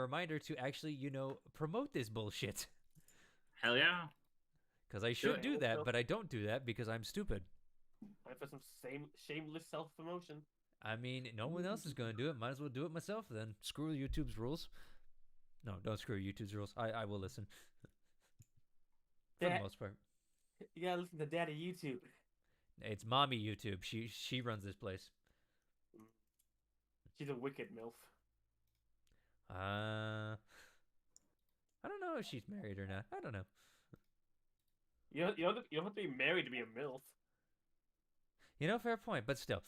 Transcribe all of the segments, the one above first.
reminder to actually, promote this bullshit. Hell yeah. Because I should do that, but I don't do that because I'm stupid. Time for some shameless self-promotion. I mean, no one else is going to do it. Might as well do it myself then. Screw YouTube's rules. No, don't screw YouTube's rules. I will listen. For the most part. You gotta listen to Daddy YouTube. It's Mommy YouTube. She runs this place. She's a wicked MILF. I don't know if she's married or not. I don't know. You don't have to be married to be a MILF. Fair point, but still.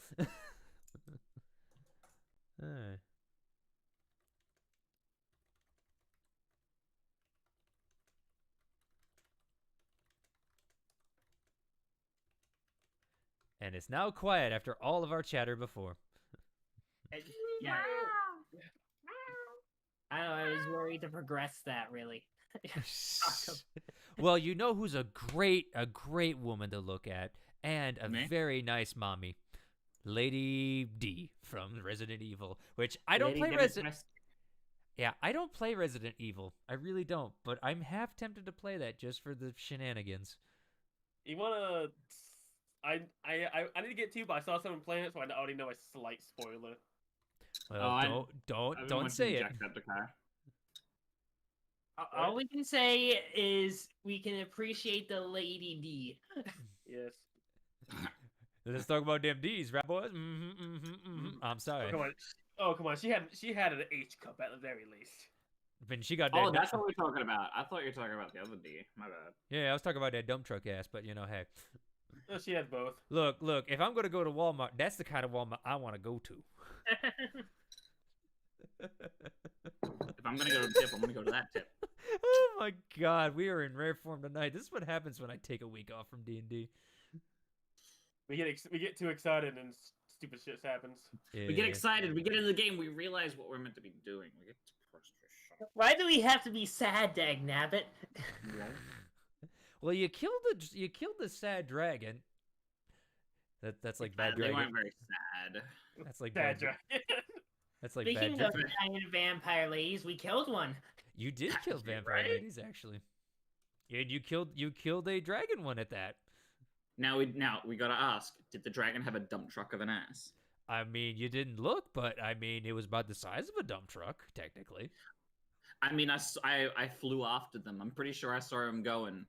Alright. And it's now quiet after all of our chatter before. Yeah. I was worried to progress that, really. Well, you know who's a great woman to look at, and a very nice mommy, Lady D from Resident Evil. Which I don't play Resident. Yeah, I don't play Resident Evil. I really don't. But I'm half tempted to play that just for the shenanigans. You wanna? I need to get to, but I saw someone playing it, so I already know a slight spoiler. Well, don't say it. All we can say is we can appreciate the Lady D. Yes. Let's talk about them D's, right, boys? I'm sorry. Come on. She had an H cup at the very least. But she got. Oh, that's what we're talking about. I thought you were talking about the other D. My bad. Yeah, I was talking about that dump truck ass, but hey. No, she has both. Look. If I'm gonna go to Walmart, that's the kind of Walmart I want to go to. If I'm gonna go to the tip, I'm gonna go to that tip. Oh my god, we are in rare form tonight. This is what happens when I take a week off from D&D. We get too excited and stupid shit happens. Yeah. We get excited. We get into the game. We realize what we're meant to be doing. We get frustrated. Why do we have to be sad, Dagnabbit? Well, you killed the sad dragon. That's like bad dragon. They weren't very sad. That's like bad dragon. That's like Speaking bad of giant vampire ladies, we killed one. You did kill vampire ladies, actually. And you killed a dragon one at that. Now we gotta ask: did the dragon have a dump truck of an ass? I mean, you didn't look, but I mean, it was about the size of a dump truck, technically. I mean, I flew after them. I'm pretty sure I saw him going.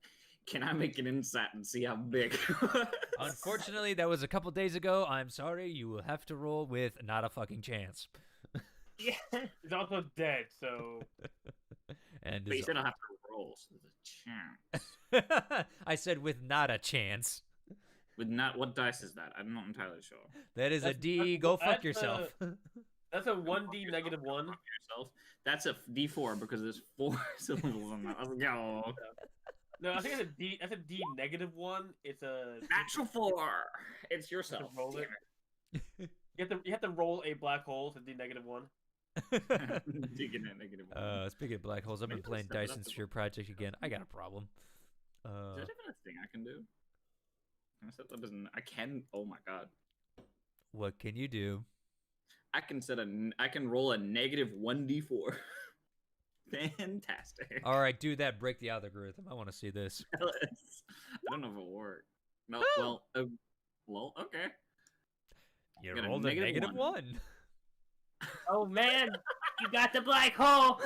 Can I make an insight and see how big? Unfortunately, that was a couple days ago. I'm sorry. You will have to roll with not a fucking chance. Yeah. He's also dead, so. But you said I have to roll, so there's a chance. I said with not a chance. With not, what dice is that? I'm not entirely sure. That is a D. Go fuck yourself. That's a 1D negative 1. Yourself. That's a D4 because there's 4 syllables on that. Let's go. No, I think it's a D. That's a D negative 1. It's a natural 4. It's yourself. Roll it. You have to roll a black hole to D negative 1. Digging at negative 1. Speaking of black holes, I've been playing Dyson's Sphere Project again. I got a problem. Is that even a thing I can do? Can I set that as I can. Oh my god. What can you do? I can roll a negative 1d4. Fantastic. All right, do that. Break the algorithm. I want to see this. I don't know if it'll work. No, well, okay. You rolled a negative 1. Oh man, you got the black hole.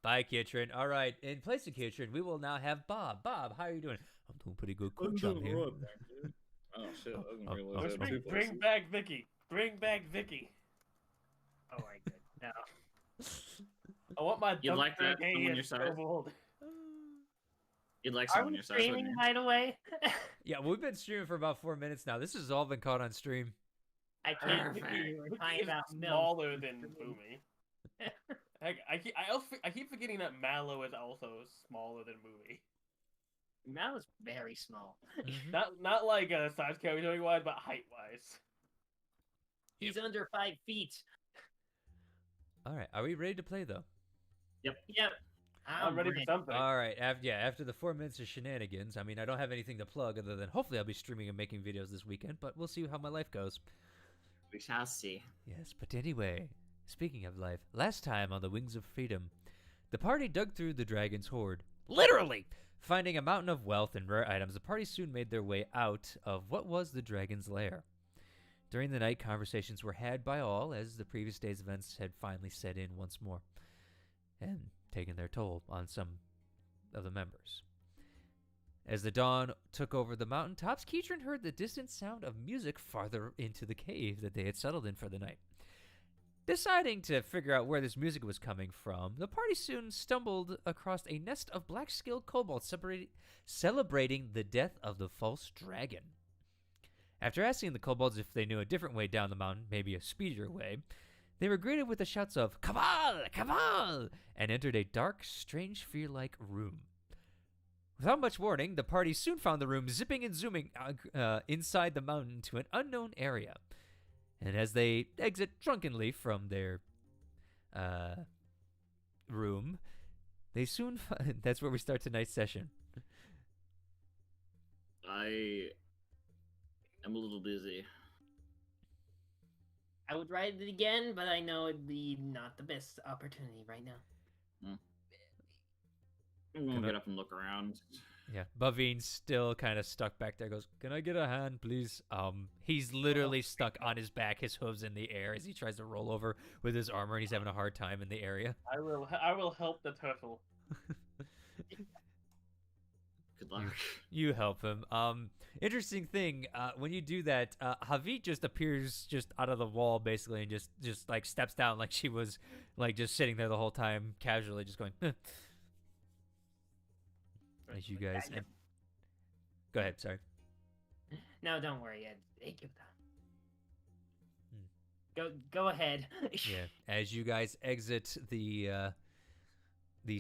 Bye, Kitrin. All right, in place of Kitrin, we will now have Bob. Bob, how are you doing? I'm doing pretty good. Coach job here. Oh shit! I didn't realize Bring back Vicky. Bring back Vicky. Oh my god, no. I want my. You'd like that when you're sorry. You'd like someone your size. Are we streaming, by the way? Yeah, we've been streaming for about 4 minutes now. This has all been caught on stream. I can't believe you were talking about smaller than Boomy. I keep forgetting that Mallow is also smaller than Boomy. Mallow's very small. Not like size category wise, but height wise. He's under 5 feet. All right, are we ready to play though? Yep. I'm ready for something. All right, after the 4 minutes of shenanigans, I mean, I don't have anything to plug other than hopefully I'll be streaming and making videos this weekend, but we'll see how my life goes. We shall see. Yes, but anyway, Speaking of life, last time on the Wings of Freedom, the party dug through the dragon's hoard. Literally! Finding a mountain of wealth and rare items, the party soon made their way out of what was the dragon's lair. During the night, conversations were had by all, as the previous day's events had finally set in once more, and taken their toll on some of the members. As the dawn took over the mountaintops, Keitron heard the distant sound of music farther into the cave that they had settled in for the night. Deciding to figure out where this music was coming from, the party soon stumbled across a nest of black-scaled kobolds celebrating the death of the false dragon. After asking the kobolds if they knew a different way down the mountain, maybe a speedier way, they were greeted with the shouts of "Cabal! Cabal!" and entered a dark, strange, fear-like room. Without much warning, the party soon found the room zipping and zooming inside the mountain to an unknown area. And as they exit drunkenly from their room, they soon find... That's where we start tonight's session. I am a little busy. I would write it again, but I know it'd be not the best opportunity right now. I'm gonna get up and look around. Yeah, Bavine's still kind of stuck back there. Goes, "Can I get a hand, please?" He's literally stuck on his back, his hooves in the air as he tries to roll over with his armor, and he's having a hard time in the area. I will help the turtle. Good luck. You help him. Interesting thing, when you do that, Havit just appears just out of the wall, basically, and just like steps down like she was like just sitting there the whole time, casually, just going. As you guys, go ahead. Sorry. No, don't worry, Ed. Take your time. Go ahead. Yeah. As you guys exit the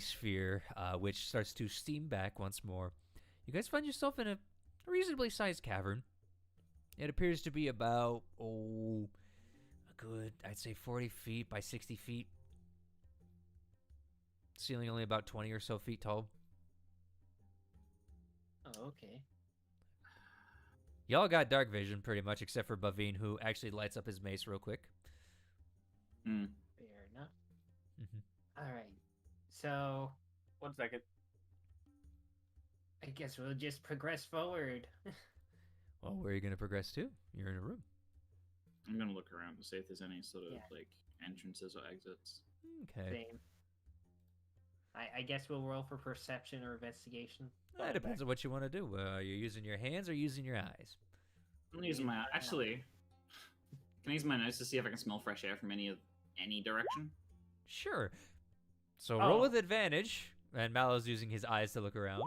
sphere, which starts to steam back once more, you guys find yourself in a reasonably sized cavern. It appears to be about a good, I'd say, 40 feet by 60 feet. Ceiling only about 20 or so feet tall. Oh, okay. Y'all got dark vision pretty much, except for Bavine, who actually lights up his mace real quick. Fair enough. All right. So, 1 second. I guess we'll just progress forward. Well, where are you going to progress to? You're in a room. I'm gonna look around to see if there's any sort of Yeah. like entrances or exits. Okay. Same. I guess we'll roll for perception or investigation. It depends on what you want to do. Are you using your hands or using your eyes? I'm gonna use my actually. Can I use my nose to see if I can smell fresh air from any direction? Sure. So roll with advantage. And Mallow's using his eyes to look around.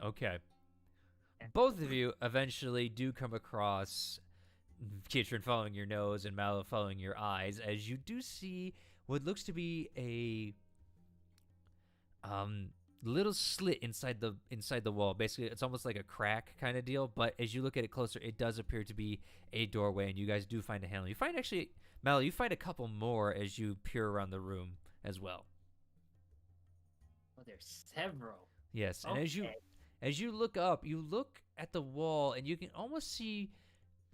Okay. Both of you eventually do come across Keitron following your nose and Mallow following your eyes, as you do see what looks to be a little slit inside the wall. Basically, it's almost like a crack kind of deal, but as you look at it closer, it does appear to be a doorway, and you guys do find a handle. You find actually, Mallow, you find a couple more as you peer around the room as well. Oh, there's several. Yes, and Okay. as you look up, you look at the wall, and you can almost see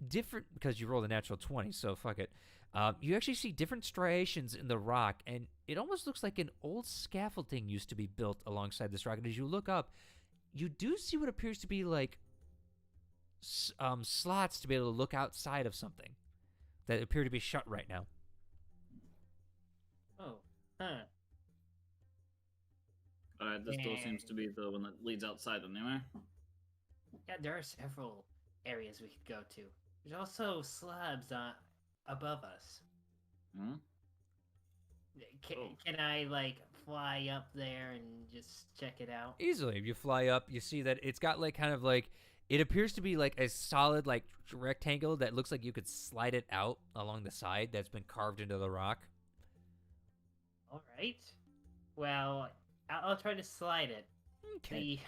different, because you rolled a natural 20, so fuck it. You actually see different striations in the rock, and it almost looks like an old scaffolding used to be built alongside this rock. And as you look up, you do see what appears to be like slots to be able to look outside of something that appear to be shut right now. Oh, huh. This door seems to be the one that leads outside anyway. Yeah, there are several areas we could go to. There's also slabs above us. Hmm? Can I, like, fly up there and just check it out? Easily. You fly up, you see that it's got like kind of like, it appears to be like a solid like rectangle that looks like you could slide it out along the side that's been carved into the rock. All right. Well, I'll try to slide it. Okay.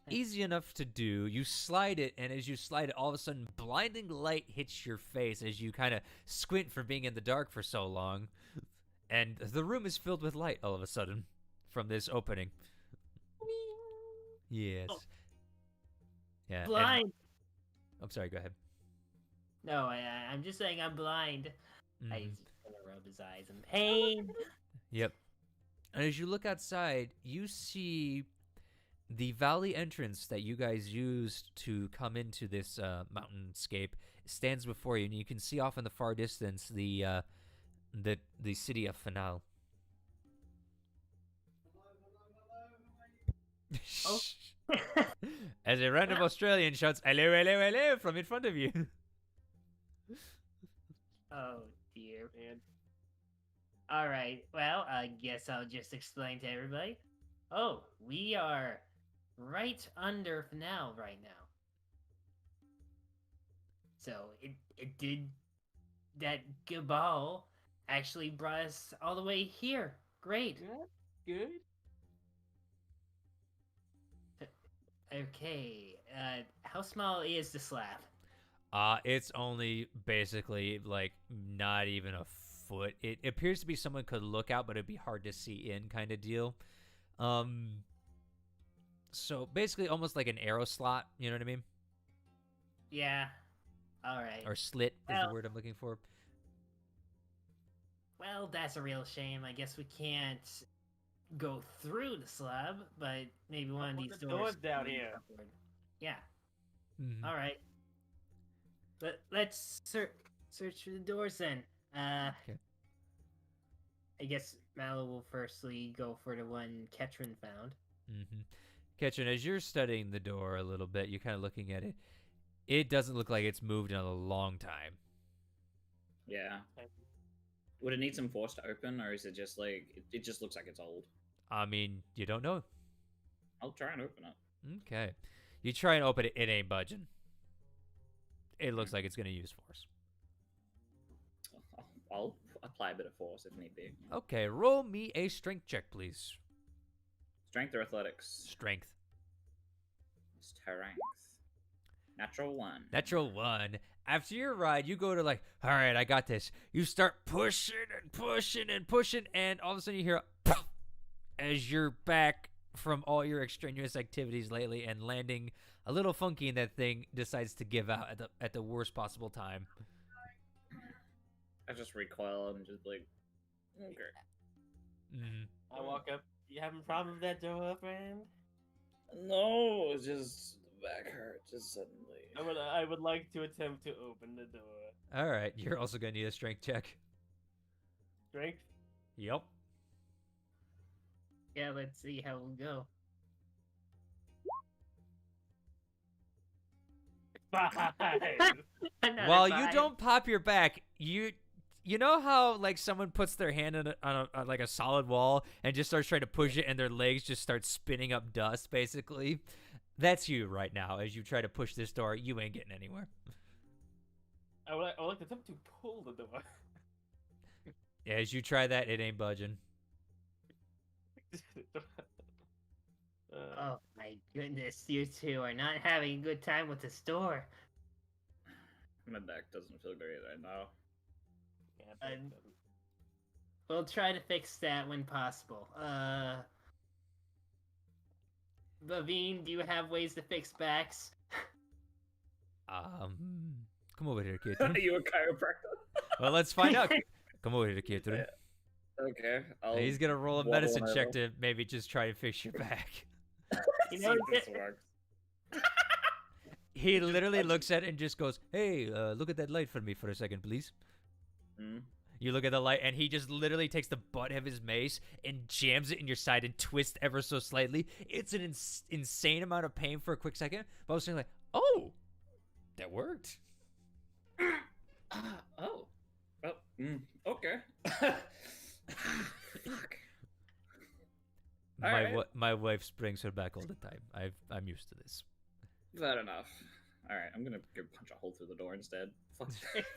Easy enough to do. You slide it, and as you slide it, all of a sudden, blinding light hits your face as you kind of squint from being in the dark for so long. And the room is filled with light all of a sudden from this opening. Yes. Oh. Yeah. Blind. I'm sorry, go ahead. No, I'm just saying I'm blind. Mhm. I'm gonna rub his eyes in pain. Yep. And as you look outside, you see the valley entrance that you guys used to come into this mountainscape stands before you, and you can see off in the far distance the city of Fanal. Oh. As a random Australian shouts "hello, hello, hello" from in front of you. Oh dear, man. All right. Well, I guess I'll just explain to everybody. Oh, we are right under Fanal right now. So it did that Gabal actually brought us all the way here. Great. Good. Okay. How small is the slab? It's only basically like not even a foot. It appears to be someone could look out, but it'd be hard to see in kind of deal. So basically almost like an arrow slot, you know what I mean? Yeah. All right. Or slit is the word I'm looking for. Well, that's a real shame. I guess we can't go through the slab, but maybe one of these doors down can lead here. upward. Yeah. Mhm. All right. Let's search for the doors then. Okay. I guess Mallow will firstly go for the one Ketrin found. Mm-hmm. Ketchin, as you're studying the door a little bit, you're kind of looking at it. It doesn't look like it's moved in a long time. Yeah. Would it need some force to open, or is it just like it just looks like it's old? I mean, you don't know. I'll try and open it. Okay. You try and open it, it ain't budging. It looks like it's going to use force. I'll apply a bit of force if need be. Okay, roll me a strength check, please. Strength or athletics? Strength. Strength. Natural 1. Natural 1. After your ride, you go to like, all right, I got this. You start pushing and pushing and pushing, and all of a sudden you hear a poof as you're back from all your extraneous activities lately and landing a little funky, and that thing decides to give out at the worst possible time. I just recoil and just like, okay. Mm-hmm. I walk up. You having a problem with that door, friend? No, it's just the back hurt just suddenly. I would like to attempt to open the door. All right, you're also gonna need a strength check. Strength? Yep. Yeah, let's see how we'll go. 5. Another While you 5. don't pop your back, you know how like someone puts their hand on like a solid wall and just starts trying to push it, and their legs just start spinning up dust, basically. That's you right now. As you try to push this door, you ain't getting anywhere. I would like to attempt to pull the door. As you try that, it ain't budging. Oh my goodness, you two are not having a good time with this door. My back doesn't feel great right now. Yeah, We'll try to fix that when possible. Levine, do you have ways to fix backs? Come over here, kid. Are you a chiropractor? Well, let's find out. Come over here, kid. Okay. He's gonna roll a waddle medicine on check over. to maybe just try and fix your back. You See know, if this works. He literally looks at it and just goes, "Hey, look at that light for me for a second, please." Hmm? You look at the light, and he just literally takes the butt of his mace and jams it in your side and twists ever so slightly. It's an insane amount of pain for a quick second, but I was saying like, "Oh, that worked." Oh. Oh. Okay. Fuck. My wife brings her back all the time. I'm used to this. Fair enough. All right, I'm gonna go punch a hole through the door instead.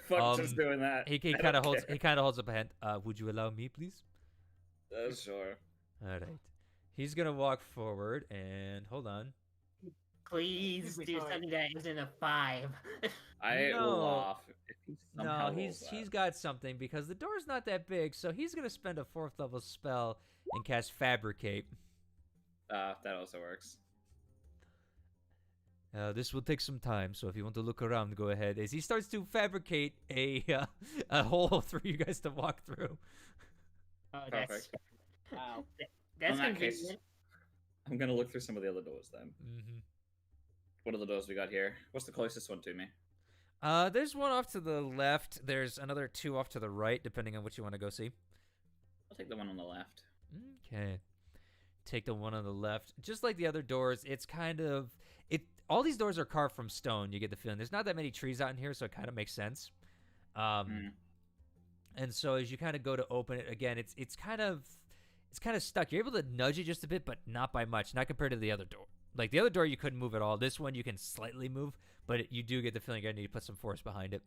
Fuck just doing that. He I kind of don't holds. care. He kind of holds up a hand. Would you allow me, please? Sure. All right. He's gonna walk forward and hold on. please do something that isn't a 5. I No. will laugh if he somehow No, rolls he's that. got something because the door's not that big, so he's gonna spend a 4th level spell and cast Fabricate. That also works. This will take some time, so if you want to look around, go ahead. As he starts to fabricate a hole for you guys to walk through. Oh, Perfect. Wow. that's In that convenient. case, I'm gonna look through some of the other doors then. Mm-hmm. What are the doors we got here? What's the closest one to me? There's one off to the left. There's another 2 off to the right, depending on what you want to go see. I'll take the one on the left. Okay. Take the one on the left. Just like the other doors, it's kind of all these doors are carved from stone, you get the feeling. There's not that many trees out in here, so it kind of makes sense. And so as you kind of go to open it again, it's kind of stuck. You're able to nudge it just a bit, but not by much, not compared to the other door. Like the other door you couldn't move at all. This one you can slightly move, but you do get the feeling I need to put some force behind it.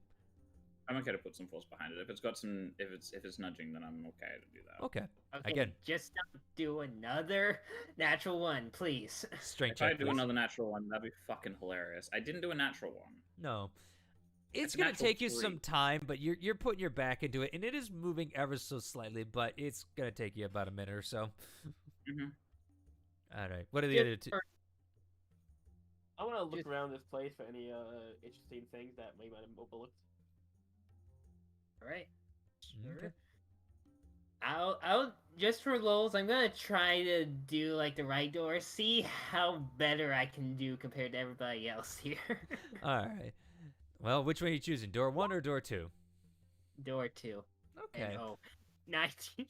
I'm okay to put some force behind it. If it's got some, if it's nudging, then I'm okay to do that. Okay. Okay, Again. just don't do another natural one, please. Strength If I check, do please. another natural one, that'd be fucking hilarious. I didn't do a natural one. No. It's It's a gonna natural take you 3. some time, but you're putting your back into it, and it is moving ever so slightly, but it's gonna take you about a minute or so. Mm-hmm. All right. What are the other two? I want to look Just- around this place for any interesting things that we might have overlooked. All right. Okay. Sure. I'll just for lulz, I'm gonna try to do like the right door, see how better I can do compared to everybody else here. All right. Well, which one are you choosing? Door 1 or door 2? Door 2. Okay. And, oh, 19.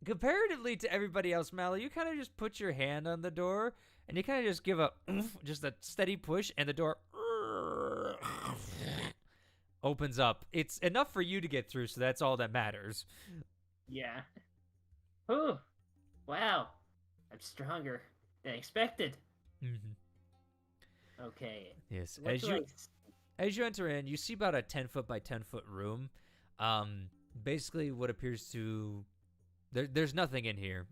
Comparatively to everybody else, Mallow, you kind of just put your hand on the door, and you kind of just give a just a steady push, and the door opens up. It's enough for you to get through, so that's all that matters. Yeah. Ooh. Wow. I'm stronger than expected. Mm-hmm. Okay. Yes. What do I As you enter in, you see about a 10-foot by 10-foot room. Basically, what appears to there's nothing in here.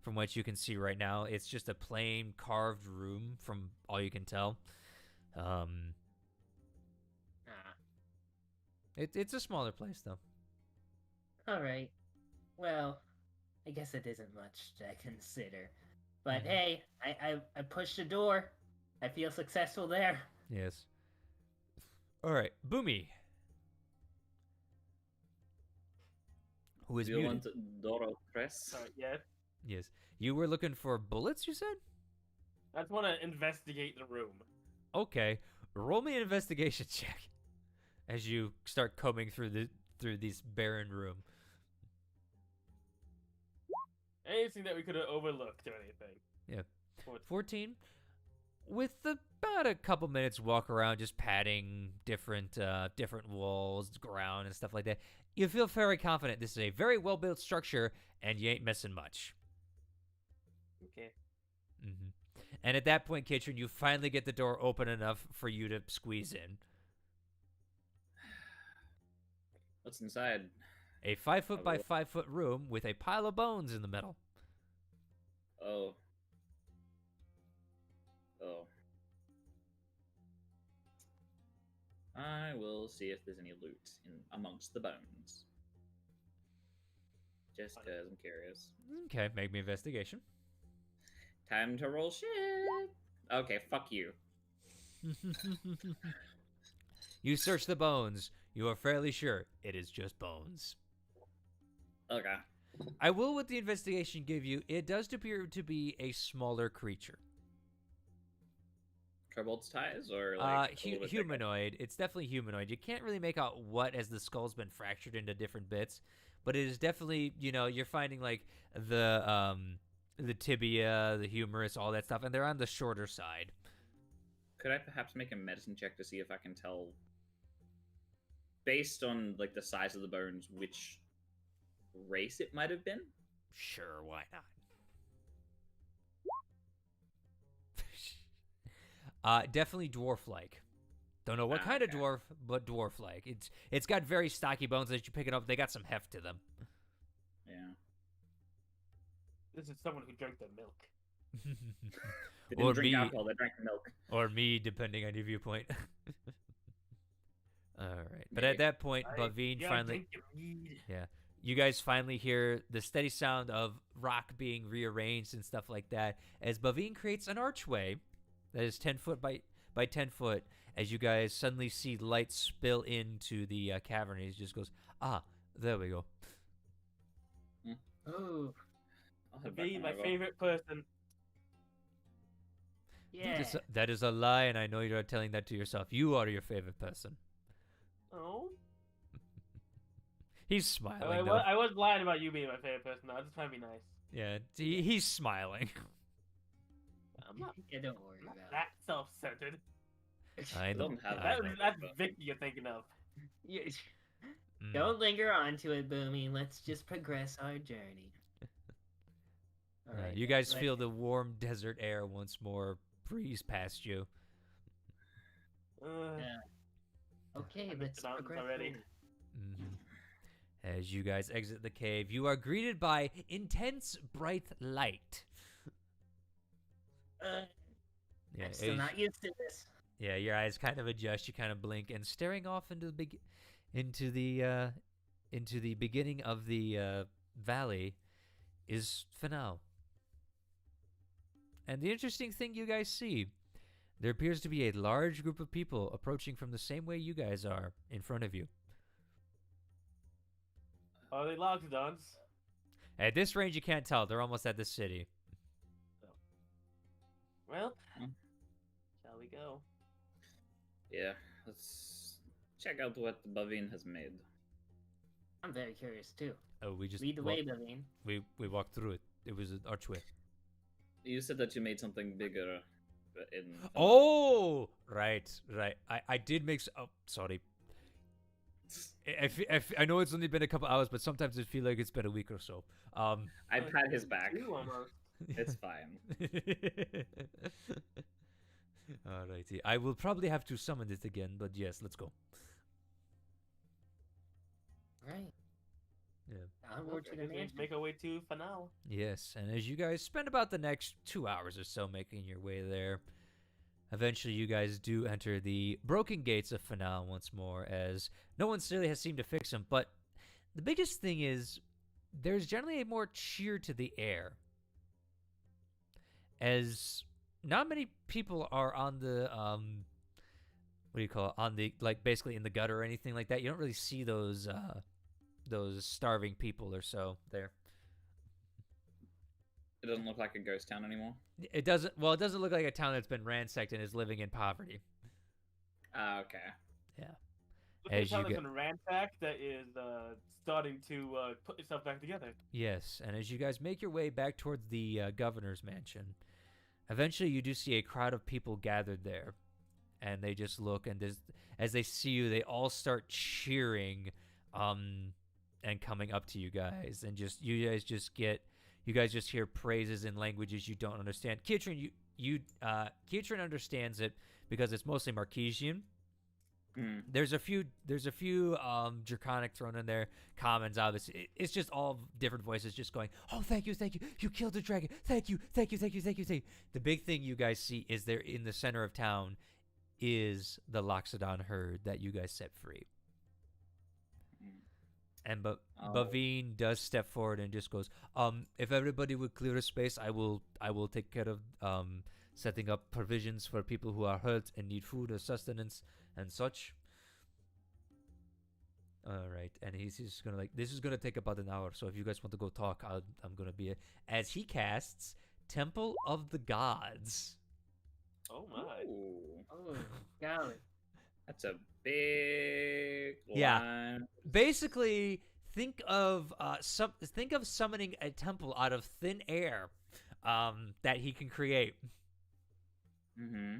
From what you can see right now, it's just a plain carved room. From all you can tell, it's a smaller place though. All right. Well, I guess it isn't much to consider. But Mhm. hey, I pushed the door. I feel successful there. Yes. All right, Boomy. Who is Do you muted? want Doro Press? Sorry, yeah. Yes. You were looking for bullets, you said? I just want to investigate the room. Okay. Roll me an investigation check as you start combing through this barren room. Anything that we could have overlooked or anything. Yeah. 14. 14. With about a couple minutes walk around, just patting different walls, ground, and stuff like that, you feel very confident this is a very well-built structure, and you ain't missing much. Okay. Mm-hmm. And at that point, Kitchen, you finally get the door open enough for you to squeeze in. What's inside? A 5-foot by Oh. 5-foot room with a pile of bones in the middle. Oh. Oh. I will see if there's any loot amongst the bones. Just because I'm curious. Okay, make me investigation. Time to roll shit. Okay, fuck you. You search the bones. You are fairly sure it is just bones. Okay. I will, with the investigation, give you, it does appear to be a smaller creature. Kobold's ties or like a little bit bigger? Humanoid. It's definitely humanoid. You can't really make out what, as the skull's been fractured into different bits, but it is definitely, you're finding like the tibia, the humerus, all that stuff, and they're on the shorter side. Could I perhaps make a medicine check to see if I can tell, based on like the size of the bones, which race it might have been? Sure, why not? Definitely dwarf-like. Don't know what kind of Okay. dwarf, but dwarf-like. It's got very stocky bones. As you pick it up, they got some heft to them. Yeah. This is someone who drank the milk. They didn't Or drink me. alcohol, they drank milk. Or me, depending on your viewpoint. All right, but Maybe. at that point, I Bavine gotta finally, drink your mead. you guys finally hear the steady sound of rock being rearranged and stuff like that, as Bavine creates an archway that is 10 foot by 10 foot. As you guys suddenly see light spill into the cavern, he just goes, "Ah, there we go." Oh, Be my favorite person. yeah. That is a lie, and I know you're telling that to yourself. You are your favorite person. Oh. He's smiling, though. I was lying about you being my favorite person. I was just trying to be nice. Yeah, he's smiling. I'm not, Yeah, don't worry not about that self-centered. I know. don't have I know. That's Vicky you're thinking of. it. Mm. Don't linger on to it, Boomy. Let's just progress our journey. You guys feel the warm desert air once more breeze past you. Okay, let's mountains progress already. forward. As you guys exit the cave, you are greeted by intense bright light. I'm still not used to this. Yeah, your eyes kind of adjust. You kind of blink, and staring off into the beginning of the valley is Fanal. And the interesting thing you guys see, there appears to be a large group of people approaching from the same way you guys are in front of you. Are they Loxodons? At this range, you can't tell. They're almost at the city. Well, shall we go? Yeah, let's check out what Bavine has made. I'm very curious too. Oh, we just Lead the way, Bavine. we walked through it. It was an archway. You said that you made something bigger in... Oh, right. I did make... Oh, sorry. I know it's only been a couple hours, but sometimes it feels like it's been a week or so. I pat his back. You almost. It's fine. Alrighty. I will probably have to summon it again, but yes, let's go. Right. Yeah. Onward to the mansion. Make our way to Fanal. Yes, and as you guys spend about the next 2 hours or so making your way there, eventually you guys do enter the broken gates of Fanal once more, as no one really has seemed to fix them. But the biggest thing is there's generally a more cheer to the air, as not many people are on the what do you call it, on the, like, basically in the gutter or anything like that. You don't really see those starving people or so there. It doesn't look like a ghost town anymore. It doesn't. Well, it doesn't look like a town that's been ransacked and is living in poverty. Okay. Yeah. Look at As how you there's get, been ransacked that is starting to put itself back together. yes, and as you guys make your way back towards the governor's mansion, eventually you do see a crowd of people gathered there, and they just look, and as they see you, they all start cheering, and coming up to you guys, and you guys just hear praises in languages you don't understand. Kietran, Kietran understands it because it's mostly Marquesian. There's a few Draconic thrown in there, commons obviously. It's just all different voices just going, "Oh, thank you, you killed the dragon, thank you." The big thing you guys see is there in the center of town is the Loxodon herd that you guys set free. And Bavine does step forward and just goes, if everybody would clear a space, I will take care of setting up provisions for people who are hurt and need food or sustenance and such. All right, and he's just gonna, like, this is gonna take about an hour, so if you guys want to go talk, I'm gonna be it. As he casts Temple of the Gods. Oh my! Ooh. Oh, golly. That's a big Yeah. line. Basically, think of summoning a temple out of thin air, that he can create. Mm-hmm.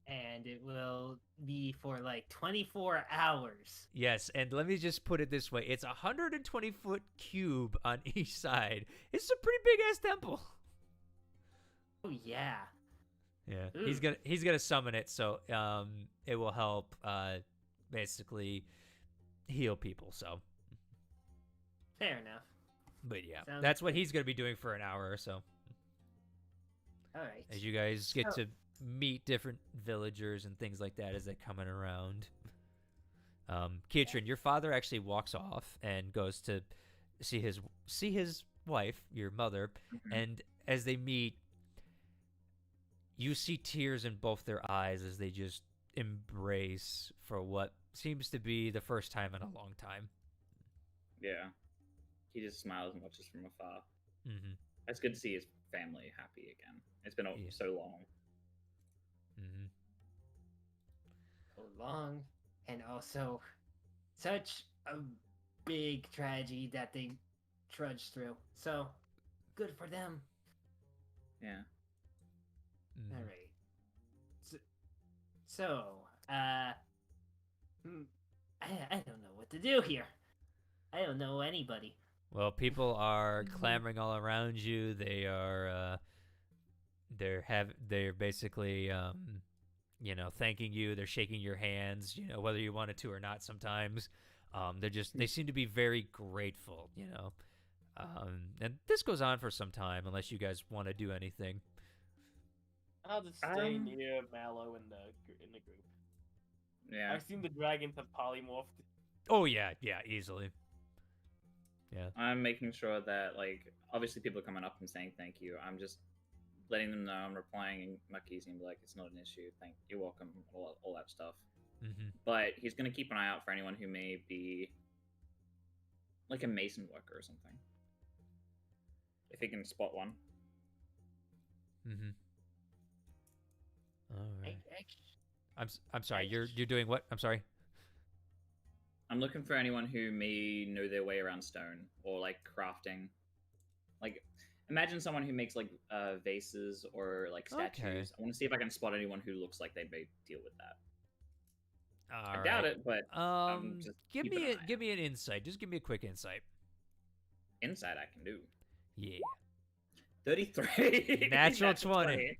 And it will be for like 24 hours. Yes, and let me just put it this way: it's 120-foot cube on each side. It's a pretty big ass temple. Oh yeah. Yeah, Ooh. he's gonna summon it, so it will help basically heal people. So, Fair enough. but yeah, Sounds that's what good. he's gonna be doing for an hour or so. All right. As you guys get So- to meet different villagers and things like that as they're coming around. Kietran, your father actually walks off and goes to see his wife, your mother, Mhm. and as they meet, you see tears in both their eyes as they just embrace for what seems to be the first time in a long time. Yeah. He just smiles and watches from afar. Mm-hmm. It's good to see his family happy again. It's been so long. Mm-hmm. So long, and also such a big tragedy that they trudged through. So, good for them. Yeah. Mm-hmm. All right. So, I don't know what to do here. I don't know anybody. Well, people are clamoring all around you. They are, they're basically, thanking you. They're shaking your hands, whether you wanted to or not. Sometimes, they seem to be very grateful, and this goes on for some time, unless you guys want to do anything. I'll just stay near Mallow in the group. Yeah. I assume the dragons have polymorphed. Oh yeah, easily. Yeah. I'm making sure that, like, obviously people are coming up and saying thank you. I'm just letting them know I'm replying in Muckies and be like, it's not an issue. You're welcome. All that stuff. Mm-hmm. But he's gonna keep an eye out for anyone who may be like a mason worker or something. If he can spot one. Mm-hmm. All right. I'm sorry. You're doing what? I'm sorry. I'm looking for anyone who may know their way around stone or like crafting. Like, imagine someone who makes like vases or like statues. Okay. I want to see if I can spot anyone who looks like they may deal with that. All I doubt it, but just give keep me an insight. Just give me a quick insight. Insight I can do. Yeah. 33. Natural 20.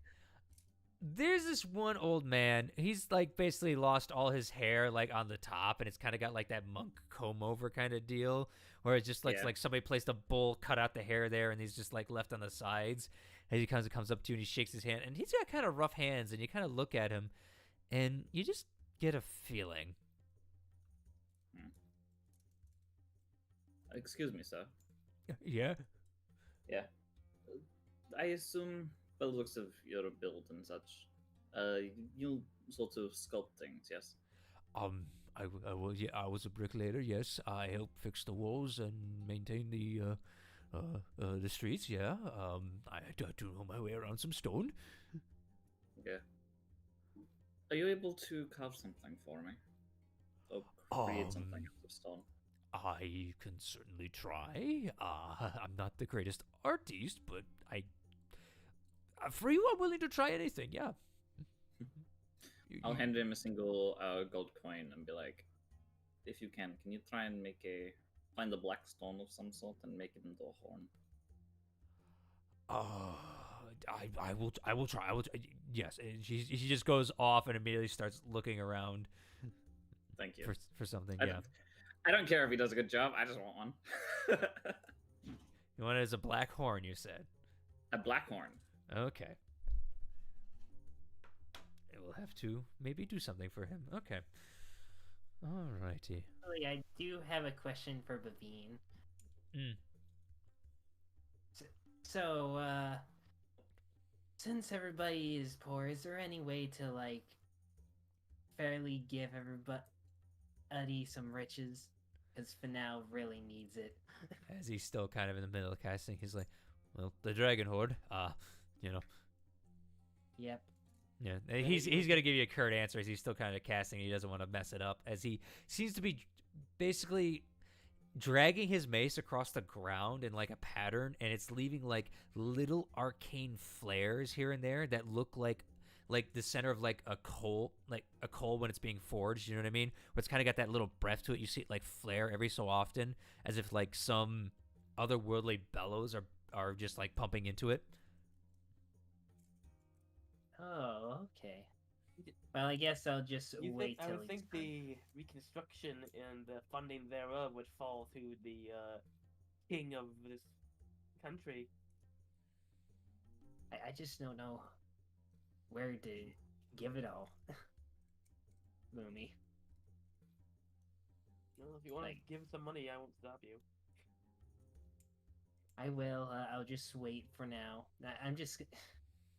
There's this one old man. He's like basically lost all his hair like on the top, and it's kind of got like that monk comb over kind of deal, where it just looks like somebody placed a bowl, cut out the hair there, and he's just like left on the sides. And he comes up to you and he shakes his hand, and he's got kind of rough hands, and you kind of look at him, and you just get a feeling. Excuse me, sir. Yeah. Yeah. I assume, by the looks of your build and such, you sort of sculpt things, yes? I was a bricklayer. Yes, I help fix the walls and maintain the streets. Yeah. I do know my way around some stone. Okay. Are you able to carve something for me? Or create something out of stone? I can certainly try. I'm not the greatest artist, but for you, I'm willing to try anything. Yeah. I'll hand him a single gold coin and be like, if you can you try and find a black stone of some sort and make it into a horn? I will try. Yes. And he just goes off and immediately starts looking around. Thank you. For something. I don't care if he does a good job. I just want one. You want it as a black horn, you said? A black horn. Okay. We'll have to maybe do something for him. Okay. Alrighty. I do have a question for Bavine. So, since everybody is poor, is there any way to, like, fairly give everybody some riches? Because Finale really needs it. As he's still kind of in the middle of casting, he's like, well, the Dragon Horde, Yep. Yeah, he's gonna give you a curt answer as he's still kind of casting. He doesn't want to mess it up, as he seems to be basically dragging his mace across the ground in like a pattern, and it's leaving like little arcane flares here and there that look like the center of like a coal when it's being forged. You know what I mean? Where it's kind of got that little breath to it. You see it like flare every so often, as if like some otherworldly bellows are just like pumping into it. Oh, okay. Well, I guess I'll just wait till I would think the reconstruction and the funding thereof would fall to the king of this country. I just don't know where to give it all. Moomy. Well, if you want to give some money, I won't stop you. I will. I'll just wait for now. I'm just...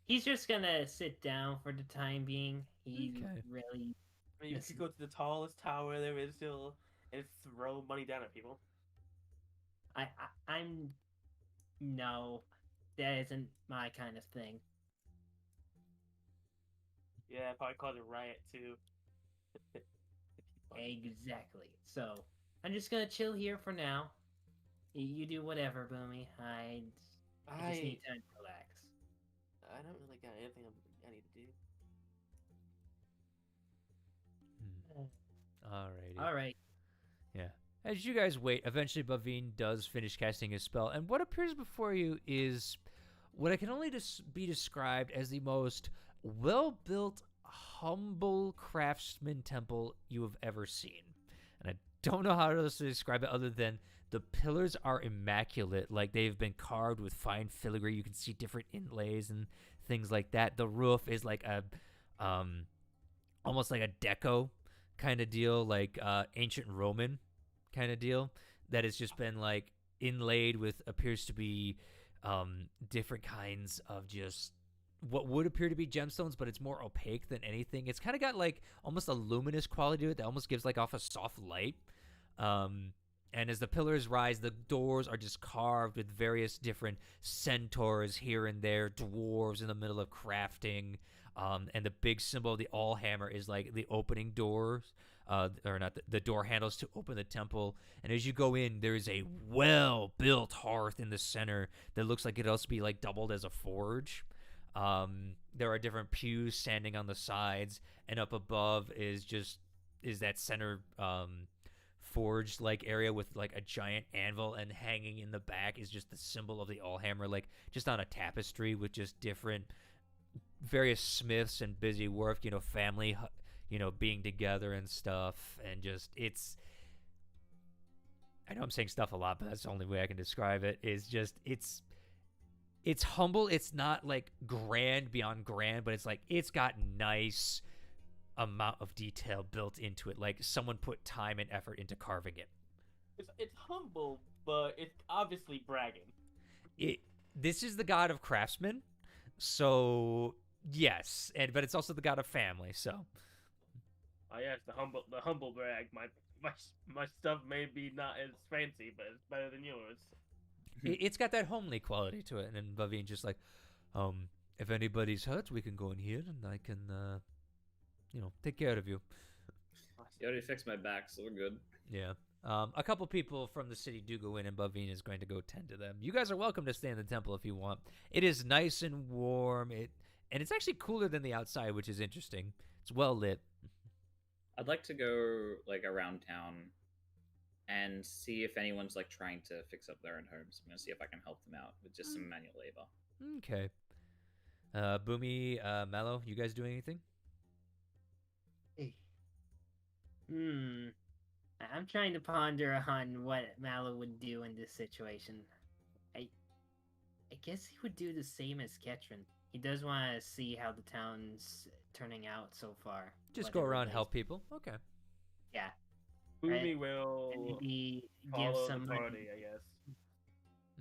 he's just gonna sit down for the time being. He really. I mean, you could go to the tallest tower there is still and throw money down at people. I'm no, that isn't my kind of thing. Yeah, probably cause a riot too. Exactly. So I'm just gonna chill here for now. You do whatever, Boomy. I just need time to relax. I don't really got anything I need to do. Alrighty. All right. Yeah. As you guys wait, eventually Bavine does finish casting his spell, and what appears before you is what I can only be described as the most well-built, humble craftsman temple you have ever seen. And I don't know how else to describe it other than the pillars are immaculate, like they've been carved with fine filigree. You can see different inlays and things like that. The roof is like a, almost like a deco kind of deal, like ancient Roman kind of deal that has just been like inlaid with appears to be different kinds of just what would appear to be gemstones, but it's more opaque than anything. It's kind of got like almost a luminous quality to it that almost gives like off a soft light. And as the pillars rise, the doors are just carved with various different centaurs here and there, dwarves in the middle of crafting. And the big symbol of the Allhammer is like the opening doors, or not the door handles to open the temple. And as you go in, there is a well-built hearth in the center that looks like it'd also be like doubled as a forge. There are different pews standing on the sides, and up above is that center forge like area with like a giant anvil, and hanging in the back is just the symbol of the Allhammer, like just on a tapestry with just different various smiths and busy work, family, being together and stuff. And just I know I'm saying stuff a lot, but that's the only way I can describe it. Is just it's humble. It's not like grand beyond grand, but it's like it's got nice amount of detail built into it. Like someone put time and effort into carving it. It's humble, but it's obviously bragging. This is the god of craftsmen, so yes, but it's also the god of family. So, yes, the humble brag. My stuff may be not as fancy, but it's better than yours. It's got that homely quality to it. And then Bavine's just like, if anybody's hurt, we can go in here and I can, take care of you. You already fixed my back, so we're good. Yeah. A couple people from the city do go in, and Bavine is going to go tend to them. You guys are welcome to stay in the temple if you want. It is nice and warm. And it's actually cooler than the outside, which is interesting. It's well lit. I'd like to go like around town and see if anyone's like trying to fix up their own homes. I'm gonna see if I can help them out with just some manual labor. Okay. Boomy, Mallow, you guys doing anything? Hey. I'm trying to ponder on what Mallow would do in this situation. I guess he would do the same as Ketrin. He does want to see how the town's turning out so far. Just go around, help people? Okay. Yeah. Boomy will maybe follow give some the party, I guess.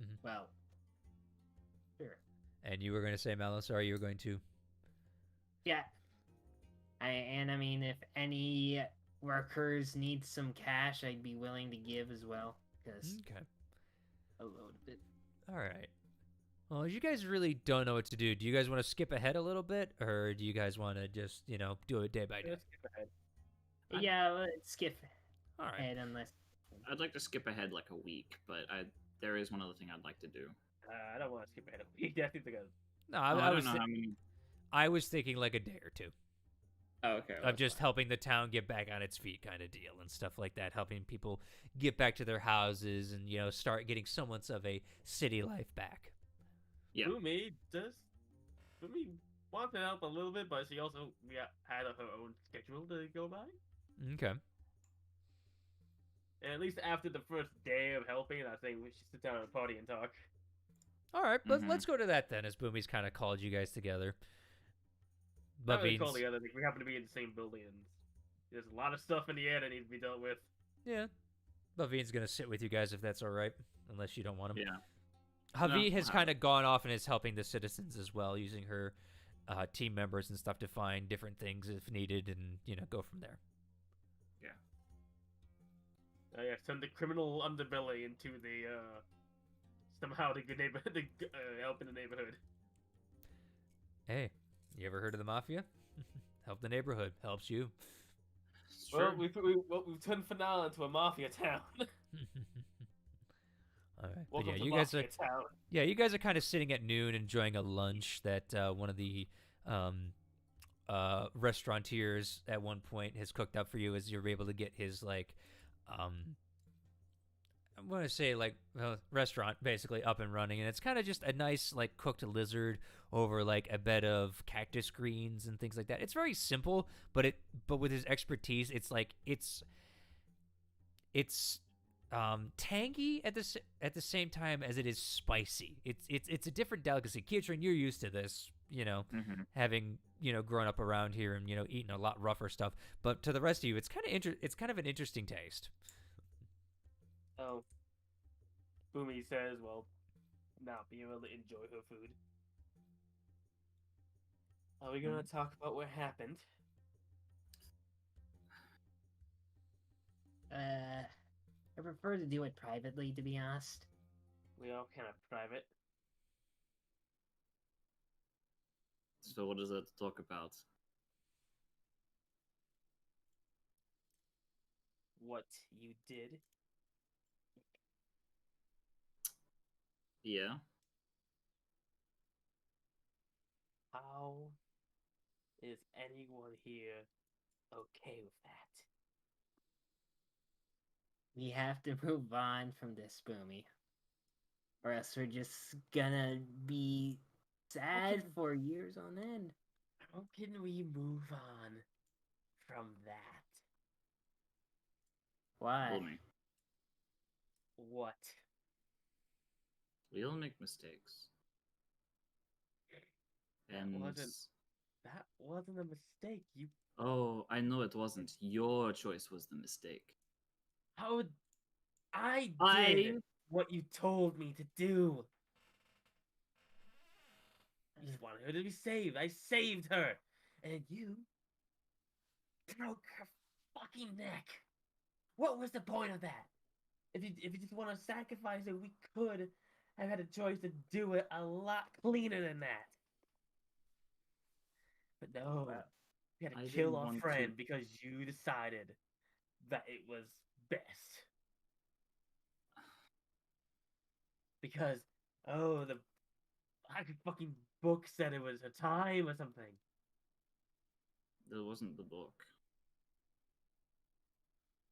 Mm-hmm. Well, sure. And you were going to say, Mallow, sorry, you were going to? Yeah. I mean, if any workers need some cash, I'd be willing to give as well. Because a little bit. All right. Well, you guys really don't know what to do. Do you guys want to skip ahead a little bit, or do you guys want to just, do it day by day? Let's skip ahead. Yeah, let's skip All right. ahead unless... I'd like to skip ahead like a week, but there is one other thing I'd like to do. I don't want to skip ahead a week. I think No, I was thinking like a day or two. Oh, okay. Of just helping the town get back on its feet kind of deal and stuff like that, helping people get back to their houses and, start getting somewhat of a city life back. Yeah. Boomy wants to help a little bit, but she also had her own schedule to go by. Okay. And at least after the first day of helping, I think we should sit down at a party and talk. All right, let's go to that then, as Boomy's kind of called you guys together. Not really called together. We happen to be in the same building, and there's a lot of stuff in the air that needs to be dealt with. Yeah. Bavine's going to sit with you guys if that's all right, unless you don't want him. Yeah. Javi has kind of gone off and is helping the citizens as well, using her team members and stuff to find different things if needed, and go from there. Yeah, send the criminal underbelly into the somehow the good neighborhood, help in the neighborhood. Hey, you ever heard of the mafia? Help the neighborhood helps you. Well, we've turned Finale into a mafia town. All right, Welcome but to you guys are town. you guys are kind of sitting at noon enjoying a lunch that one of the restaurateurs at one point has cooked up for you, as you're able to get his I'm going to say restaurant basically up and running, and it's kind of just a nice cooked lizard over a bed of cactus greens and things like that. It's very simple, but with his expertise, it's tangy at the same time as it is spicy. It's a different delicacy. Kietran, you're used to this, having grown up around here and eating a lot rougher stuff. But to the rest of you, it's kind of an interesting taste. Oh, Boomy says, "Well, not being able to enjoy her food." Are we gonna talk about what happened? I prefer to do it privately, to be honest. We all kind of private. So what is it to talk about? What you did. Yeah. How is anyone here okay with that? We have to move on from this, Boomy. Or else we're just gonna be sad for years on end. How can we move on from that? Why? Boomy. What? We all make mistakes. And that wasn't a mistake. You. Oh, I know it wasn't. Your choice was the mistake. How would I did what you told me to do? I just wanted her to be saved. I saved her, and you broke her fucking neck. What was the point of that? If you just want to sacrifice it, we could have had a choice to do it a lot cleaner than that. But no, we had to kill our friend because you decided that it was best. Because, the fucking book said it was a time or something. That wasn't the book.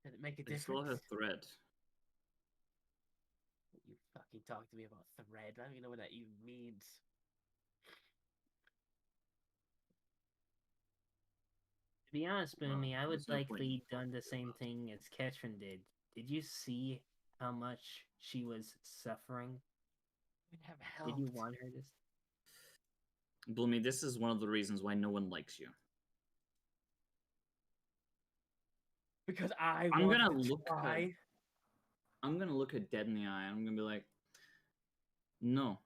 Did it make a difference? I saw her thread. You fucking talk to me about thread. I don't even know what that even means. To be honest, Boomy, I would likely done the same thing as Ketrin did. Did you see how much she was suffering? Would have helped. Did you want her to? Boomy, this is one of the reasons why no one likes you. Because I'm gonna look her dead in the eye and I'm gonna be like, no.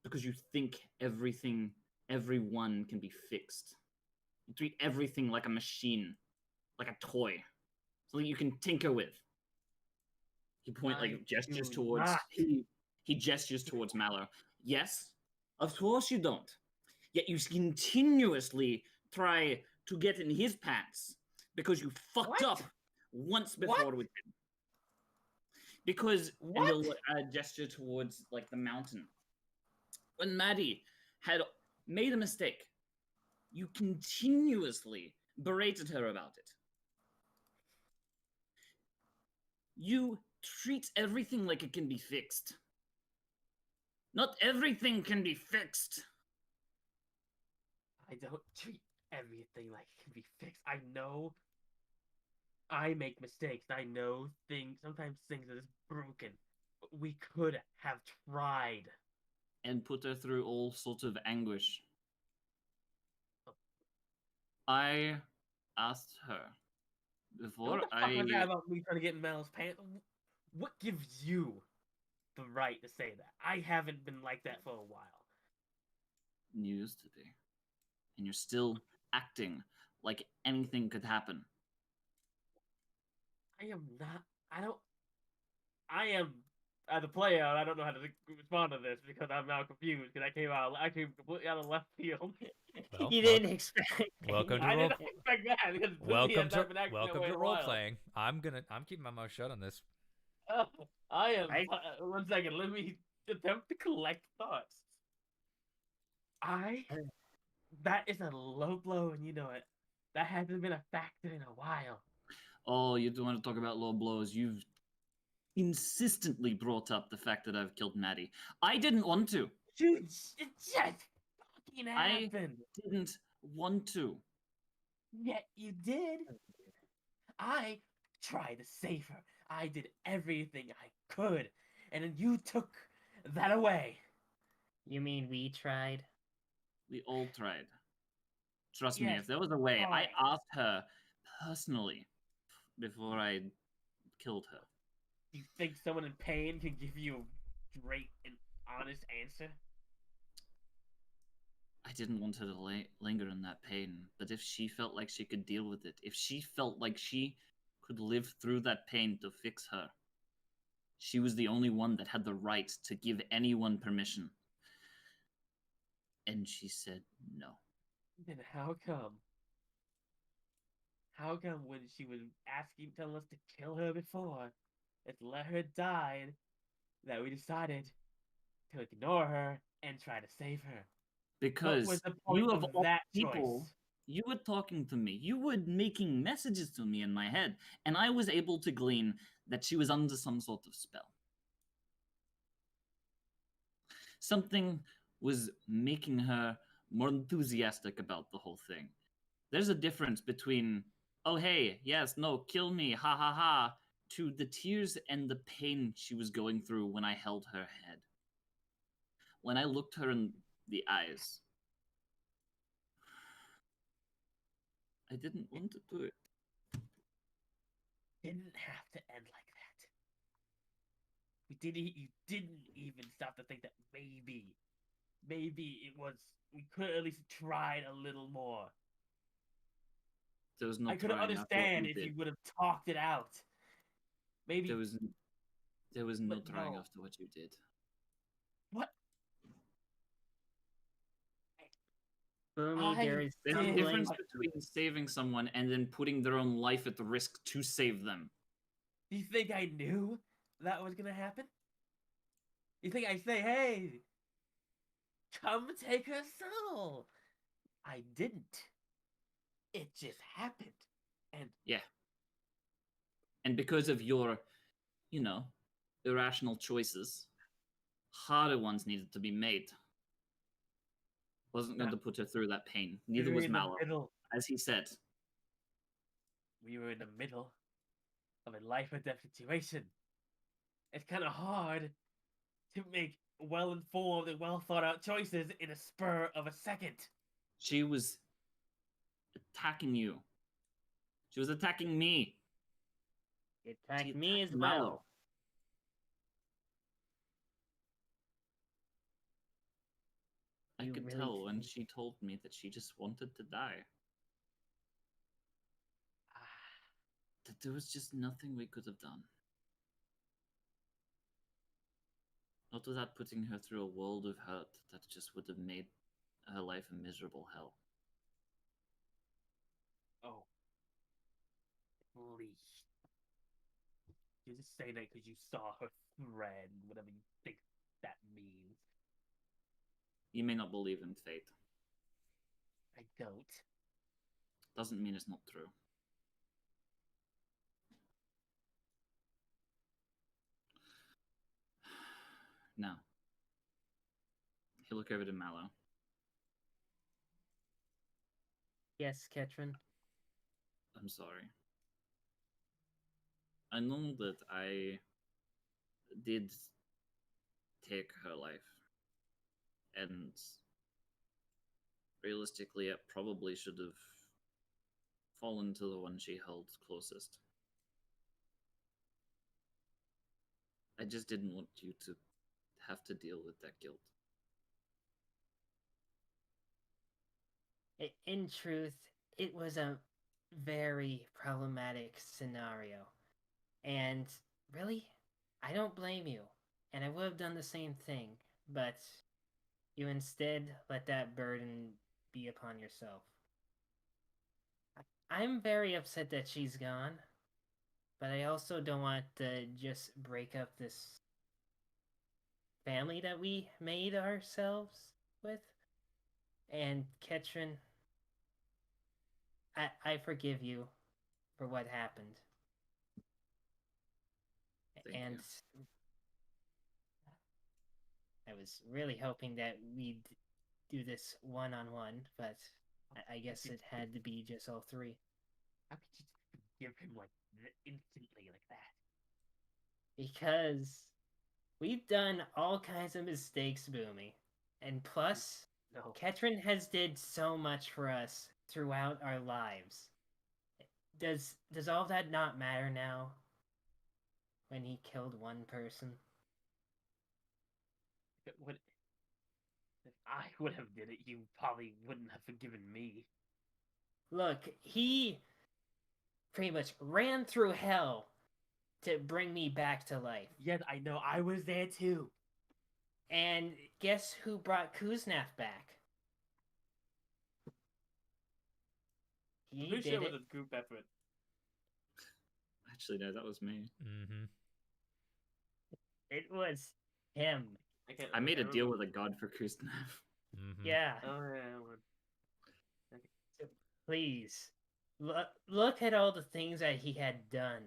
Because you think everyone can be fixed. You treat everything like a machine, like a toy, something you can tinker with. He gestures towards he gestures towards Mallow. Yes, of course you don't. Yet you continuously try to get in his pants because you fucked up once before with him. Because and he'll gesture towards the mountain. When Maddie had made a mistake, you continuously berated her about it. You treat everything like it can be fixed. Not everything can be fixed. I don't treat everything like it can be fixed. I know I make mistakes. I know sometimes things are just broken. But we could have tried. And put her through all sorts of anguish. I asked her before what the fuck was that about me trying to get in Mal's pants? What gives you the right to say that? I haven't been like that for a while. You used to be. and you're still acting like anything could happen. I am not. I don't. I am as a player. I don't know how to respond to this because I'm now confused because I came completely out of left field. Well, You didn't expect. welcome to I role. didn't expect that because Welcome has not been acting that way in a role while. playing. I'm keeping my mouth shut on this. I am. 1 second. Let me attempt to collect thoughts. That is a low blow, and you know it. That hasn't been a factor in a while. Oh, you don't want to talk about low blows. You've insistently brought up the fact that I've killed Maddie. I didn't want to. Dude, it just fucking happened. I didn't want to. Yet you did. I tried to save her. I did everything I could, and then you took that away. You mean we tried? We all tried. Trust me, Yes, if there was a way, I fine. asked her personally before I killed her. You think someone in pain can give you a straight and honest answer? I didn't want her to linger in that pain, but if she felt like she could deal with it, if she felt like she could live through that pain to fix her, she was the only one that had the right to give anyone permission. And she said no. Then how come? How come when she was telling us to kill her before, and to let her die, that we decided to ignore her and try to save her? Because what was the point you of all that people, choice? you were talking to me. You were making messages to me in my head, and I was able to glean that she was under some sort of spell. Something was making her more enthusiastic about the whole thing. There's a difference between, oh hey, yes, no, kill me, ha ha ha, to the tears and the pain she was going through when I held her head. When I looked her in the eyes, I didn't want to do it. Didn't have to end like that. You didn't even stop to think that maybe it was. We could at least tried a little more. There was no I could trying understand if did. you would have talked it out. Maybe there was no but trying no. after what you did. What? Boomy, there's a something. difference between saving someone and then putting their own life at risk to save them. Do you think I knew that was gonna happen? You think I say, hey, come take her soul? I didn't. It just happened. And yeah. And because of your, irrational choices, harder ones needed to be made. Wasn't going to put her through that pain. Neither was Mallow, as he said. We were in the middle of a life or death situation. It's kind of hard to make well-informed and well-thought-out choices in a spur of a second. She was attacking you. She was attacking me. It attacked me as well. I could tell when she told me that she just wanted to die. That there was just nothing we could have done. Not without putting her through a world of hurt that just would have made her life a miserable hell. Oh. Please. You're just saying that because you saw her thread, whatever you think that means. You may not believe in fate. I don't. Doesn't mean it's not true. Now, he'll look over to Mallow. Yes, Ketrin? I'm sorry. I know that I did take her life. And realistically, it probably should have fallen to the one she held closest. I just didn't want you to have to deal with that guilt. In truth, it was a very problematic scenario. And really, I don't blame you. And I would have done the same thing, but you instead let that burden be upon yourself. I'm very upset that she's gone, but I also don't want to just break up this family that we made ourselves with. And Ketrin, I forgive you for what happened. Thank and you. I was really hoping that we'd do this one-on-one, but I guess it had to be just all three. How could you forgive him like instantly like that? Because we've done all kinds of mistakes, Boomy. And plus, No. Ketrin has did so much for us throughout our lives. Does all that not matter now? When he killed one person? If I would have did it, you probably wouldn't have forgiven me. Look, he pretty much ran through hell to bring me back to life. Yes, I know. I was there too. And guess who brought Kuznaf back? He Pretty did sure it it. was a group effort. Actually, no, that was me. Mm-hmm. It was him. I made a deal with a god for Kuznav. Mm-hmm. Yeah. Oh, yeah. So please, look at all the things that he had done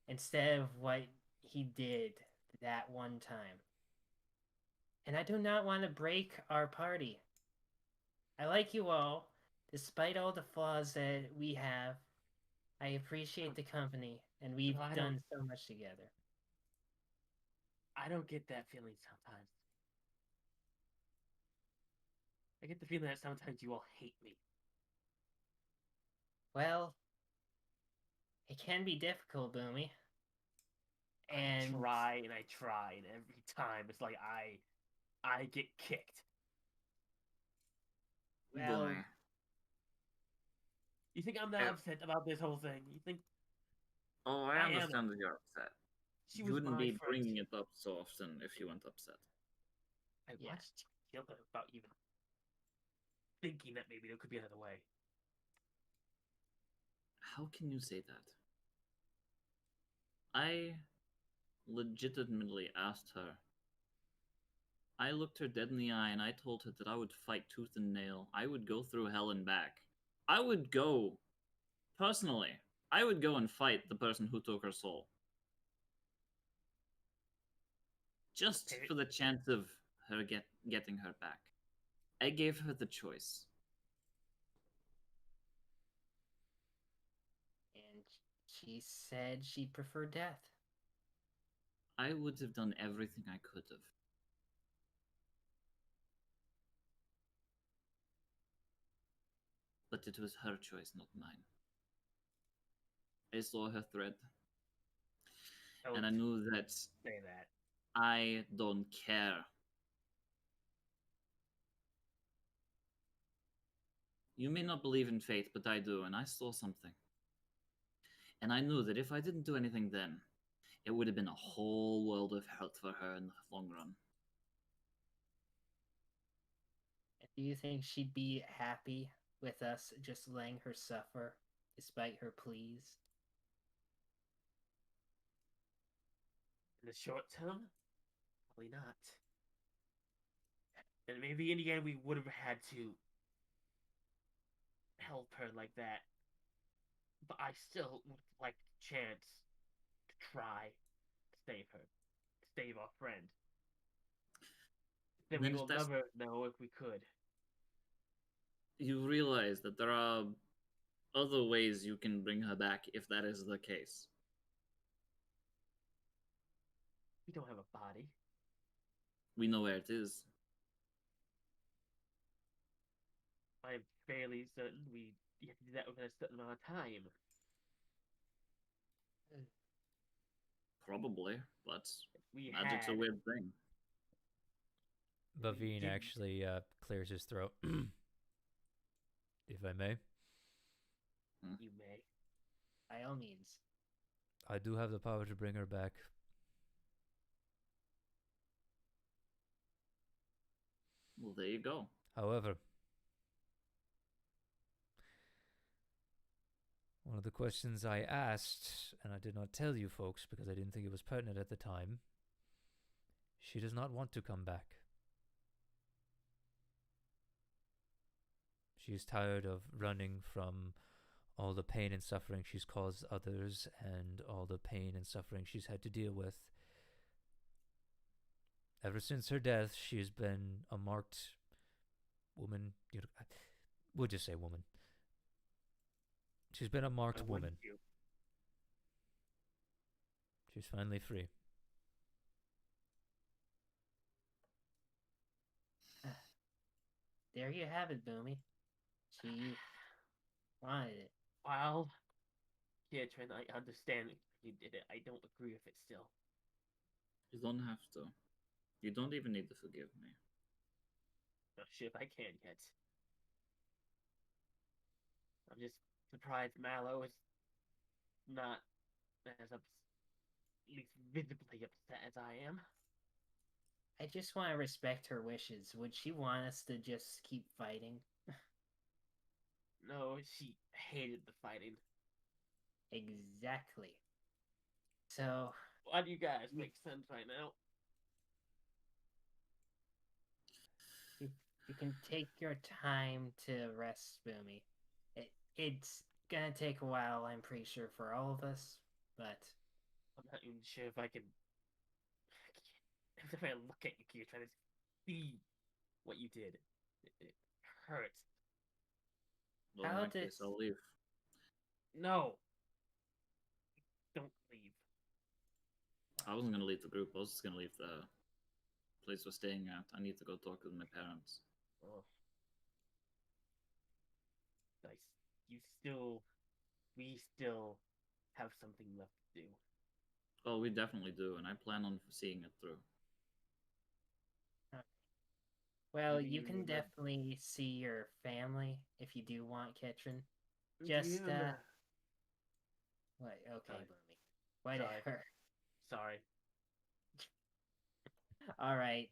instead of what he did that one time. And I do not want to break our party. I like you all, despite all the flaws that we have. I appreciate the company, and we've done so much together. I don't get that feeling sometimes. I get the feeling that sometimes you all hate me. Well, it can be difficult, Boomy. And I try and I try, and every time it's like I get kicked. well, Boy. You think I'm not upset about this whole thing? You think Oh, I understand that you're upset. she You was wouldn't my be friend? bringing it up so often if you weren't upset. I watched you kill her without even thinking that maybe there could be another way. How can you say that? I legitimately asked her. I looked her dead in the eye and I told her that I would fight tooth and nail. I would go through hell and back. I would go, personally, I would go and fight the person who took her soul. Just for the chance of her getting her back. I gave her the choice. and she said she preferred death. I would have done everything I could have. But it was her choice, not mine. I saw her thread. And I knew that Say that. I don't care. You may not believe in fate, but I do, and I saw something. And I knew that if I didn't do anything then, it would have been a whole world of hurt for her in the long run. Do you think she'd be happy with us just letting her suffer despite her pleas? In the short term, probably not. And maybe in the end we would have had to help her like that. But I still would like the chance to try to save her, to save our friend. Then we will never know if we could. You realize that there are other ways you can bring her back if that is the case. We don't have a body. We know where it is. I'm fairly certain we have to do that within a certain amount of time. Probably, but magic's a weird thing. Bavine actually clears his throat. if I may. You may. By all means. I do have the power to bring her back. Well, there you go. However, one of the questions I asked, and I did not tell you folks because I didn't think it was pertinent at the time, she does not want to come back. She is tired of running from all the pain and suffering she's caused others and all the pain and suffering she's had to deal with. Ever since her death, she's been a marked woman. We'll just say woman. She's been a marked woman. She's finally free. There you have it, Boomy. She wanted it. Well, Kitrin, I understand you did it. I don't agree with it still. You don't have to. You don't even need to forgive me. Not sure if I can yet. I'm just surprised Mallow is not as at least visibly upset as I am. I just want to respect her wishes. Would she want us to just keep fighting? No, she hated the fighting. Exactly. So... Why do you guys make sense right now? You can take your time to rest, Boomy. It's gonna take a while, I'm pretty sure, for all of us, but... I'm not even sure if I can... Every time I look at you, you're trying to see what you did. It hurts. Well, in that case, I'll leave. No. Don't leave. I wasn't going to leave the group. I was just going to leave the place we're staying at. I need to go talk with my parents. Oh. We still have something left to do. Well, we definitely do, and I plan on seeing it through. Well, you can definitely see your family if you do want, Kitrin. Just, What? Okay, Boomy. Whatever. Sorry. Alright.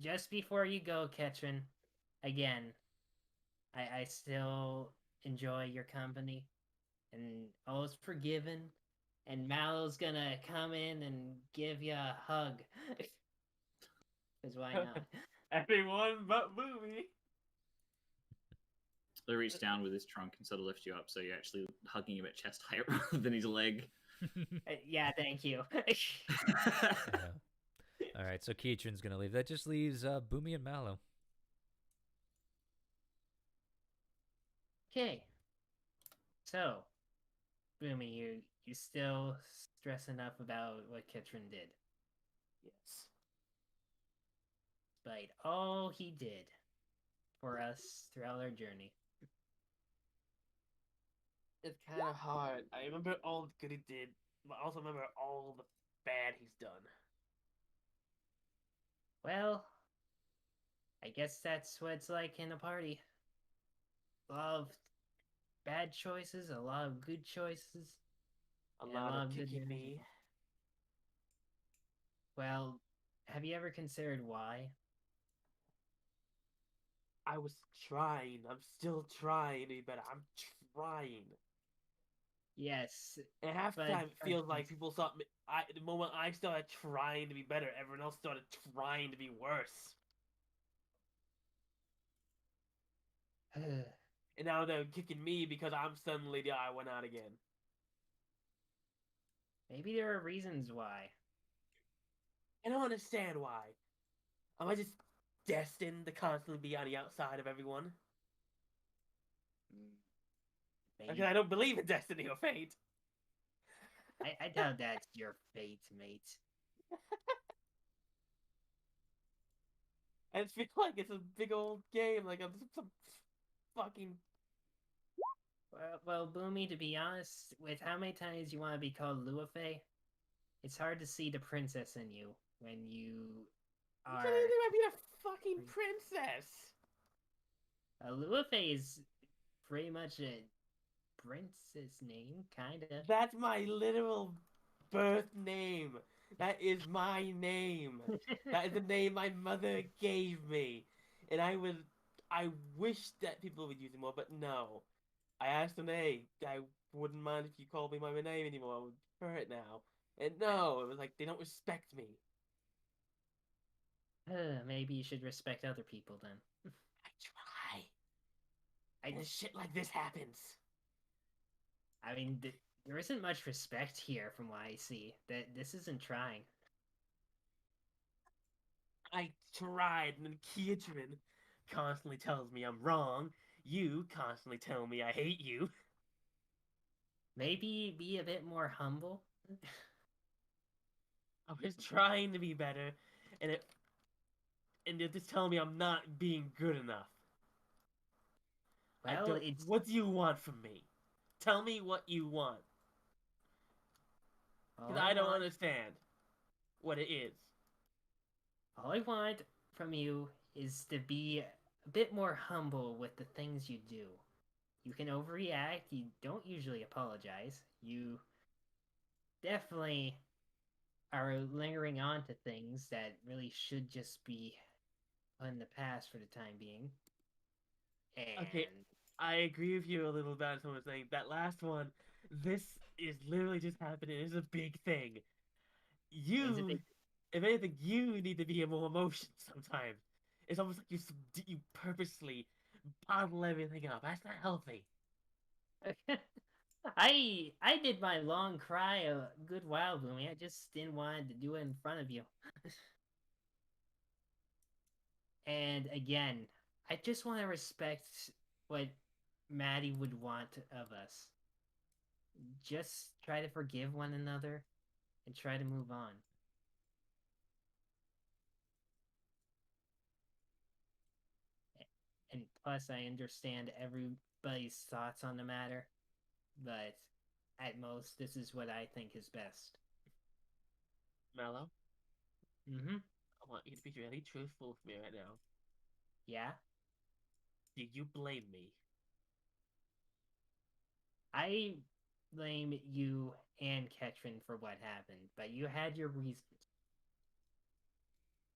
Just before you go, Ketrin, again, I still enjoy your company, and all's forgiven, and Mallow's gonna come in and give you a hug. Because why not? Everyone but Boomy. I reach down with his trunk and sort of lift you up, so you're actually hugging him at chest height rather than his leg. Yeah, thank you. Yeah. All right, so Keatron's gonna leave. That just leaves Boomy and Mallow. Okay. So, Boomy, you still stress enough about what Ketrin did? Yes. Despite all he did for us throughout our journey. It's kind of hard. I remember all the good he did, but I also remember all the bad he's done. Well, I guess that's what it's like in a party. A lot of bad choices, a lot of good choices. A lot of kicking me. Well, have you ever considered why? I was trying. I'm still trying to be better. I'm trying. Yes. And half the time, it feels like people thought the moment I started trying to be better, everyone else started trying to be worse. And now they're kicking me because I'm suddenly the odd one out again. Maybe there are reasons why. I don't understand why. Am I just destined to constantly be on the outside of everyone? Maybe. Because I don't believe in destiny or fate. I doubt that's your fate, mate. I just feel like it's a big old game. Like I'm some fucking... Well, Boomy, to be honest, with how many times you want to be called Luafei, it's hard to see the princess in you when you are... What do you think about being a fucking princess? Luafei is pretty much a prince's name, kind of. That's my literal birth name. That is my name. That is the name my mother gave me. And I wish that people would use it more, but no. I asked them, hey, I wouldn't mind if you called me by my name anymore. I would prefer it now. And no, it was like, they don't respect me. Maybe you should respect other people then. I try. And shit like this happens. I mean, there isn't much respect here from what I see. This isn't trying. I tried, and then Kiedrin constantly tells me I'm wrong. You constantly tell me I hate you. Maybe be a bit more humble. I was trying to be better, and they're just telling me I'm not being good enough. Well, What do you want from me? Tell me what you want. Because I don't understand what it is. All I want from you is to be a bit more humble with the things you do. You can overreact, you don't usually apologize. You definitely are lingering on to things that really should just be in the past for the time being. And Okay, I agree with you a little about someone saying that last one. This is literally just happening. It's a big thing. If anything, you need to be more emotion sometimes. It's almost like you purposely bottle everything up. That's not healthy. I did my long cry a good while, Boomy. I just didn't want to do it in front of you. And again, I just want to respect what Maddie would want of us. Just try to forgive one another and try to move on. And plus, I understand everybody's thoughts on the matter, but at most, this is what I think is best. Mallow, Mm-hmm. I want you to be really truthful with me right now. Yeah? Do you blame me? I blame you and Ketrin for what happened, but you had your reasons.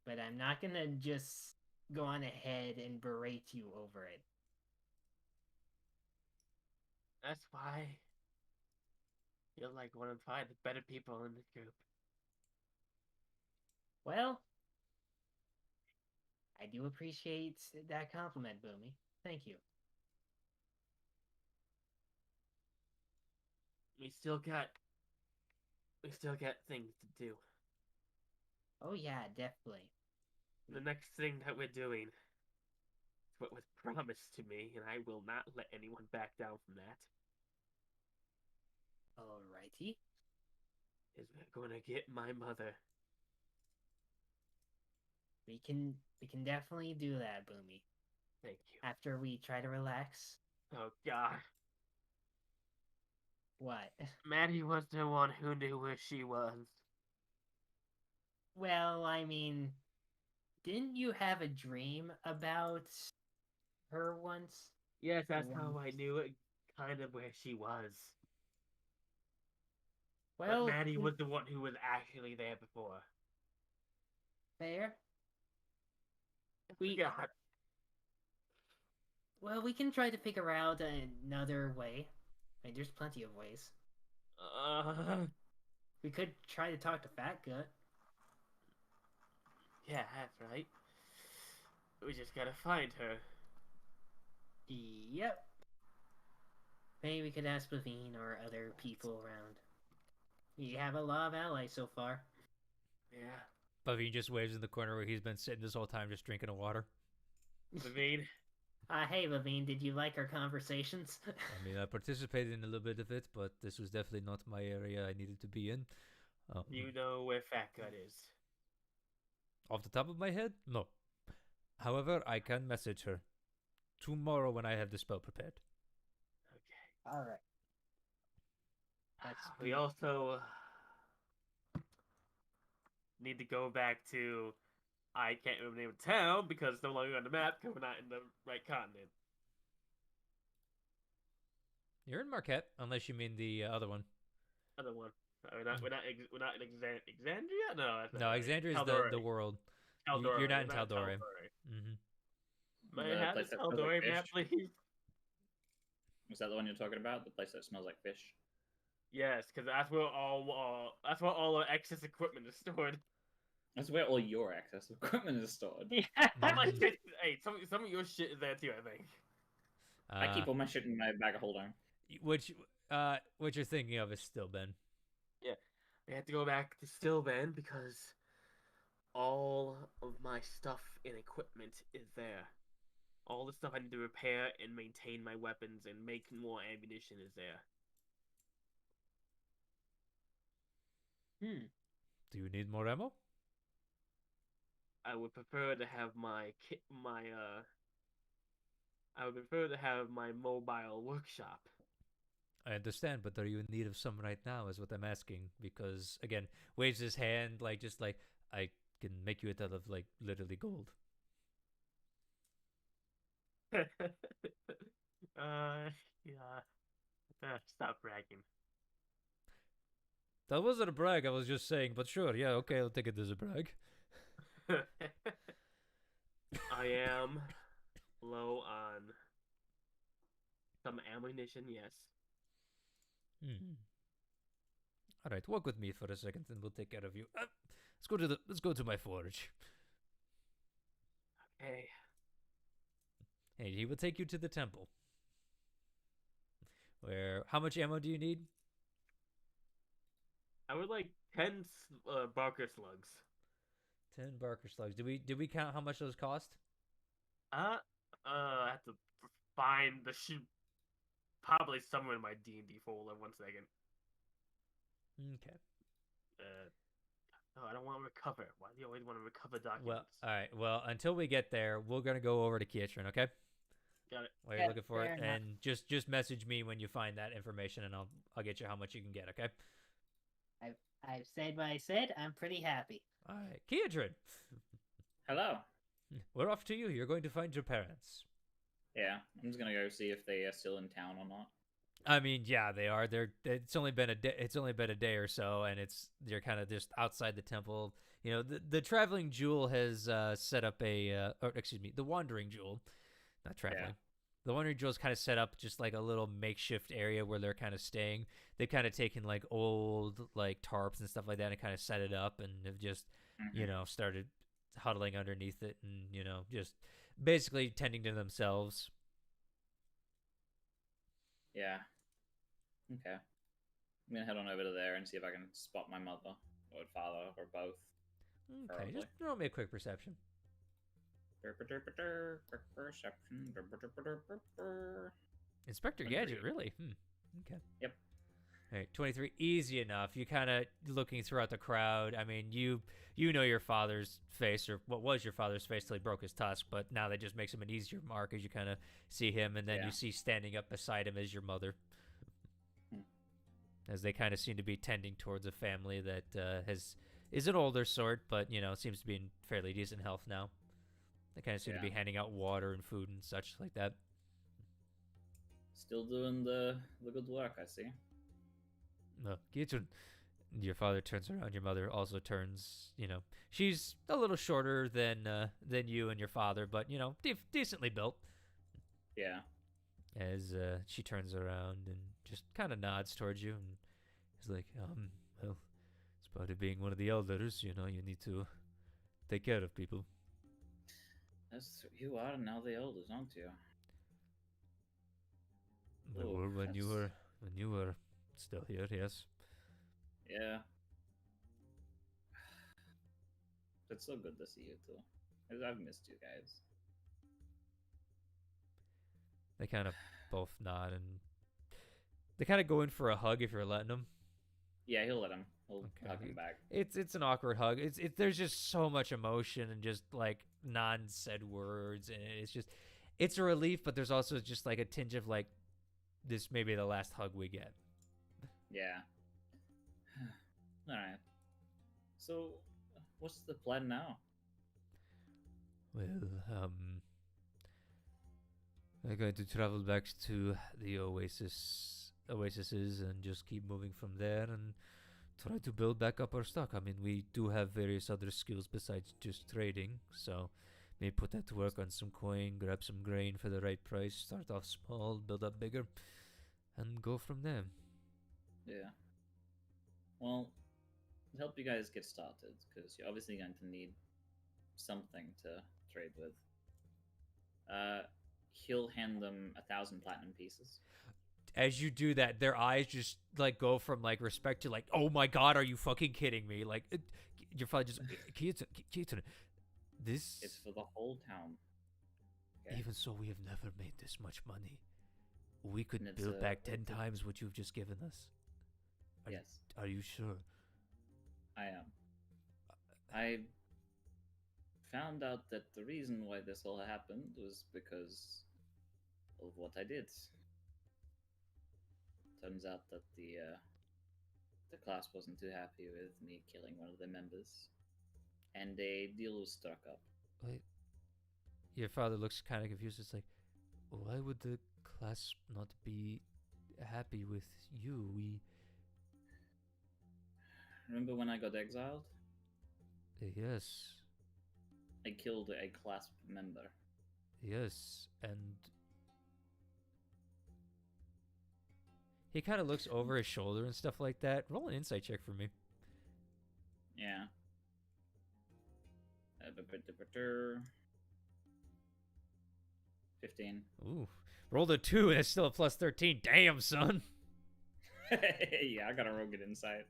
But I'm not gonna just go on ahead and berate you over it. That's why you're like one of the better people in this group. Well, I do appreciate that compliment, Boomy. Thank you. We still got things to do. Oh yeah, definitely. The next thing that we're doing is what was promised to me, and I will not let anyone back down from that. Alrighty. Is we're gonna get my mother. We can definitely do that, Boomy. Thank you. After we try to relax. Oh God. What? Maddie was the one who knew where she was. Well, I mean, didn't you have a dream about her once? Yes, that's how I knew it, kind of where she was. Well, but Maddie was the one who was actually there before. fair. God. Well, we can try to figure out another way. I mean, there's plenty of ways. We could try to talk to Fat Gut. Yeah, that's right. We just gotta find her. Yep. Maybe we could ask Bavine or other people around. You have a lot of allies so far. Yeah. Bavine just waves in the corner where he's been sitting this whole time just drinking water. Bavine? Hey, Bavine, did you like our conversations? I mean, I participated in a little bit of it, but this was definitely not my area I needed to be in. You know where Fat Gut is? Off the top of my head, no. However, I can message her tomorrow when I have the spell prepared. Okay. Alright. We also need to go back to... I can't remember the name of town because it's no longer on the map because we're not in the right continent. You're in Marquette, unless you mean the other one. Other one. We're not in Exandria? No, that's not No, right. Exandria is the world. tal'dorei. You're not in We're not tal'dorei. Mm-hmm. May The I have place the that smells like tal'dorei map, fish? please? Is that the one you're talking about? The place that smells like fish? Yes, because that's where all our excess equipment is stored. That's where all your access equipment is stored. Yeah. My shit, hey, some of your shit is there too, I think. I keep all my shit in my bag of holding. Which what you're thinking of is still Ben. Yeah, I had to go back to Stillben because all of my stuff and equipment is there. All the stuff I need to repair and maintain my weapons and make more ammunition is there. Do you need more ammo? I would prefer to have I would prefer to have my mobile workshop. I understand, but are you in need of some right now? Is what I'm asking. Because again, waves his hand like just like I can make you it out of like literally gold. Yeah. Stop bragging. That wasn't a brag. I was just saying. But sure, yeah, okay, I'll take it as a brag. I am low on some ammunition, yes. All right, walk with me for a second, and we'll take care of you. Let's go to my forge. Okay. Hey, he will take you to the temple. How much ammo do you need? I would like 10 barker slugs. 10 barker slugs. Did we count how much those cost? I have to find the shoot. Probably somewhere in my D&D folder. 1 second. Okay. No, I don't want to recover. Why do you always want to recover documents? Well, all right. Well, until we get there, we're gonna go over to Kietrin, okay? Got it. While you're looking for it, and just message me when you find that information, and I'll get you how much you can get, okay? I've said what I said. I'm pretty happy. All right, Kietrin. Hello. We're off to you. You're going to find your parents. Yeah, I'm just gonna go see if they are still in town or not. I mean, yeah, they are. It's only been a day. It's only been a day or so, and they're kind of just outside the temple. You know, the traveling jewel has set up the wandering jewel, not traveling. Yeah. The wandering jewel's kind of set up just like a little makeshift area where they're kind of staying. They've kind of taken like old like tarps and stuff like that and kind of set it up, and have just started huddling underneath it, and just basically tending to themselves. Yeah. Okay. I'm gonna head on over to there and see if I can spot my mother or father or both. Okay, probably. Just roll me a quick perception. Perception. Inspector Gadget, really? Okay. Yep. All right, 23, easy enough. You kind of looking throughout the crowd. I mean, you know your father's face, or what was your father's face till he broke his tusk, but now that just makes him an easier mark as you kind of see him, and then you see standing up beside him is your mother. As they kind of seem to be tending towards a family that is an older sort, but, seems to be in fairly decent health now. They kind of seem to be handing out water and food and such like that. Still doing the good work, I see. Your father turns around. Your mother also turns. She's a little shorter than you and your father, but decently built. Yeah. As she turns around and just kind of nods towards you, and is like, well, it's part of being one of the elders. You need to take care of people. You are now the elders, aren't you? Well, when you were still here, yes. Yeah. It's so good to see you too. I've missed you guys. They kind of both nod, and they kind of go in for a hug if you're letting them. Yeah, he'll let him. He'll hug him back. It's an awkward hug. There's just so much emotion and just like non-said words, and it's a relief, but there's also just like a tinge of like, this may be the last hug we get. Yeah. All right. So, what's the plan now? Well, we're going to travel back to the Oasis oases and just keep moving from there and try to build back up our stock. I mean, we do have various other skills besides just trading, so maybe put that to work on some coin, grab some grain for the right price, start off small, build up bigger, and go from there. Yeah. Well, to help you guys get started, because you're obviously going to need something to trade with. He'll hand them 1,000 platinum pieces. As you do that, their eyes just like go from like respect to like, oh my god, are you fucking kidding me? Like, your father just, Kiyotune, this. It's for the whole town. Okay. Even so, we have never made this much money. We could build back 10 times what you've just given us. Yes. Are you sure? I am. I found out that the reason why this all happened was because of what I did. Turns out that the class wasn't too happy with me killing one of their members, and a deal was struck up. Wait. Your father looks kind of confused. It's like, why would the class not be happy with you? We... Remember when I got exiled? Yes. I killed a class member. Yes, and... He kind of looks over his shoulder and stuff like that. Roll an insight check for me. Yeah. 15. Ooh. Rolled a 2 and it's still a plus 13. Damn, son. Yeah, I got a real good insight.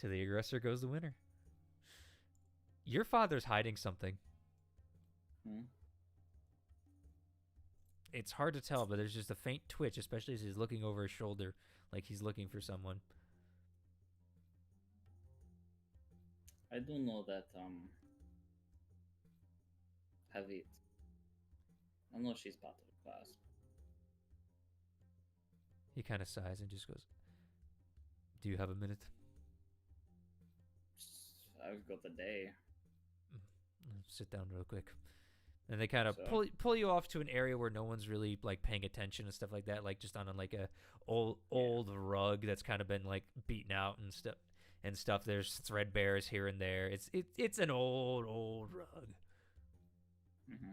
To the aggressor goes the winner. Your father's hiding something. Hmm? It's hard to tell, but there's just a faint twitch, especially as he's looking over his shoulder, like he's looking for someone. I do know that, Havit. I know she's part of the class. He kind of sighs and just goes, do you have a minute? I've got the day. Sit down real quick. And they kind of pull you off to an area where no one's really like paying attention and stuff like that, like just on like a old rug that's kind of been like beaten out and stuff. There's threadbares here and there. It's an old rug. Mm-hmm.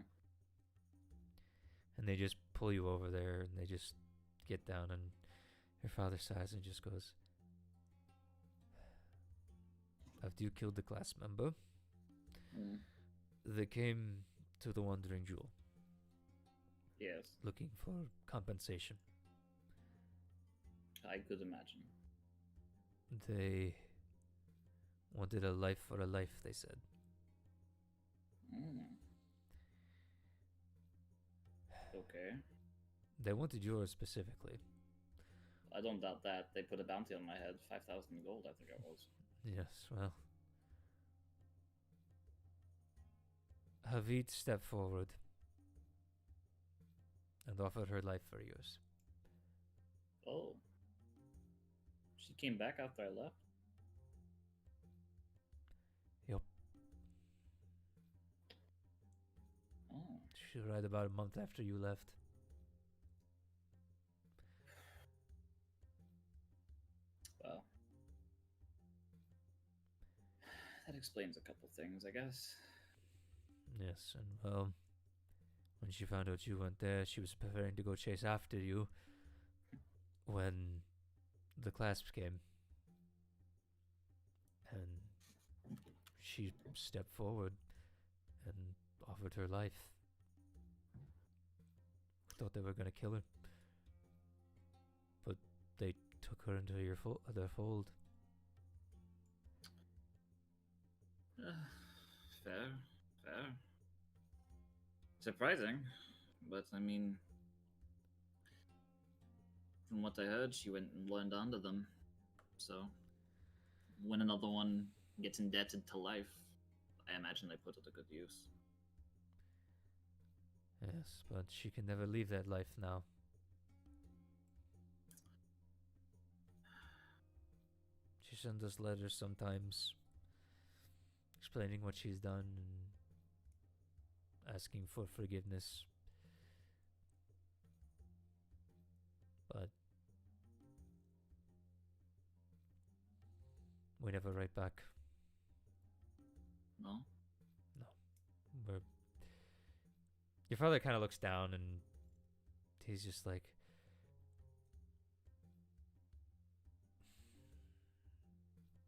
And they just pull you over there and they just get down, and your father sighs and just goes, after you killed the class member, they came to the Wandering Jewel. Yes. Looking for compensation. I could imagine. They wanted a life for a life, they said. Okay. They wanted yours specifically. I don't doubt that. They put a bounty on my head. 5,000 gold, I think it was. Yes, well. Havit stepped forward and offered her life for yours. Oh. She came back after I left? Yep. Oh. She died about a month after you left. Well. That explains a couple things, I guess. Yes, and well, when she found out you went there, she was preparing to go chase after you when the clasp came. And she stepped forward and offered her life. Thought they were going to kill her. But they took her into their fold. Fair. Surprising, but I mean, from what I heard, she went and learned under them. So, when another one gets indebted to life, I imagine they put it to good use. Yes, but she can never leave that life now. She sends us letters sometimes explaining what she's done and asking for forgiveness. But We never write back. No? We're... Your father kind of looks down and he's just like,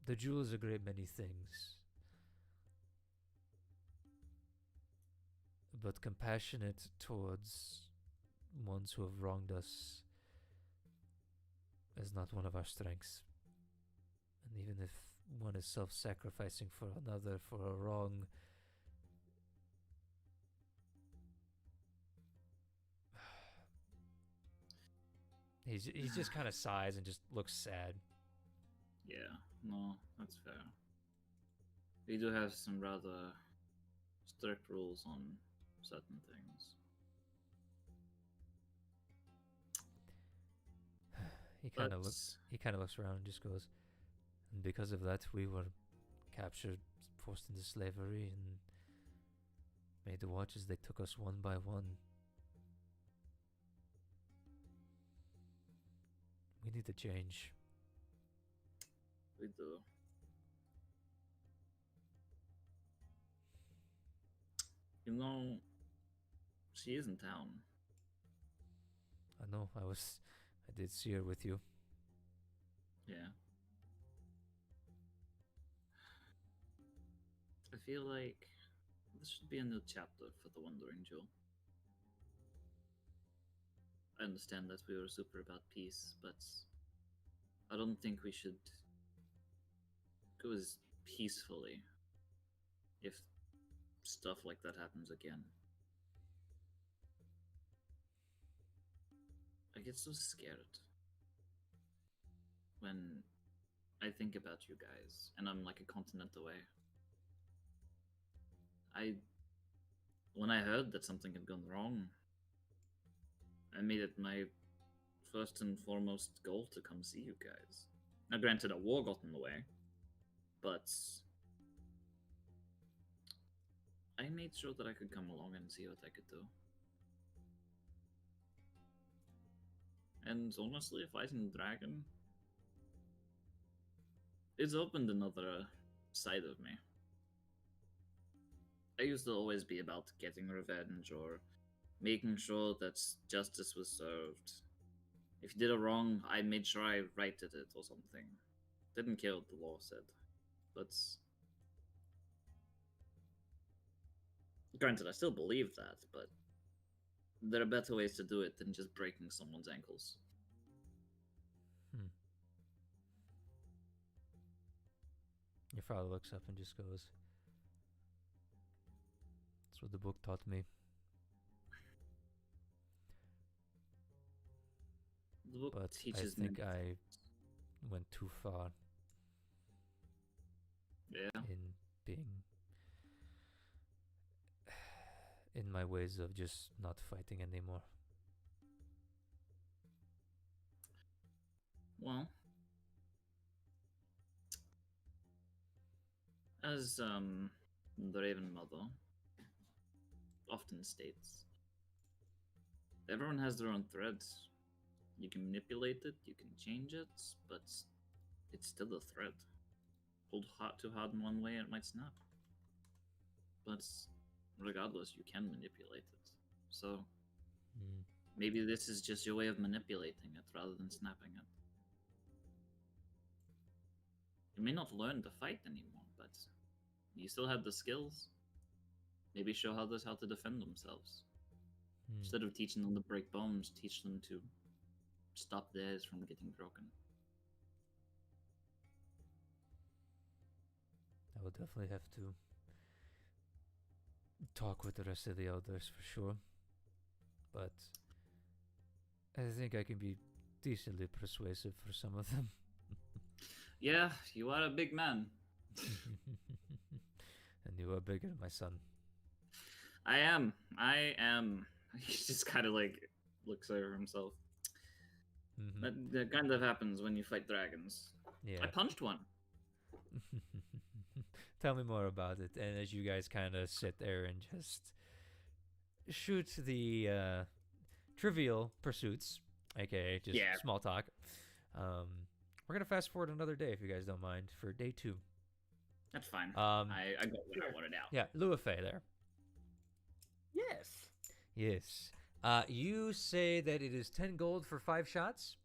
the jewel is a great many things, but compassionate towards ones who have wronged us is not one of our strengths. And even if one is self-sacrificing for another for a wrong, he just kind of sighs and just looks sad. Yeah, no, that's fair. We do have some rather strict rules on certain things. He kind of looks around and just goes, and because of that we were captured, forced into slavery, and made to watch as they took us one by one. We need to change. We do. You know, she is in town. I know, I did see her with you. Yeah. I feel like this should be a new chapter for the Wandering Jewel. I understand that we were super about peace, but I don't think we should go as peacefully if stuff like that happens again. I get so scared when I think about you guys and I'm like a continent away. When I heard that something had gone wrong, I made it my first and foremost goal to come see you guys. Now granted, a war got in the way, but I made sure that I could come along and see what I could do. And honestly, fighting the dragon, it's opened another side of me. I used to always be about getting revenge or making sure that justice was served. If you did a wrong, I made sure I righted it or something. Didn't care what the law said. But granted, I still believe that, but there are better ways to do it than just breaking someone's ankles. Your father looks up and just goes, that's what the book taught me. The book But teaches I think me. I went too far in being in my ways of just not fighting anymore. Well, as the Raven Mother often states, everyone has their own threads. You can manipulate it, you can change it, but it's still a thread. Hold too hard in one way, it might snap. But regardless, you can manipulate it. So maybe this is just your way of manipulating it rather than snapping it. You may not learn to fight anymore, but you still have the skills. Maybe show others how to defend themselves. Instead of teaching them to break bones, teach them to stop theirs from getting broken. I will definitely have to talk with the rest of the elders for sure. But I think I can be decently persuasive for some of them. Yeah, you are a big man. And you are bigger, my son. I am. He just kind of like looks over himself. That kind of happens when you fight dragons. Yeah. I punched one. Tell me more about it. And as you guys kind of sit there and just shoot the trivial pursuits, aka just small talk, We're gonna fast forward another day if you guys don't mind for day 2. That's fine. I got what I wanted out. Yeah, Luafay there. Yes. Yes. You say that it is 10 gold for 5 shots?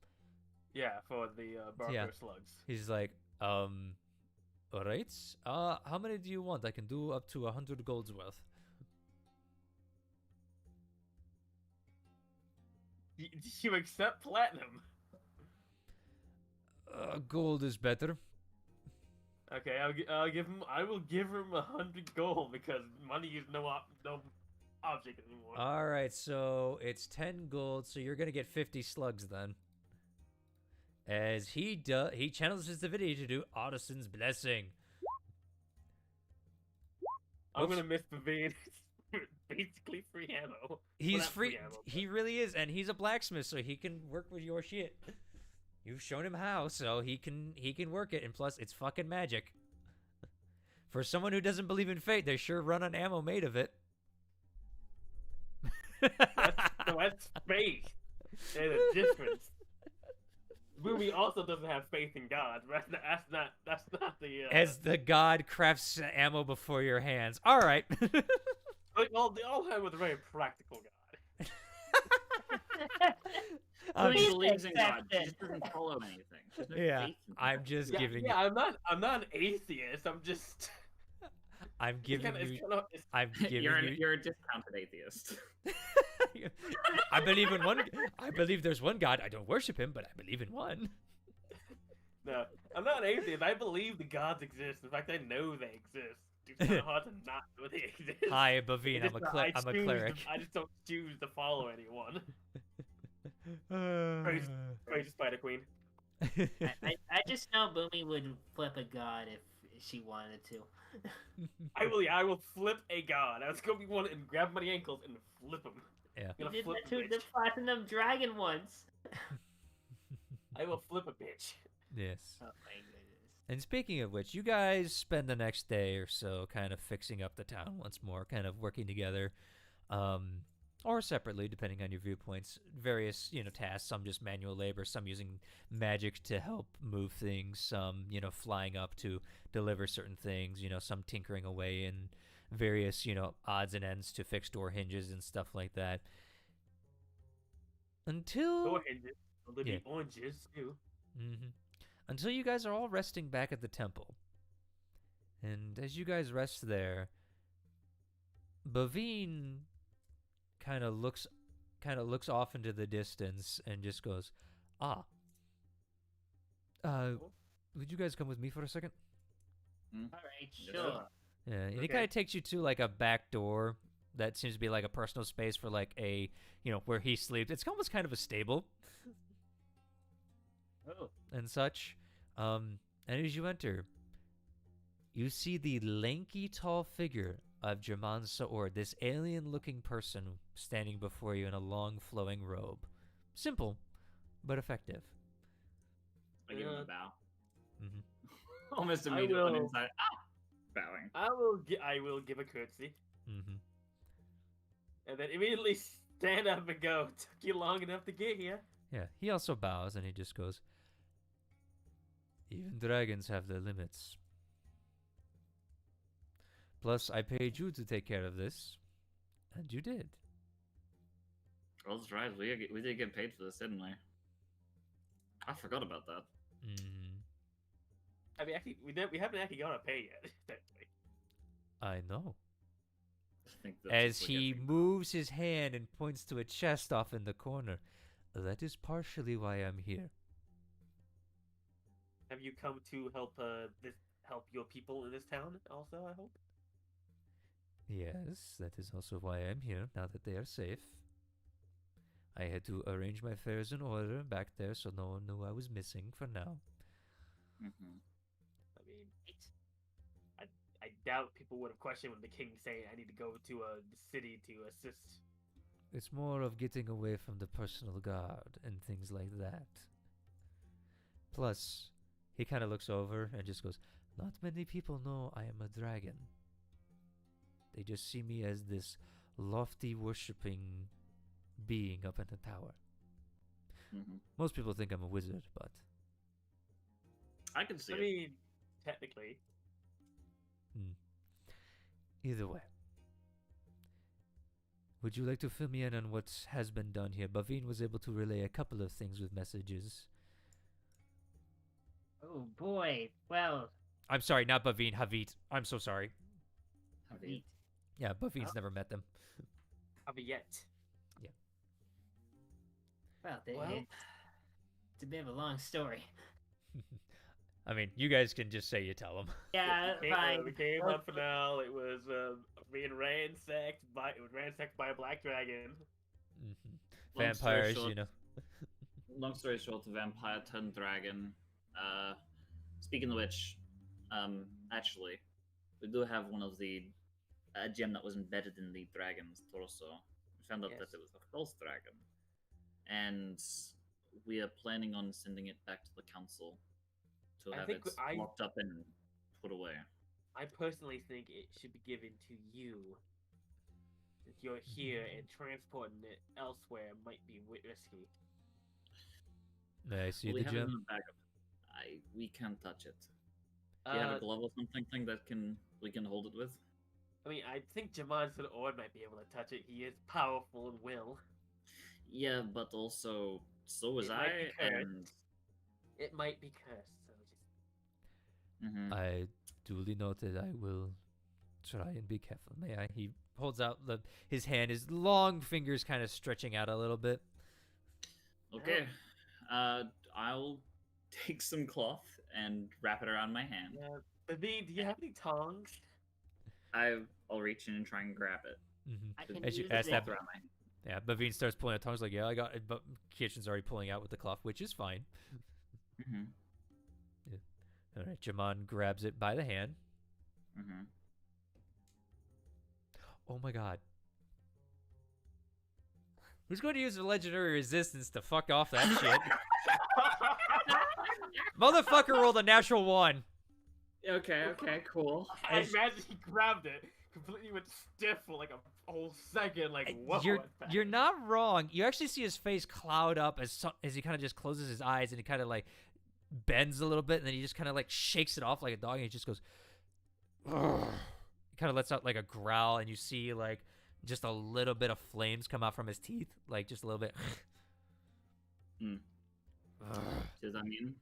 Yeah, for the barker slugs. He's like, alright. How many do you want? I can do up to 100 golds worth. You accept platinum? Gold is better. Okay, I'll give him. I will give him 100 gold because money is no object anymore. All right, so it's 10 gold, so you're gonna get 50 slugs then. As he channels his divinity to do Artisan's Blessing. I'm gonna miss Pavine. Basically free ammo. He's free ammo, he really is, and he's a blacksmith, so he can work with your shit. You've shown him how, so he can work it, and plus it's fucking magic. For someone who doesn't believe in fate, they sure run on ammo made of it. That's faith. There's a difference. Boomy also doesn't have faith in God. That's not the. As the god crafts ammo before your hands. All right. They all have with a very practical God. He believes in God. He just doesn't follow anything. Yeah, I'm just giving. Yeah, I'm not an atheist. I'm just. I'm giving you. You're a discounted atheist. I believe in one. I believe there's one God. I don't worship him, but I believe in one. No, I'm not an atheist. I believe the gods exist. In fact, I know they exist. It's kind of hard to not know they exist. Hi, Bavine. I'm a cleric. I just don't choose to follow anyone. Praise Spider Queen. I just know Boomy would flip a god if she wanted to. I will flip a god. I was gonna be one and grab him by the ankles and flip him. Yeah. You did that to the platinum dragon once. I will flip a bitch. Yes. Oh my goodness. And speaking of which, you guys spend the next day or so kind of fixing up the town once more, kind of working together, or separately, depending on your viewpoints. Various, tasks. Some just manual labor, some using magic to help move things, some, flying up to deliver certain things, some tinkering away in various, odds and ends to fix door hinges and stuff like that. Until... Door hinges. There'll be oranges, too. Mm-hmm. Until you guys are all resting back at the temple. And as you guys rest there, Bavine kind of looks off into the distance and just goes, would you guys come with me for a second? Alright, sure. Yeah, and he kind of takes you to like a back door that seems to be like a personal space for like a, where he sleeps. It's almost kind of a stable. And such. And as you enter, you see the lanky, tall figure of Jerman Saor, this alien-looking person standing before you in a long, flowing robe. Simple, but effective. I give him a bow. Mm-hmm. Almost immediately on inside. Bowing. I will give a curtsy. Mm-hmm. And then immediately stand up and go. Took you long enough to get here. Yeah, he also bows and he just goes, even dragons have their limits. Plus, I paid you to take care of this, and you did. Well, that's right. We did get paid for this, didn't we? I forgot about that. Mm-hmm. I mean, actually, we haven't actually got to pay yet. Technically. I know. I think as he moves his hand and points to a chest off in the corner. That is partially why I'm here. Have you come to help help your people in this town also, I hope? Yes, that is also why I'm here, now that they are safe. I had to arrange my affairs in order back there so no one knew I was missing for now. Mm-hmm. I mean, I doubt people would have questioned when the king saying I need to go to the city to assist. It's more of getting away from the personal guard and things like that. Plus, he kind of looks over and just goes, not many people know I am a dragon. They just see me as this lofty worshipping being up in the tower. Mm-hmm. Most people think I'm a wizard, but I can see I it. mean, technically. Either way. Would you like to fill me in on what has been done here? Bavine was able to relay a couple of things with messages. Oh boy. Well, I'm sorry, not Bavine, Havit. I'm so sorry. Havit. Yeah, Bavine's never met them. Yet. Yeah. well, Well. it's a bit of a long story. I mean, you guys can just say you tell them. Yeah, fine. We came up for now. It was being ransacked by a black dragon. Long story Vampires, short- you know. Long story short, the vampire turned dragon. Speaking of which, actually, we do have one of the a gem that was embedded in the dragon's torso. We found out Yes. that it was a false dragon, and we are planning on sending it back to the council to I have think it locked up and put away. I personally think it should be given to you. If you're here and transporting it elsewhere might be risky. I see We the have it in gem. the bag. We can't touch it. Do you have a glove or something that we can hold it with? I mean, I think Jaman Ord might be able to touch it. He is powerful and will. Yeah, but also so is It might be I, cursed. and It might be cursed, so just I duly noted. I will try and be careful. May I? He holds out his hand, his long fingers kind of stretching out a little bit. okay. I'll take some cloth and wrap it around my hand. yeah. Bavine, do you have any tongs? I'll reach in and try and grab it. I can As you use ask it. that, Cloth around my hand. yeah, Bavine starts pulling out tongues like, yeah, I got it, but Kitchen's already pulling out with the cloth, which is fine. All right, Jaman grabs it by the hand. Oh my god. Who's going to use the legendary resistance to fuck off that shit? Motherfucker rolled a natural 1. Okay, cool. I imagine he grabbed it, completely went stiff for like a whole second, like what? You're not wrong. You actually see his face cloud up as he kind of just closes his eyes and he kind of like bends a little bit and then he just kind of like shakes it off like a dog and he just goes. He kind of lets out like a growl and you see like just a little bit of flames come out from his teeth, like just a little bit. Does that mean?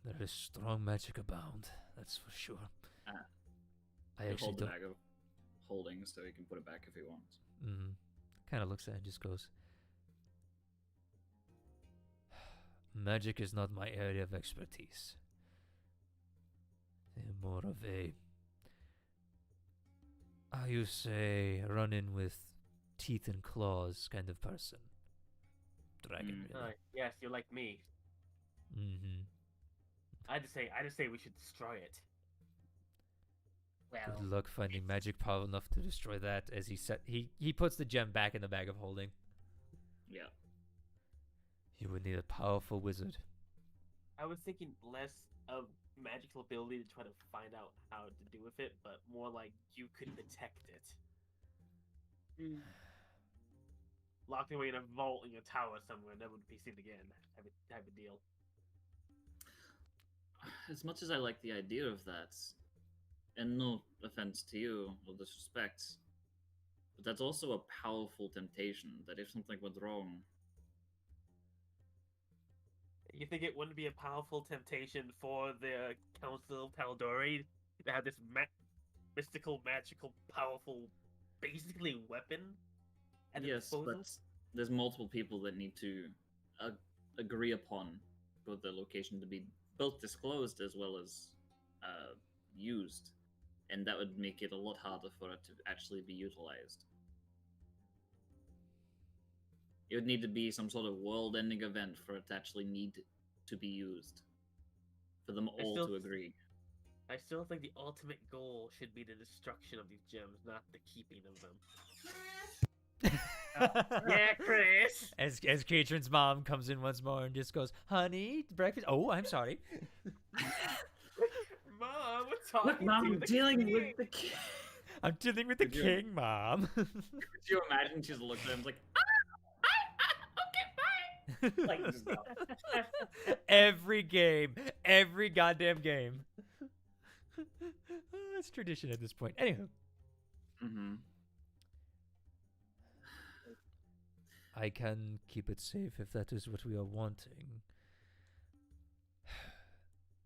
There is strong magic abound. That's for sure. I He'll actually hold the don't. bag of holding so he can put it back if he wants. Kind of looks at it and just goes. Magic is not my area of expertise. I'm more of a, how you say, run in with teeth and claws kind of person. Dragon, really. Yes, you're like me. I just say we should destroy it. Well, Good luck finding magic power enough to destroy that. As he puts the gem back in the bag of holding. Yeah. You would need a powerful wizard. I was thinking less of magical ability to try to find out how to do with it, but more like you could detect it. Locked away in a vault in your tower somewhere, never to be seen again. Type of deal. As much as I like the idea of that, and no offense to you or disrespect, but that's also a powerful temptation that if something went wrong. You think it wouldn't be a powerful temptation for the Council of tal'dorei to have this mystical, magical, powerful, basically weapon at their Yes, disposal? but there's multiple people that need to agree upon for the location to be both disclosed as well as used, and that would make it a lot harder for it to actually be utilized. It would need to be some sort of world-ending event for it to actually need to be used. For them all to agree. I still think the ultimate goal should be the destruction of these gems, not the keeping of them. Yeah, Chris! As Katrin's mom comes in once more and just goes, honey, breakfast. Oh, I'm sorry. Mom, we're talking Look, Mom, to I'm the dealing king. with the king. I'm dealing with the Could you- king, Mom. Could you imagine she's looked at him like, Like, no. Every game, every goddamn game. It's tradition at this point. Anywho. Mm-hmm. I can keep it safe if that is what we are wanting.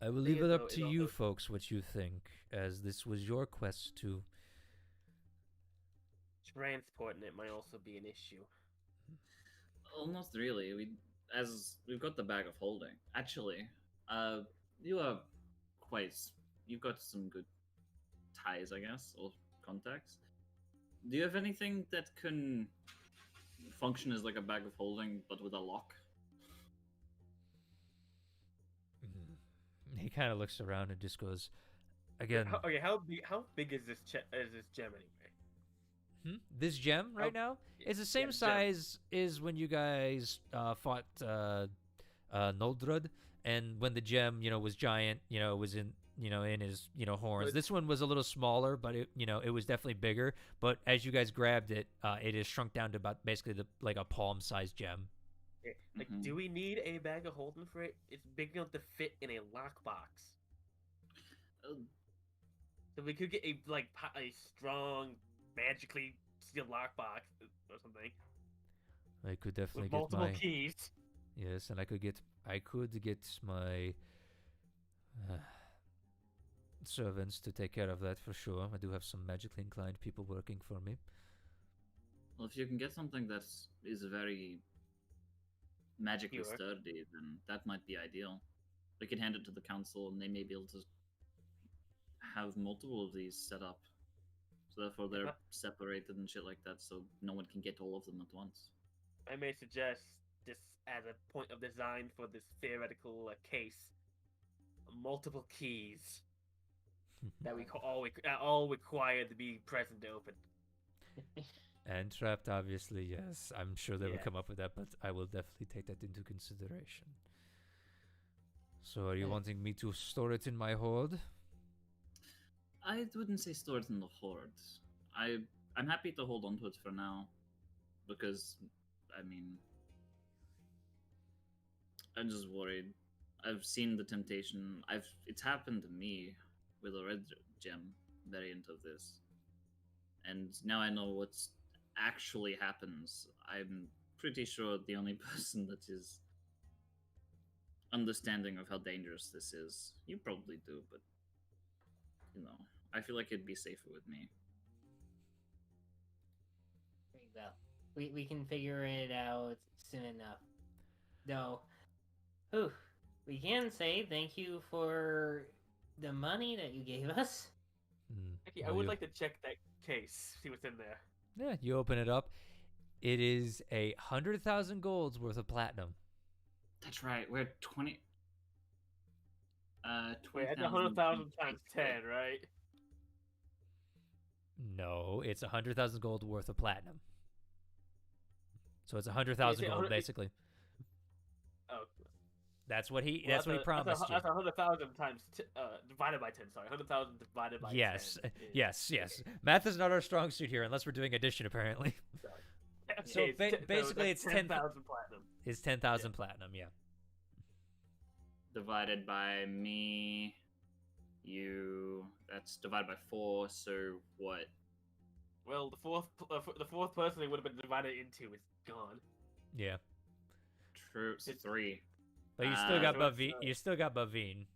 I will leave it up to you folks what you think, as this was your quest to... Transporting it might also be an issue. Almost really. We've got the bag of holding. Actually, you are you've got some good ties, I guess, or contacts. Do you have anything that can function as like a bag of holding, but with a lock? He kind of looks around and just goes, again... Okay, how big is this gem anyway? This gem right now? It's the same size as when you guys fought Noldrud, and when the gem, was giant, was in, in his, horns. This one was a little smaller, but it was definitely bigger. But as you guys grabbed it, it is shrunk down to about basically like a palm-sized gem. Like, do we need a bag of holding for it? It's big enough to fit in a lockbox. So we could get a strong, magically sealed lockbox or something. I could definitely with get multiple keys. Yes, and I could get my servants to take care of that for sure. I do have some magically inclined people working for me. Well, if you can get something that is very magically sturdy, then that might be ideal. We can hand it to the council, and they may be able to have multiple of these set up. So therefore they're separated and shit like that, so no one can get all of them at once. I may suggest this as a point of design for this theoretical case. Multiple keys that we all required to be present to open. And trapped, obviously, yes. I'm sure they will come up with that, but I will definitely take that into consideration. So are you wanting me to store it in my hoard? I wouldn't say store it in the hoard. I'm happy to hold on to it for now, because, I mean, I'm just worried. I've seen the temptation. It's happened to me with a red gem variant of this, and now I know what's actually happens. I'm pretty sure the only person that is understanding of how dangerous this is. You probably do, but I feel like it'd be safer with me. Well, we can figure it out soon enough. Though, we can say thank you for the money that you gave us. I would like to check that case, see what's in there. Yeah, you open it up. It is 100,000 golds worth of platinum. That's right. We're 20. 20,000 100,000 times 10, right? No, it's 100,000 gold worth of platinum. So it's 100,000 gold, basically. Oh. That's what he promised you. That's 100,000 times divided by 10. Sorry, 100,000 divided by 10. Yes. Math is not our strong suit here, unless we're doing addition, apparently. So basically, it's 10,000 platinum. It's 10,000 platinum, yeah. Divided by me, you. That's divided by 4. So what? Well, the fourth person it would have been divided into is gone. Yeah. True. It's 3. But you still got Bavine. You still got Bavine.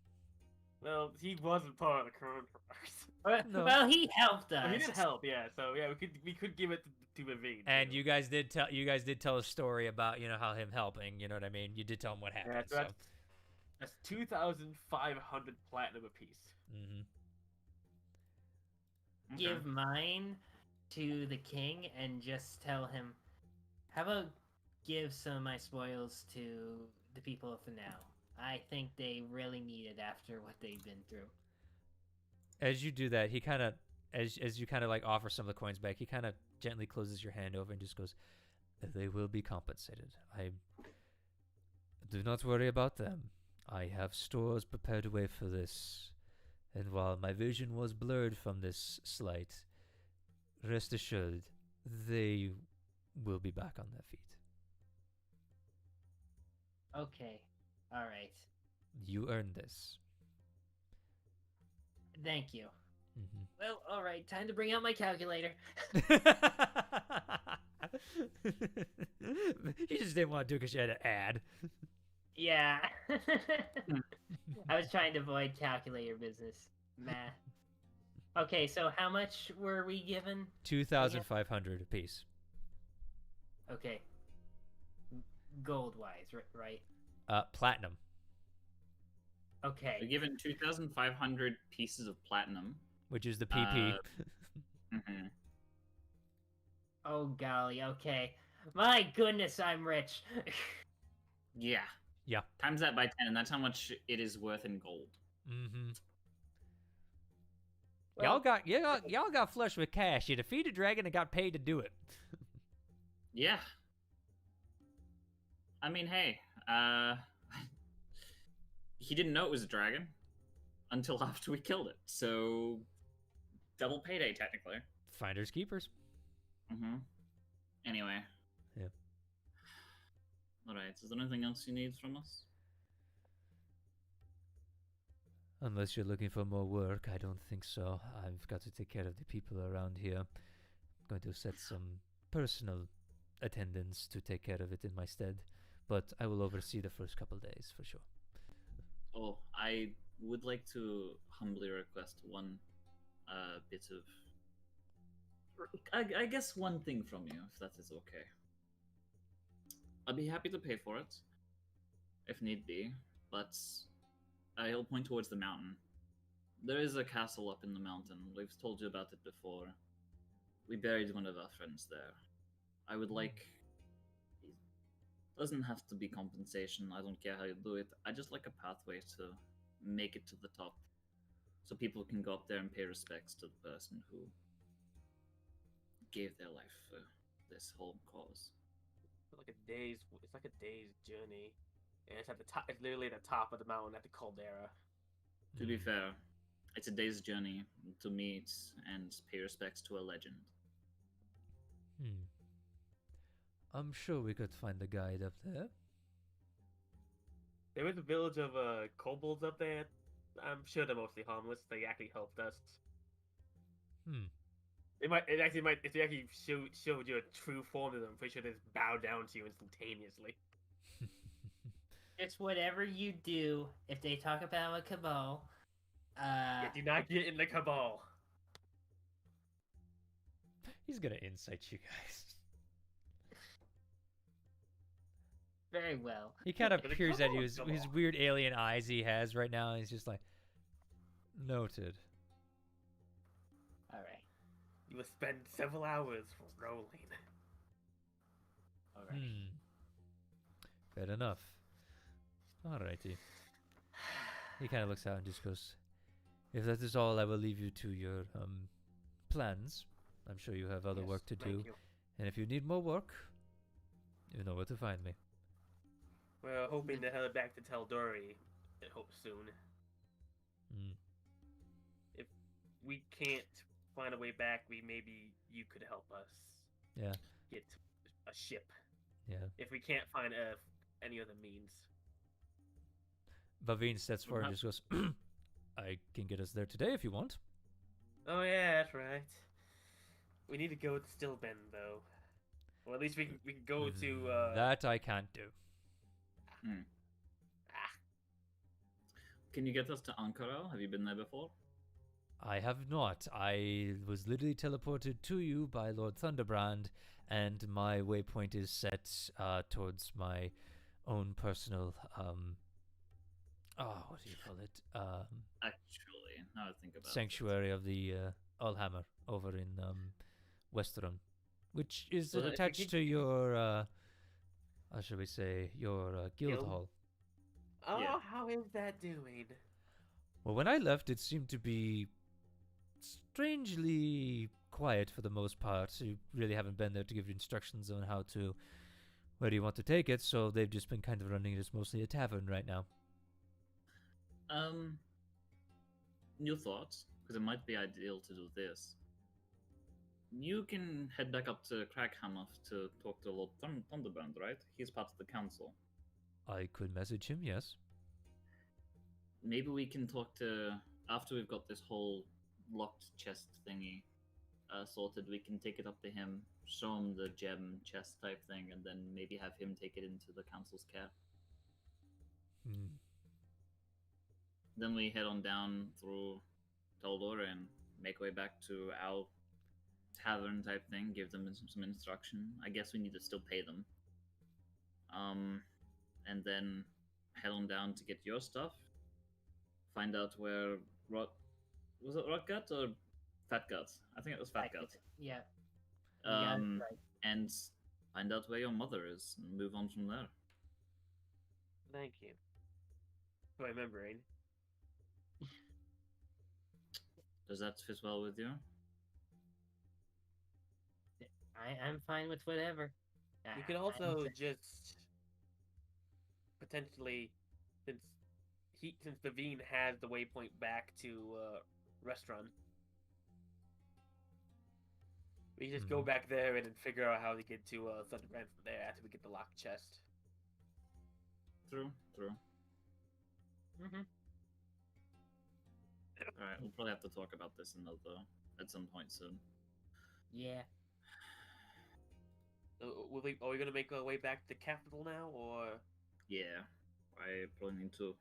Well, he wasn't part of the coronavirus. No. Well, he helped us. He did help, yeah. So yeah, we could give it to Bavine. And you guys did tell a story about how him helping. You know what I mean? You did tell him what happened. Yeah, that's 2,500 platinum apiece. Mm-hmm. Okay. Give mine to the king and just tell him, how about give some of my spoils to the people of now? I think they really need it after what they've been through. As you do that, he kind of, as you kind of like offer some of the coins back, he kind of gently closes your hand over and just goes, "They will be compensated. Do not worry about them. I have stores prepared away for this. And while my vision was blurred from this slight, rest assured, they will be back on their feet." Okay. All right. You earned this. Thank you. Well, all right. Time to bring out my calculator. You just didn't want to do it because you had an ad. Yeah. I was trying to avoid calculator business. Math. Okay, so how much were we given? 2,500 apiece. Okay. Gold-wise, right? Platinum. We're Okay. given 2,500 pieces of platinum. Which is the PP. Oh, golly, okay. My goodness, I'm rich. Yeah. Yeah. Times that by 10, and that's how much it is worth in gold. Well, y'all got flush with cash. You defeated a dragon and got paid to do it. Yeah. I mean, hey, he didn't know it was a dragon until after we killed it, so double payday technically. Finders keepers. Anyway. Yeah. Alright, is there anything else you need from us? Unless you're looking for more work, I don't think so. I've got to take care of the people around here. I'm going to set some personal attendants to take care of it in my stead, but I will oversee the first couple days for sure. Oh, I would like to humbly request one bit of... I guess one thing from you, if that is okay. I'd be happy to pay for it, if need be, but I'll point towards the mountain. There is a castle up in the mountain. We've told you about it before. We buried one of our friends there. I would like... It doesn't have to be compensation. I don't care how you do it. I just like a pathway to make it to the top, so people can go up there and pay respects to the person who gave their life for this whole cause. It's like a day's journey, and it's at the top. It's literally at the top of the mountain at the caldera. To be fair, it's a day's journey to meet and pay respects to a legend. I'm sure we could find a guide up there. There is a village of kobolds up there. I'm sure they're mostly harmless. They actually helped us. If they actually showed you a true form of them, I'm pretty sure they just bow down to you instantaneously. It's whatever you do. If they talk about a cabal, do not get in the cabal. He's gonna incite you guys. Very well. He kind of peers at you, his weird alien eyes he has right now, and he's just like, noted. All right. You will spend several hours rolling. All right. Fair enough. Alrighty. He kind of looks out and just goes, if that is all, I will leave you to your plans. I'm sure you have other work to do. And if you need more work, you know where to find me. We're hoping to head back to tal'dorei. I hope soon. If we can't find a way back, maybe you could help us. Yeah. Get a ship. Yeah. If we can't find any other means. Bavine steps forward and just goes, I can get us there today if you want. Oh yeah, that's right. We need to go to Stillbend though. Or at least we can go to That I can't do. Can you get us to Ankara? Have you been there before? I have not. I was literally teleported to you by Lord Thunderbrand, and my waypoint is set towards my own personal what do you call it? Actually, now I think about sanctuary of the Allhammer over in Westeron, which is attached to your how shall we say, your guild hall. Oh, yeah. How is that doing? Well, when I left, it seemed to be strangely quiet for the most part. So you really haven't been there to give you instructions on where do you want to take it, so they've just been kind of running it as mostly a tavern right now. New thoughts, because it might be ideal to do this. You can head back up to Crackhammer to talk to Lord Thunderbrand, right? He's part of the council. I could message him, yes. Maybe we can talk to after we've got this whole locked chest thingy sorted. We can take it up to him, show him the gem chest type thing, and then maybe have him take it into the council's care. Then we head on down through tal'dorei and make way back to our tavern type thing. Give them some instruction. I guess we need to still pay them. And then head on down to get your stuff. Find out where was it Rotgut or Fatgut? I think it was Fatgut. Yeah. Right. And find out where your mother is and move on from there. Thank you for remembering. Does that fit well with you? I'm fine with whatever. You could also just potentially, since Vivine has the waypoint back to restaurant, we just go back there and then figure out how to get to Thunderbrand from there after we get the locked chest. True. Alright, we'll probably have to talk about this at some point soon. Yeah. Are we gonna make our way back to the capital now, or? Yeah, I probably need to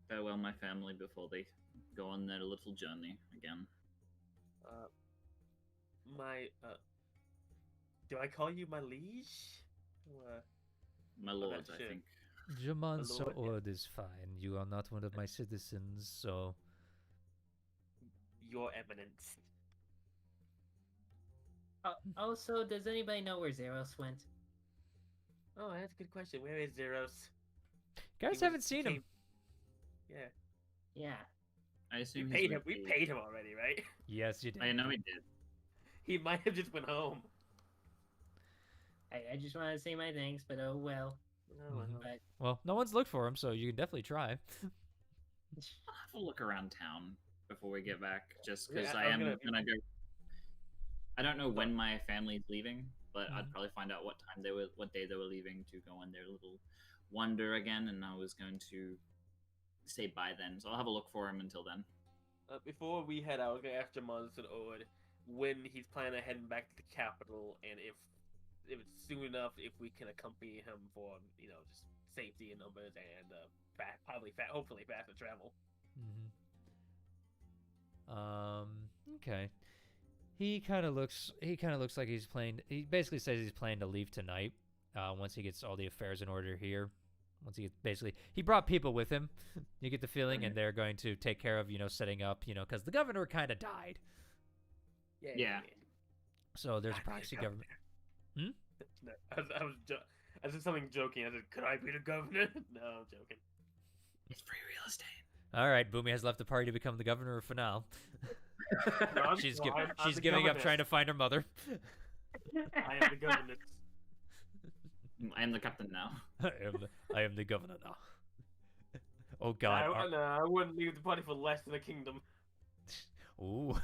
farewell my family before they go on their little journey again. Do I call you my liege? Or... My lord, I think. Jaman Sa'ord is fine. You are not one of my citizens, so... Your Eminence. Also, does anybody know where Zeros went? Oh, that's a good question. Where is Zeros? Guys haven't seen him. Yeah. Yeah. I assume we paid him already, right? Yes, you did. I know he did. He might have just went home. I just want to say my thanks, but oh well. But... Well, no one's looked for him, so you can definitely try. I'll have a look around town before we get back, just because I am gonna go. I don't know when my family's leaving, but I'd probably find out what day they were leaving to go on their little wander again, and I was going to stay by then, so I'll have a look for him until then. Before we head out, I was gonna ask Jaman Sa'ord when he's planning on heading back to the capital, and if it's soon enough, if we can accompany him for, just safety in numbers and hopefully faster travel. Okay. He kind of looks like he's planning. He basically says he's planning to leave tonight. Once he gets all the affairs in order here. He brought people with him. You get the feeling, and they're going to take care of, setting up, because the governor kind of died. Yeah. So there's a proxy government. No, I was just something joking. I said, "Could I be the governor?" No, I'm joking. It's free real estate. All right, Boomy has left the party to become the governor for now. No, she's giving up trying to find her mother. I am the governor. I am the captain now. I am the governor now. Oh God! I wouldn't leave the party for less than a kingdom. Ooh.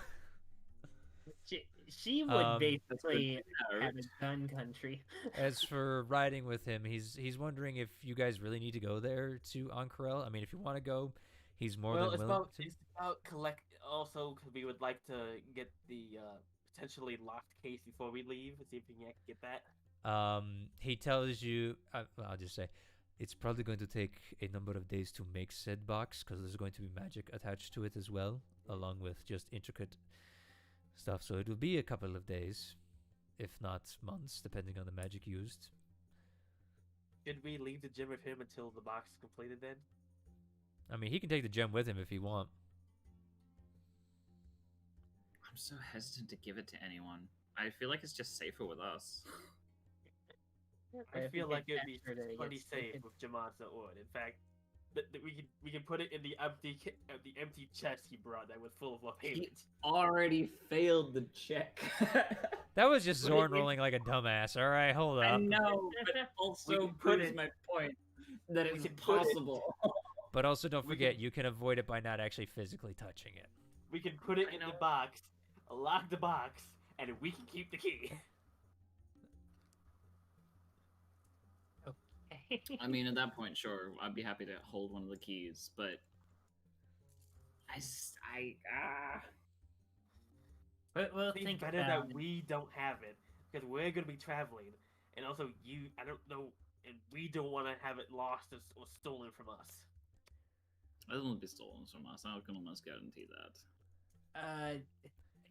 She would basically have a gun country. As for riding with him, he's wondering if you guys really need to go there to Ankarel. I mean, if you want to go, he's more than willing to. It's about collect. Also, we would like to get the potentially locked case before we leave. See if we can get that. He tells you. I'll just say, it's probably going to take a number of days to make said box because there's going to be magic attached to it as well, along with just intricate stuff. So it will be a couple of days, if not months, depending on the magic used. Should we leave the gem with him until the box is completed then? I mean, he can take the gem with him if he want. I'm so hesitant to give it to anyone. I feel like it's just safer with us. I feel like it would be pretty safe with Jaman Sa'ord. In fact, we can put it in the empty chest he brought that was full of payments. He already failed the check. That was just Zorn rolling like a dumbass. All right, hold up. I know, but also proves my point that it's possible. But also don't forget, you can avoid it by not actually physically touching it. We can put it in the box, lock the box, and we can keep the key. Okay. I mean, at that point, sure, I'd be happy to hold one of the keys, but We'll It's think better about that it. we don't have it because we're gonna be traveling, and also I don't know, and we don't want to have it lost or stolen from us. it won't be stolen from us. I can almost guarantee that.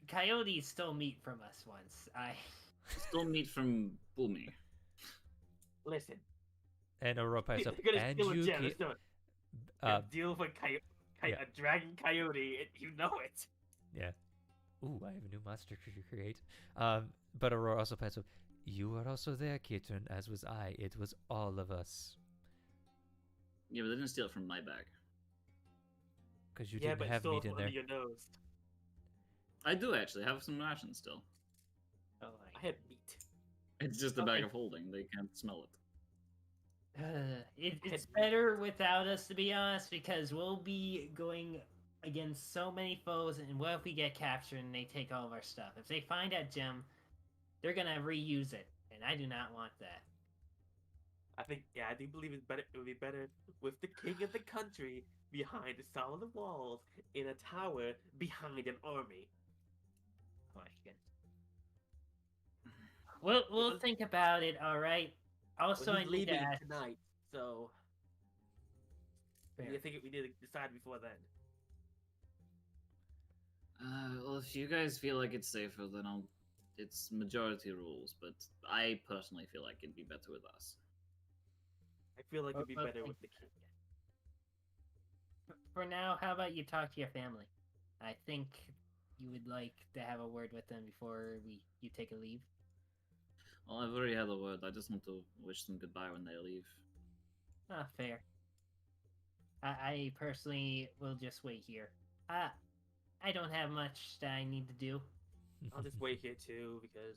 Coyotes stole meat from us once. Stole meat from Boomy. Listen, And Aurora pipes up. you're gonna And steal a you gem. keep... Deal with a dragon coyote, and you know it. Yeah. Ooh, I have a new monster to create. But Aurora also pipes up. You were also there, Kitten, as was I. It was all of us. Yeah, but they didn't steal it from my bag. Because you didn't have meat in there. Your nose. I do actually have some rations still. Oh, I had meat. It's just a bag of holding. They can't smell it. It's better without us, to be honest, because we'll be going against so many foes, and what if we get captured and they take all of our stuff? If they find that gem, they're gonna reuse it, and I do not want that. I do believe it's better. It would be better with the king of the country behind the solid walls in a tower behind an army. Oh my goodness. We'll think about it. All right. Also, I need to ask tonight, so Fair. I think we need to decide before then. Well, if you guys feel like it's safer, then it's majority rules, but I personally feel like it'd be better with us. I feel like it'd be better with the king. For now, how about you talk to your family? I think you would like to have a word with them before you take a leave. Well, I've already had a word. I just want to wish them goodbye when they leave. Ah, fair. I personally will just wait here. I don't have much that I need to do. I'll just wait here too because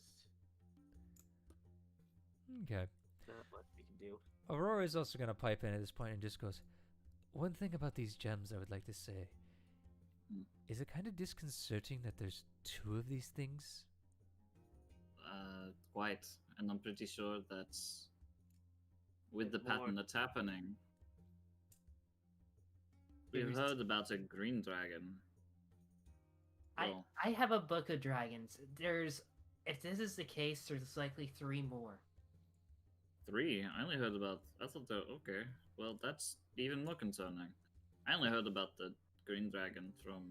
Okay. not much we can do. Aurora is also going to pipe in at this point and just goes, one thing about these gems I would like to say. Is it kind of disconcerting that there's two of these things? Quite. And I'm pretty sure that's with the pattern that's happening. We've heard about a green dragon. Well, I have a book of dragons. If this is the case, there's likely 3 more. 3? I only heard about... I thought that... Okay. Well, that's even more concerning. I only heard about the green dragon from...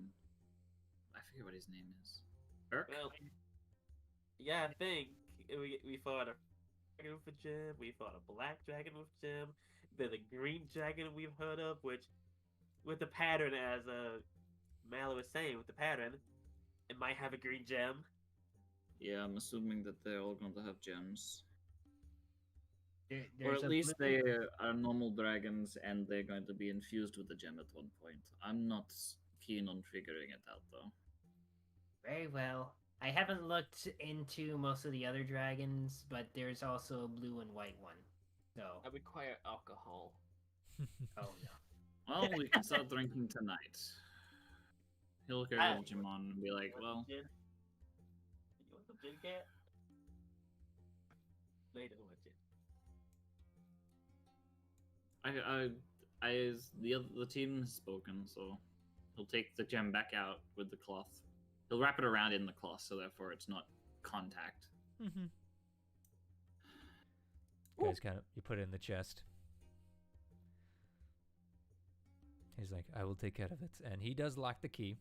I forget what his name is. Urk? Well, yeah, I think we fought a dragon with a gem. We fought a black dragon with a gem. Then a green dragon we've heard of, which, with the pattern, as Mallow was saying, with the pattern, it might have a green gem. Yeah, I'm assuming that they're all going to have gems. Or There's at least they are normal dragons and they're going to be infused with the gem at one point. I'm not keen on figuring it out, though. Very well. I haven't looked into most of the other dragons, but there's also a blue and white one. So I require alcohol. oh no. Well, we can start drinking tonight. He'll look at Jimon and be like, well... You want some gin, cat? Later, what gin? The team has spoken, so he'll take the gem back out with the cloth. He'll wrap it around in the cloth, so therefore it's not contact. Mm-hmm. Guys, you put it in the chest. He's like, I will take care of it. And he does lock the key.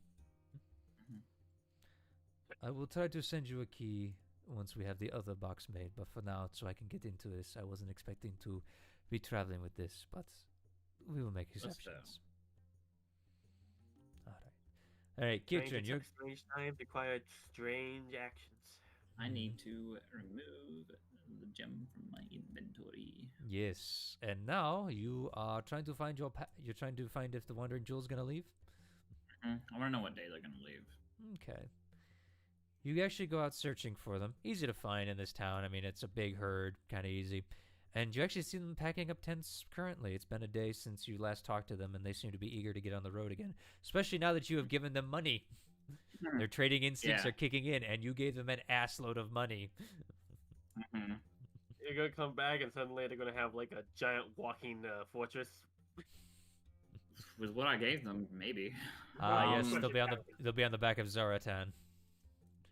Mm-hmm. I will try to send you a key once we have the other box made, but for now, so I can get into this. I wasn't expecting to be traveling with this, but we will make exceptions. All right, Kitchen, you're... Strange times required strange actions. I need to remove the gem from my inventory. Yes, and now you are trying to find you're trying to find if the Wandering Jewel's gonna leave? I want to know what day they're gonna leave. Okay. You actually go out searching for them. Easy to find in this town. I mean, it's a big herd, kind of easy. And you actually see them packing up tents currently. It's been a day since you last talked to them, and they seem to be eager to get on the road again. Especially now that you have given them money. Their trading instincts are kicking in, and you gave them an assload of money. They're gonna come back, and suddenly they're gonna have like a giant walking fortress. With what I gave them, maybe. Yes, they'll be on the back of Zaratan.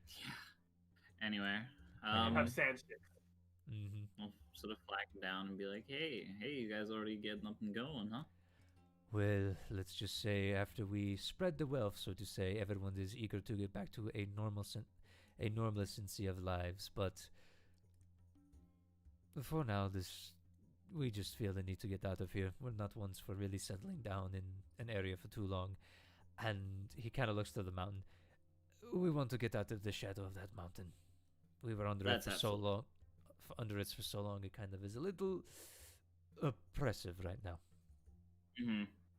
Yeah. Anyway, have sand ships. I'll sort of flag them down and be like, hey, you guys already getting up and going, huh? Well, let's just say after we spread the wealth, so to say, everyone is eager to get back to a normalcy of lives. But for now, we just feel the need to get out of here. We're not ones for really settling down in an area for too long. And he kind of looks to the mountain. We want to get out of the shadow of that mountain. We were under it for so long. Under it for so long, it kind of is a little oppressive right now.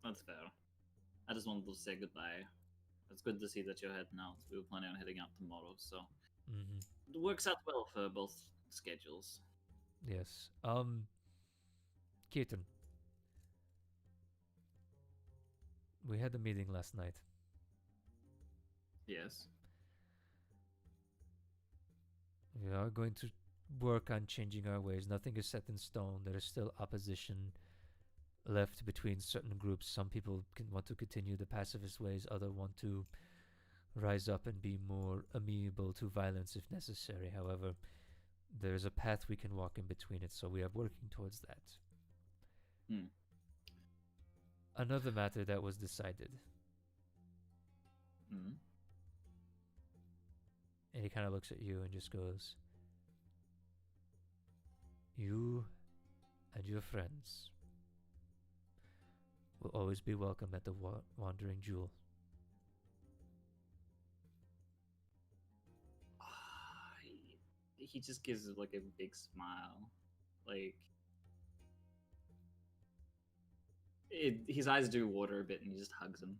That's fair. I just wanted to say goodbye. It's good to see that you're heading out. We were planning on heading out tomorrow, so it works out well for both schedules. Yes. Keaton. We had a meeting last night. Yes. We are going to work on changing our ways. Nothing is set in stone. There is still opposition left between certain groups. Some people want to continue the pacifist ways. Others want to rise up and be more amenable to violence if necessary. However, there is a path we can walk in between it, so we are working towards that. Another matter that was decided. And he kind of looks at you and just goes, you and your friends will always be welcome at the Wandering Jewel. He just gives like a big smile. Like, his eyes do water a bit and he just hugs him.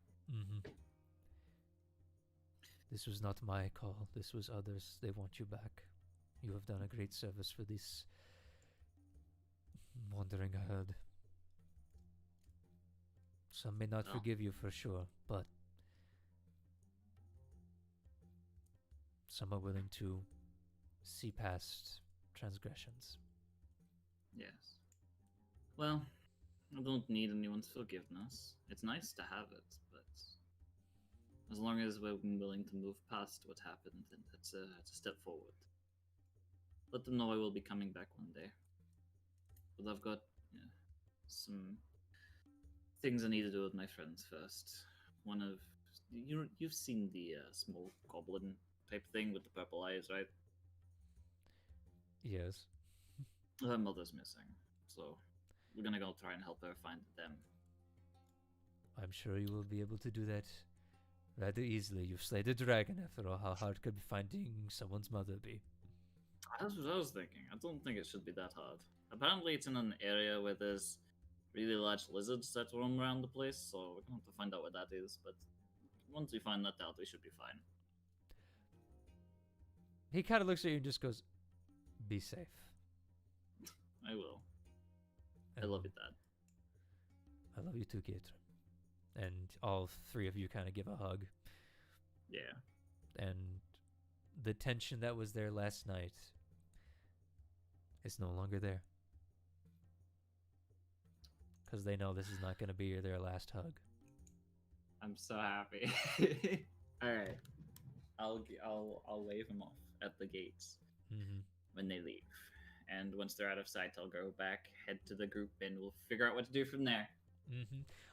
This was not my call. This was others. They want you back. You have done a great service for this wandering herd. Some may not forgive you for sure, but some are willing to see past transgressions. Yes. Well, I don't need anyone's forgiveness. It's nice to have it, but as long as we're willing to move past what happened, then that's a step forward. Let them know I will be coming back one day. But I've got some things I need to do with my friends first. One of you've seen the small goblin type thing with the purple eyes, right? Yes. Her mother's missing, so we're gonna go try and help her find them. I'm sure you will be able to do that rather easily. You've slayed a dragon, after all. How hard could finding someone's mother be? That's what I was thinking. I don't think it should be that hard. Apparently, it's in an area where there's really large lizards that roam around the place, so we're gonna have to find out what that is. But once we find that out, we should be fine. He kind of looks at you and just goes, "Be safe." I will. I love you, Dad. I love you too, Keaton. And all three of you kind of give a hug. Yeah. And the tension that was there last night is no longer there. Because they know this is not going to be their last hug. I'm so happy. All right. I'll wave them off at the gates when they leave. And once they're out of sight, I'll go back, head to the group, and we'll figure out what to do from there.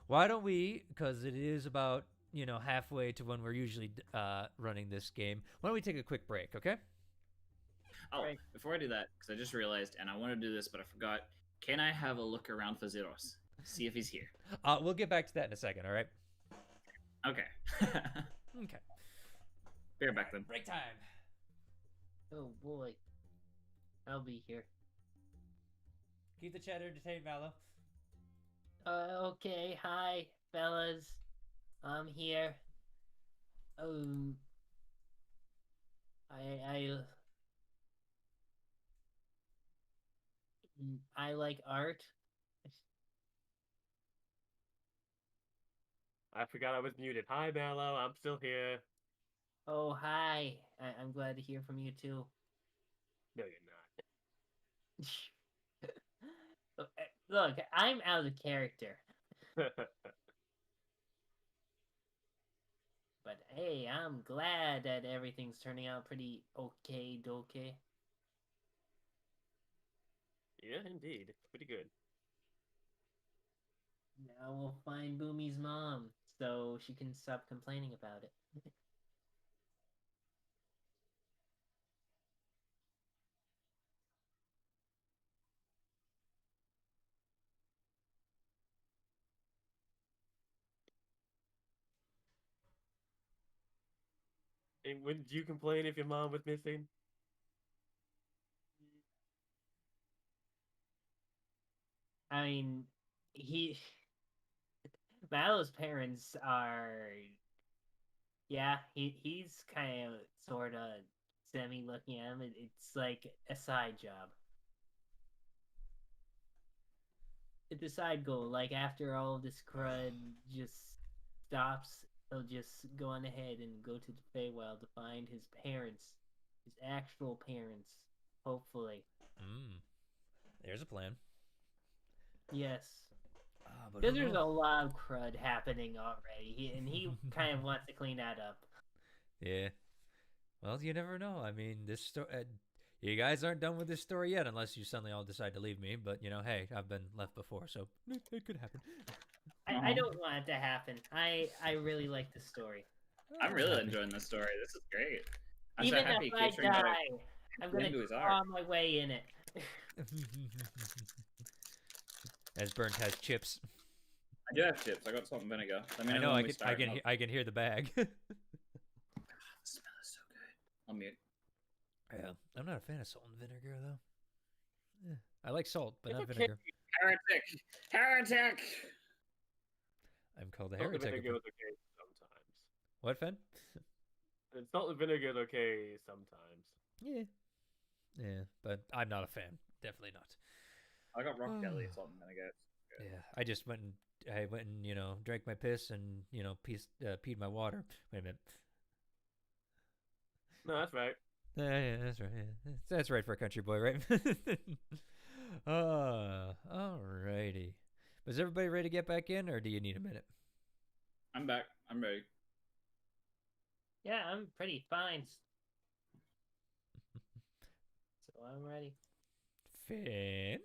Why don't we, because it is about, halfway to when we're usually running this game, why don't we take a quick break, okay? Oh, right. Before I do that, because I just realized, and I want to do this, but I forgot, can I have a look around for Zeros? See if he's here. We'll get back to that in a second, all right? Okay. Okay. Be right back then. Break time. Oh, boy. I'll be here. Keep the chat entertained, Mallow. Okay. Hi, fellas. I'm here. I like art. I forgot I was muted. Hi, Mallow. I'm still here. Oh, hi. I'm glad to hear from you, too. No, you're not. Look, I'm out of character. But hey, I'm glad that everything's turning out pretty okay, doke. Yeah, indeed. Pretty good. Now we'll find Boomy's mom, so she can stop complaining about it. And wouldn't you complain if your mom was missing? I mean, Mallow's parents are, yeah, he's kind of sort of semi looking at him. It's like a side job. It's a side goal. Like after all of this crud just stops, he'll just go on ahead and go to the Feywild to find his parents, his actual parents. Hopefully. There's a plan. Yes. But Because there's a lot of crud happening already, and he kind of wants to clean that up. Yeah. Well, you never know. I mean, this story. You guys aren't done with this story yet, unless you suddenly all decide to leave me. But hey, I've been left before, so it could happen. I don't want it to happen. I really like the story. I'm really enjoying this story. This is great. I'm Even so happy if I die, I'm gonna into his claw art. my way in it. As Burnt has chips. I do have chips. I got salt and vinegar. Let me I know. when we start. I can hear the bag. The smell is so good. I'll mute. Yeah, I'm not a fan of salt and vinegar though. Yeah, I like salt, but It's not okay. vinegar. Heretic. I'm called a Salt and heretic. vinegar is okay sometimes. What, Fen? And salt and vinegar is okay sometimes. Yeah, but I'm not a fan. Definitely not. I got rock jelly, salt and vinegar. Yeah, I just went and drank my piss and peed my water. Wait a minute. No, that's right. Yeah, that's right. Yeah. That's right for a country boy, right? Alrighty. Was everybody ready to get back in, or do you need a minute? I'm back. I'm ready. Yeah, I'm pretty fine. So I'm ready. Finn?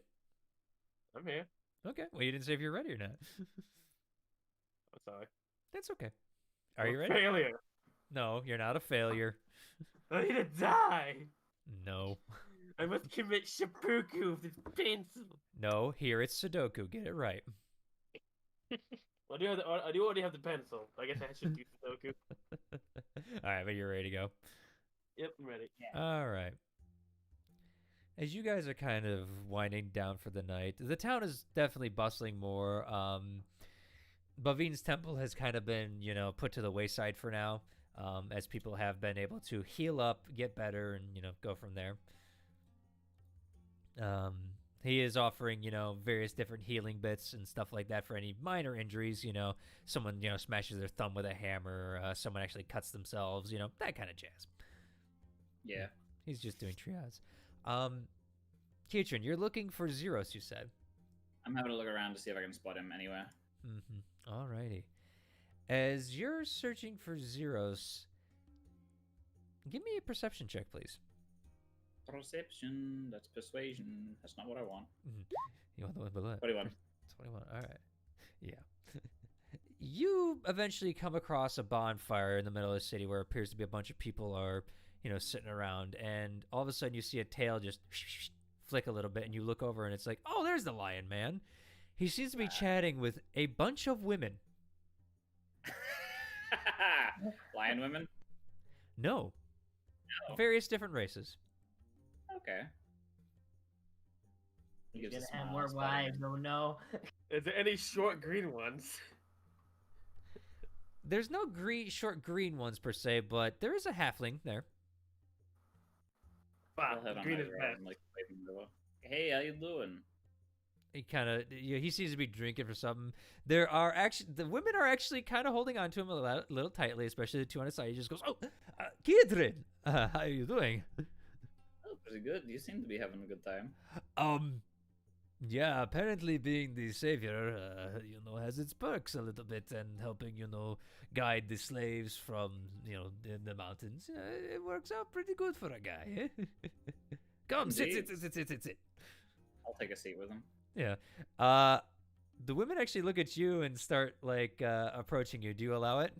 I'm here. Okay. Well, you didn't say if you're ready or not. I'm sorry. That's okay. Are you ready? Failure. No, you're not a failure. I need to die. No. I must commit seppuku with this pencil. No, here it's Sudoku. Get it right. Well, I do already have the pencil. I guess I should do Sudoku. All right, but you're ready to go. Yep, I'm ready. Yeah. All right. As you guys are kind of winding down for the night, the town is definitely bustling more. Bavin's temple has kind of been, put to the wayside for now, as people have been able to heal up, get better, and, go from there. He is offering, various different healing bits and stuff like that for any minor injuries. Someone, smashes their thumb with a hammer, someone actually cuts themselves, that kind of jazz. Yeah. He's just doing triage. Keitrin, you're looking for Zeros, you said. I'm having a look around to see if I can spot him anywhere. Alrighty. As you're searching for Zeros, give me a perception check, please. Perception. That's persuasion. That's not what I want. You want the one below it? 21. 21. All right. Yeah. You eventually come across a bonfire in the middle of the city where it appears to be a bunch of people are, sitting around, and all of a sudden you see a tail just flick a little bit, and you look over, and it's like, oh, there's the Lion Man. He seems to be chatting with a bunch of women. Lion women? No. No. Various different races. Okay. He You're gives gonna a have smile, more Spider-Man. wives, oh no. Is there any short green ones? There's no short green ones per se, but there is a halfling there. Wow, I'll head on green my is right best. and, like, waving the door. Hey, how you doing? He kind of, he seems to be drinking for something. The women are actually kind of holding on to him a little tightly, especially the two on his side. He just goes, oh, Keitrin, how are you doing? Oh, pretty good. You seem to be having a good time. Yeah, apparently being the savior, has its perks a little bit, and helping, guide the slaves from, in the mountains. It works out pretty good for a guy, eh? Come, sit. I'll take a seat with him. Yeah. The women actually look at you and start, approaching you. Do you allow it?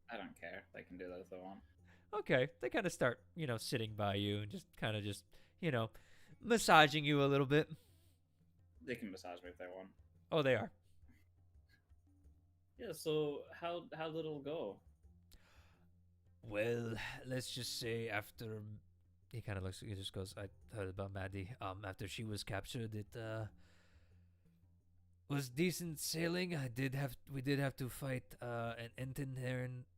I don't care. They can do that if they want. Okay. They kind of start, sitting by you and just massaging you a little bit. They can massage me if they want. Oh, they are. Yeah, so how did it go? Well, let's just say after he kind of looks, he just goes, I heard about Maddie. After she was captured, it was decent sailing. We did have to fight an Enton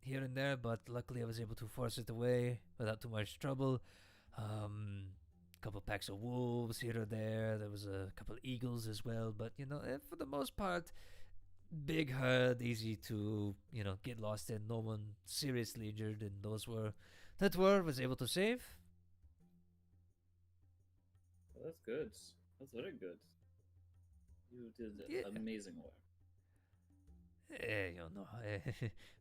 here and there, but luckily I was able to force it away without too much trouble. Couple packs of wolves here or there. There was a couple of eagles as well, but for the most part, big herd, easy to get lost in. No one seriously injured, and that was able to save. Well, that's good. That's very good. You did amazing work.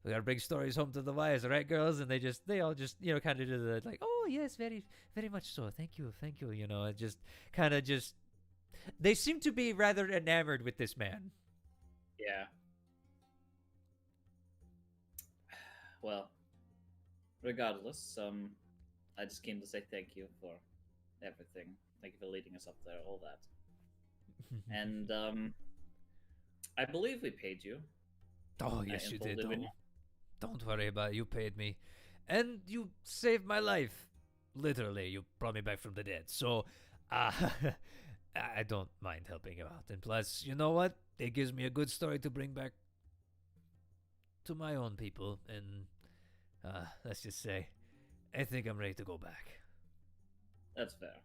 We gotta bring stories home to the wives, right, girls? And they all just kind of do the oh yes, very very much so. Thank you. It just kind of they seem to be rather enamored with this man. Yeah. Well, regardless, I just came to say thank you for everything. Thank you for leading us up there, all that. And I believe we paid you. Oh, yes, you did. Don't worry about it. You paid me. And you saved my life. Literally, you brought me back from the dead. So, I don't mind helping you out. And plus, you know what? It gives me a good story to bring back to my own people. And let's just say, I think I'm ready to go back. That's fair.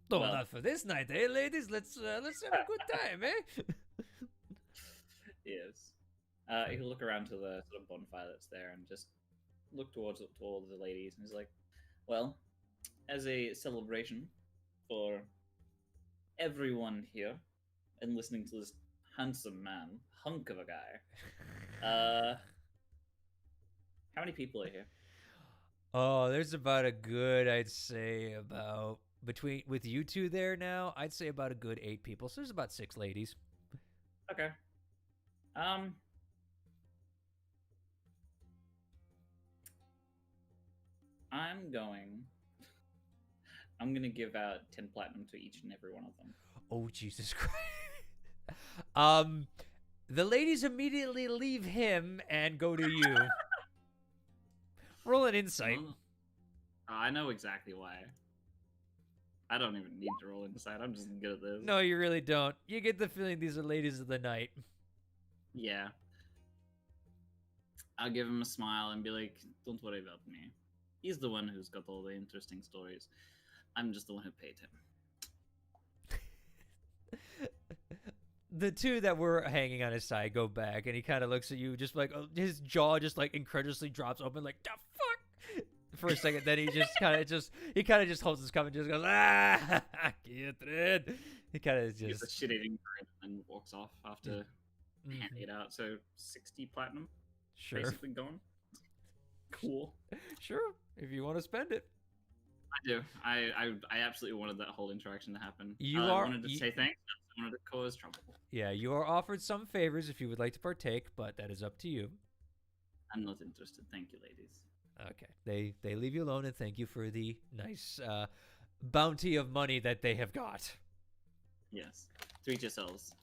No, well, not for this night, eh, ladies? Let's have a good time, eh? Yes. He'll look around to the sort of bonfire that's there and just look towards the ladies, and he's like, well, as a celebration for everyone here and listening to this handsome man, hunk of a guy, how many people are here? Oh, there's about a good, I'd say about, with you two there now, I'd say about a good 8 people. So there's about 6 ladies. Okay. I'm gonna give out 10 platinum to each and every one of them. Oh, Jesus Christ. The ladies immediately leave him and go to you. Roll an insight. I know exactly why. I don't even need to roll insight. I'm just good at this. No, you really don't. You get the feeling these are ladies of the night. Yeah. I'll give him a smile and be like, don't worry about me. He's the one who's got all the interesting stories. I'm just the one who paid him. The 2 that were hanging on his side go back, and he kind of looks at you, just like his jaw just incredulously drops open, like the fuck. For a second, then he kind of just holds his cup and just goes get it. He kind of just gives a shit-eating grin and walks off after handing it out. So 60 platinum, sure, basically gone. Cool. Sure, if you want to spend it. I do. I absolutely wanted that whole interaction to happen. I wanted to say thanks. I wanted to cause trouble. Yeah, you are offered some favors if you would like to partake, but that is up to you. I'm not interested. Thank you, ladies. Okay. They leave you alone and thank you for the nice bounty of money that they have got. Yes. Treat yourselves.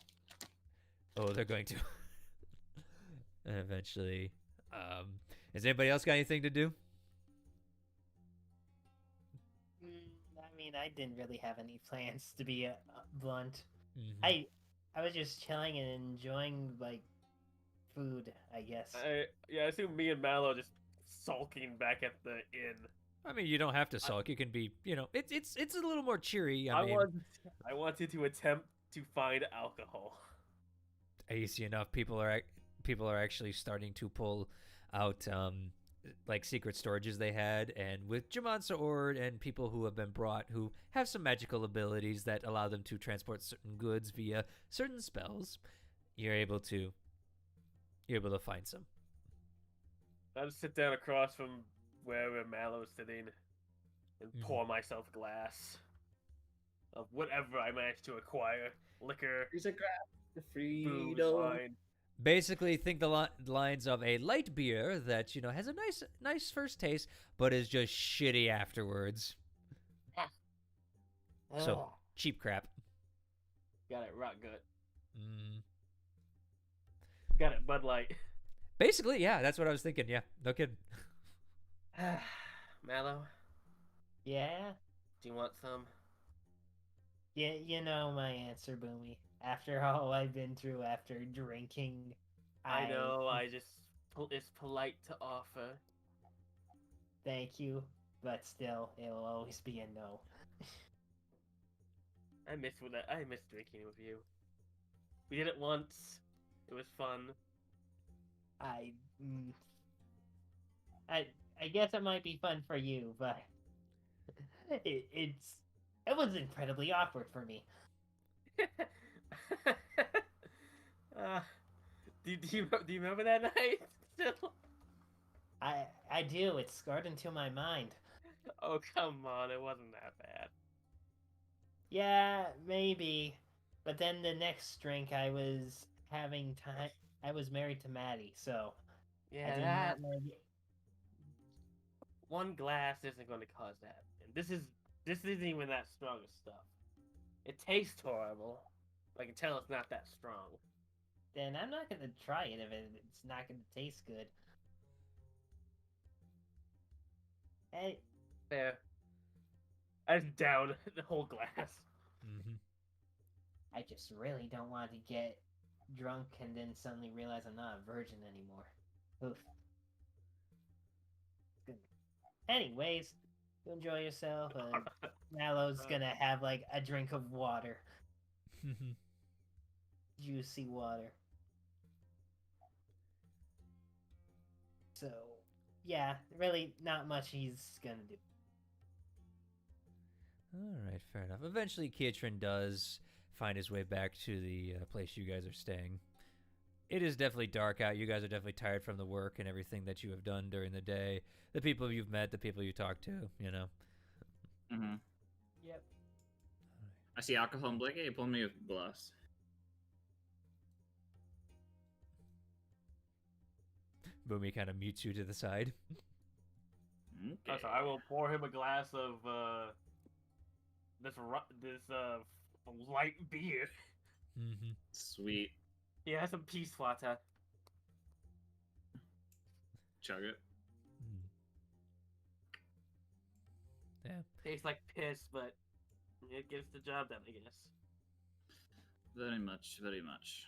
Oh, they're going to. And eventually. Has anybody else got anything to do? I mean, I didn't really have any plans, to be blunt. Mm-hmm. I was just chilling and enjoying, food, I guess. I assume me and Mallow just sulking back at the inn. I mean, you don't have to sulk. You can be, it's a little more cheery. I wanted to attempt to find alcohol. Easy enough. People are actually starting to pull out like secret storages they had, and with Jamansa Ord and people who have been brought who have some magical abilities that allow them to transport certain goods via certain spells, you're able to find some. I'll just sit down across from wherever Mallow's sitting and pour myself a glass of whatever I managed to acquire. Liquor, Here's a glass of booze, freedom. wine. Basically, think the lines of a light beer that, you know, has a nice first taste, but is just shitty afterwards. So, cheap crap. Got it, rock gut. Mm. Got it, Bud Light. Basically, yeah, that's what I was thinking. Yeah, no kidding. Mallow, Yeah? do you want some? Yeah, you know my answer, Boomy. After all I've been through after drinking, I know, it's polite to offer. Thank you, but still, it will always be a no. I miss drinking with you. We did it once. It was fun. I guess it might be fun for you, but it was incredibly awkward for me. Do you remember that night still? I do. It's scarred into my mind. Oh, come on. It wasn't that bad. Yeah, maybe. But then the next drink, I was having time. I was married to Maddie, so Yeah, I did that not know. one glass isn't going to cause that. And this isn't even that strong of stuff. It tastes horrible. I can tell it's not that strong. Then I'm not gonna try it if it's not gonna taste good. Hey, There. I just downed the whole glass. Mm-hmm. I just really don't want to get drunk and then suddenly realize I'm not a virgin anymore. Oof. Good. Anyways, you enjoy yourself. Mallow's gonna have like a drink of water. Juicy water. So, yeah, really not much he's gonna do. All right, fair enough. Eventually, Kietrin does find his way back to the place you guys are staying. It is definitely dark out. You guys are definitely tired from the work and everything that you have done during the day. The people you've met, the people you talked to, you know. Mm-hmm. Yep. I see alcohol. I'm like, hey, pour me a glass. Boomy kind of mutes you to the side. Okay. So I will pour him a glass of this light beer. Mm-hmm. Sweet. He has some peace water. Chug it. Yeah. Tastes like piss, but it gets the job done, I guess. Very much, very much.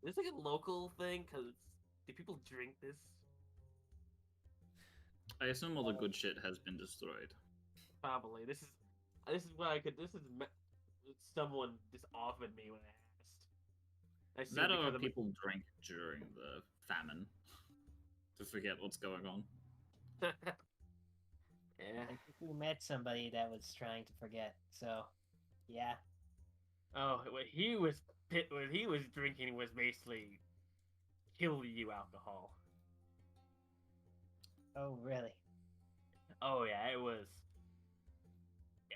Is this like a local thing? Cause do people drink this? I assume all the good shit has been destroyed. Probably. This is what I could. Someone just offered me when I asked. That or people drink during the famine to forget what's going on. Yeah. I think we met somebody that was trying to forget, so yeah. Oh, what he was drinking was basically kill you alcohol. Oh, really? Oh yeah, it was.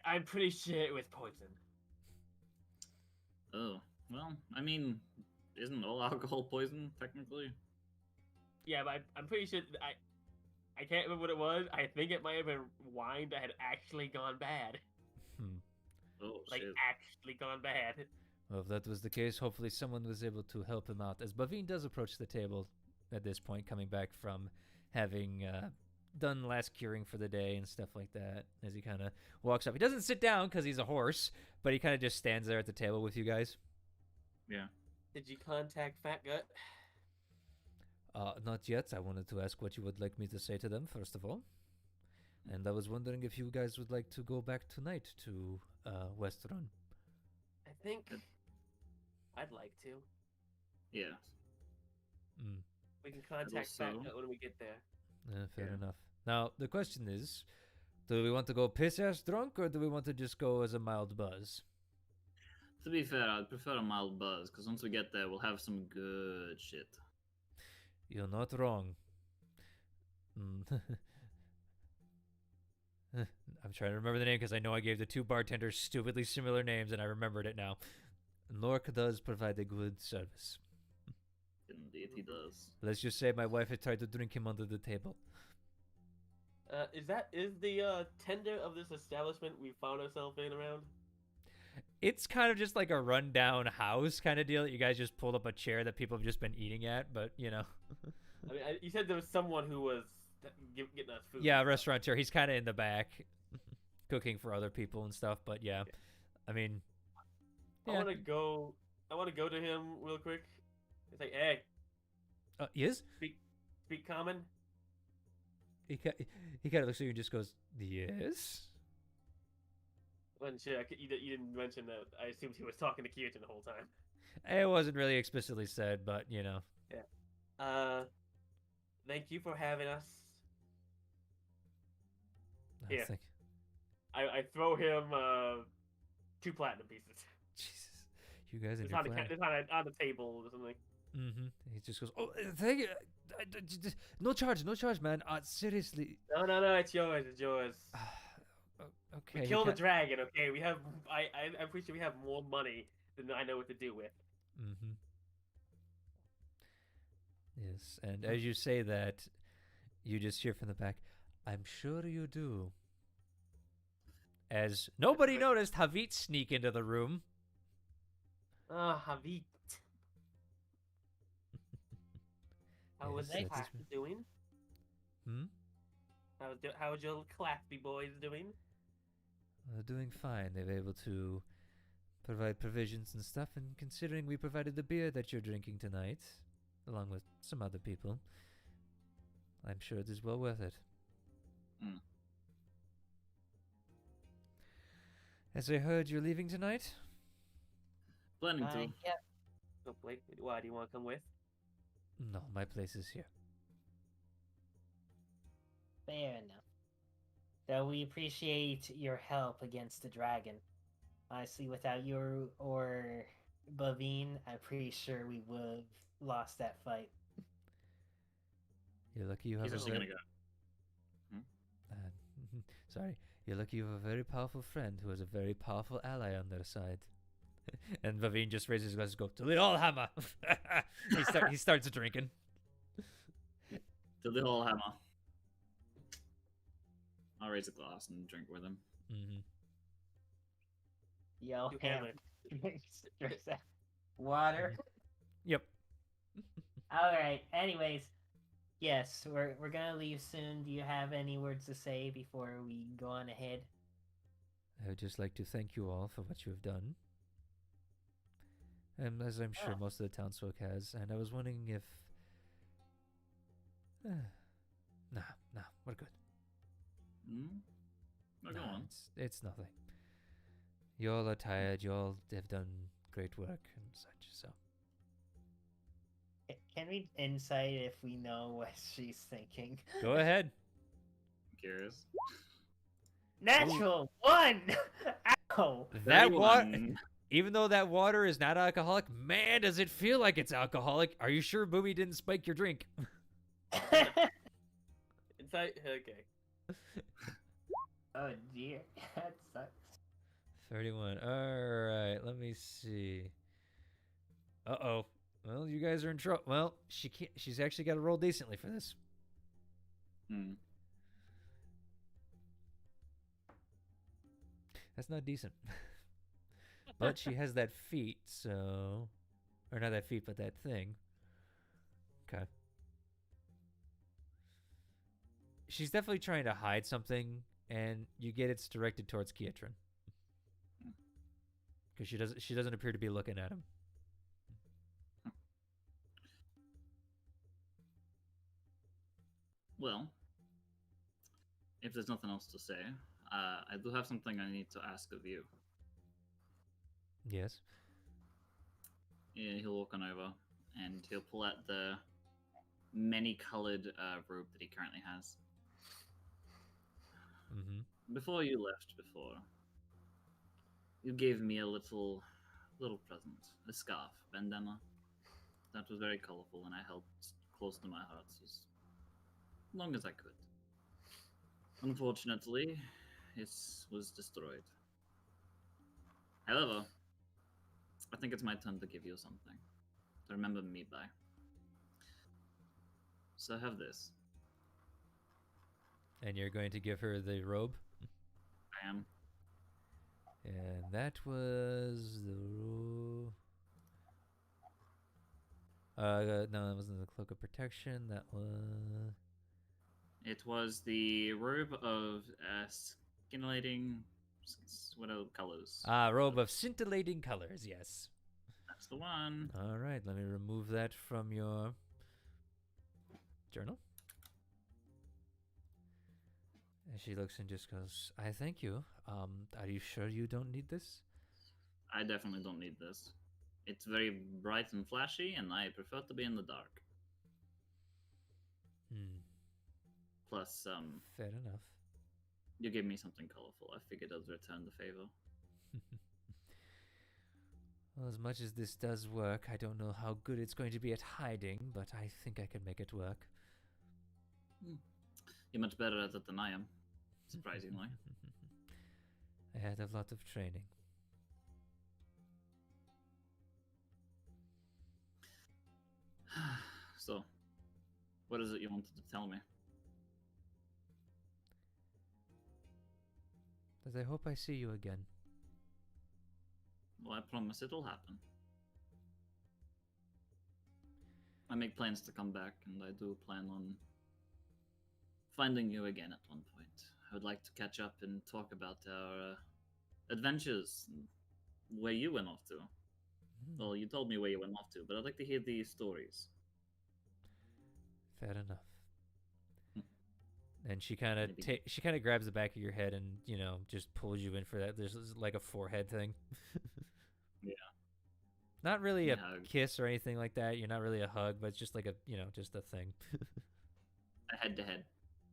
I'm pretty sure it was poison. Oh, well, I mean, isn't all alcohol poison, technically? Yeah, but I'm pretty sure I can't remember what it was. I think it might have been wine that had actually gone bad. Oh, like, shit. actually gone bad. Well, if that was the case, hopefully someone was able to help him out. As Bavine does approach the table at this point, coming back from having done last curing for the day and stuff like that, as he kind of walks up. He doesn't sit down because he's a horse, but he kind of just stands there at the table with you guys. Yeah. Did you contact Fat Gut? Not yet. I wanted to ask what you would like me to say to them, first of all. And I was wondering if you guys would like to go back tonight to Westerun. I think I'd like to. Yeah. We can contact Fat Gut when we get there. Fair enough. Now, the question is, do we want to go piss-ass drunk, or do we want to just go as a mild buzz? To be fair, I'd prefer a mild buzz, because once we get there, we'll have some good shit. You're not wrong. I'm trying to remember the name because I know I gave the two bartenders stupidly similar names and I remembered it now. Nork does provide a good service. Indeed, he does. Let's just say my wife had tried to drink him under the table. Is the tender of this establishment we found ourselves in around? It's kind of just like a rundown house kind of deal that you guys just pulled up a chair that people have just been eating at, but you know. I mean, you said there was someone who was getting us food. Yeah, restaurateur. He's kind of in the back, cooking for other people and stuff. But yeah, I mean, yeah. I want to go to him real quick. It's like, hey. Yes. Speak common. He kind of looks at you and just goes, yes. Wasn't sure. You didn't mention that. I assumed he was talking to Kirtan the whole time. It wasn't really explicitly said, but you know. Yeah. Thank you for having us. Yeah. I throw him 2 platinum pieces. Jesus, you guys it's are on the table or something. Mm-hmm. He just goes, oh, thank you. No charge, man. Seriously. No, it's yours. Okay. We killed the dragon. Okay, we have. I'm pretty sure we have more money than I know what to do with. Mm-hmm. Yes, and as you say that, you just hear from the back, I'm sure you do. As nobody noticed Havit sneak into the room. Havit. How was Yes, class doing? How's your classy boys doing? They're doing fine. They were able to provide provisions and stuff, and considering we provided the beer that you're drinking tonight, along with some other people, I'm sure it is well worth it. As I heard, you're leaving tonight? Planning to. Yeah. Oh, wait, why do you want to come with? No, my place is here. Fair enough. Though we appreciate your help against the dragon. Honestly, without you or Bavine, I'm pretty sure we would have lost that fight. You're lucky you have He's actually gonna go. Sorry. You're lucky you have a very powerful friend who has a very powerful ally on their side. And Bavine just raises his glass and goes, to the all hammer! he starts drinking. To the whole hammer. I'll raise a glass and drink with him. Mm-hmm. Yo, hammer. Water. Yep. Alright, anyways. Yes, we're gonna leave soon. Do you have any words to say before we go on ahead? I would just like to thank you all for what you have done. As I'm sure most of the townsfolk has, and I was wondering if... Nah, we're good. Go on. It's nothing. You all are tired, you all have done great work and such, so... Can we insight if we know what she's thinking? Go ahead. I'm curious. Natural 1! Ow! That water, even though that water is not alcoholic, man, does it feel like it's alcoholic. Are you sure Boomy didn't spike your drink? Insight? Okay. Oh dear, that sucks. 31. Alright, let me see. Uh-oh. Well, you guys are in trouble. Well, she's actually got to roll decently for this. That's not decent. But she has that feat, so... Or not that feat, but that thing. Okay. She's definitely trying to hide something, and you get it's directed towards Kietran. Because she doesn't appear to be looking at him. Well, if there's nothing else to say, I do have something I need to ask of you. Yes. Yeah, he'll walk on over, and he'll pull out the many-colored robe that he currently has. Before you left, you gave me a little present, a scarf, bandana. That was very colorful, and I held close to my heart as long as I could. Unfortunately, it was destroyed. However, I think it's my turn to give you something to remember me by. So have this. And you're going to give her the robe? I am. And that was the... no, that wasn't the cloak of protection. That was... It was the robe of scintillating... What other colors? Robe of scintillating colors, yes. That's the one. All right, let me remove that from your journal. And she looks and just goes, I thank you. Are you sure you don't need this? I definitely don't need this. It's very bright and flashy, and I prefer to be in the dark. Plus, fair enough. You gave me something colorful. I figured I'd return the favor. Well, as much as this does work, I don't know how good it's going to be at hiding, but I think I can make it work. You're much better at it than I am, surprisingly. I had a lot of training. So, what is it you wanted to tell me? That I hope I see you again. Well, I promise it'll happen. I make plans to come back, and I do plan on finding you again at one point. I would like to catch up and talk about our adventures, and where you went off to. Well, you told me where you went off to, but I'd like to hear the stories. Fair enough. And she kind of grabs the back of your head and, you know, just pulls you in for that. There's like a forehead thing. Yeah. Not really a kiss or anything like that. You're not really a hug, but it's just like a, you know, just a thing. A head to head.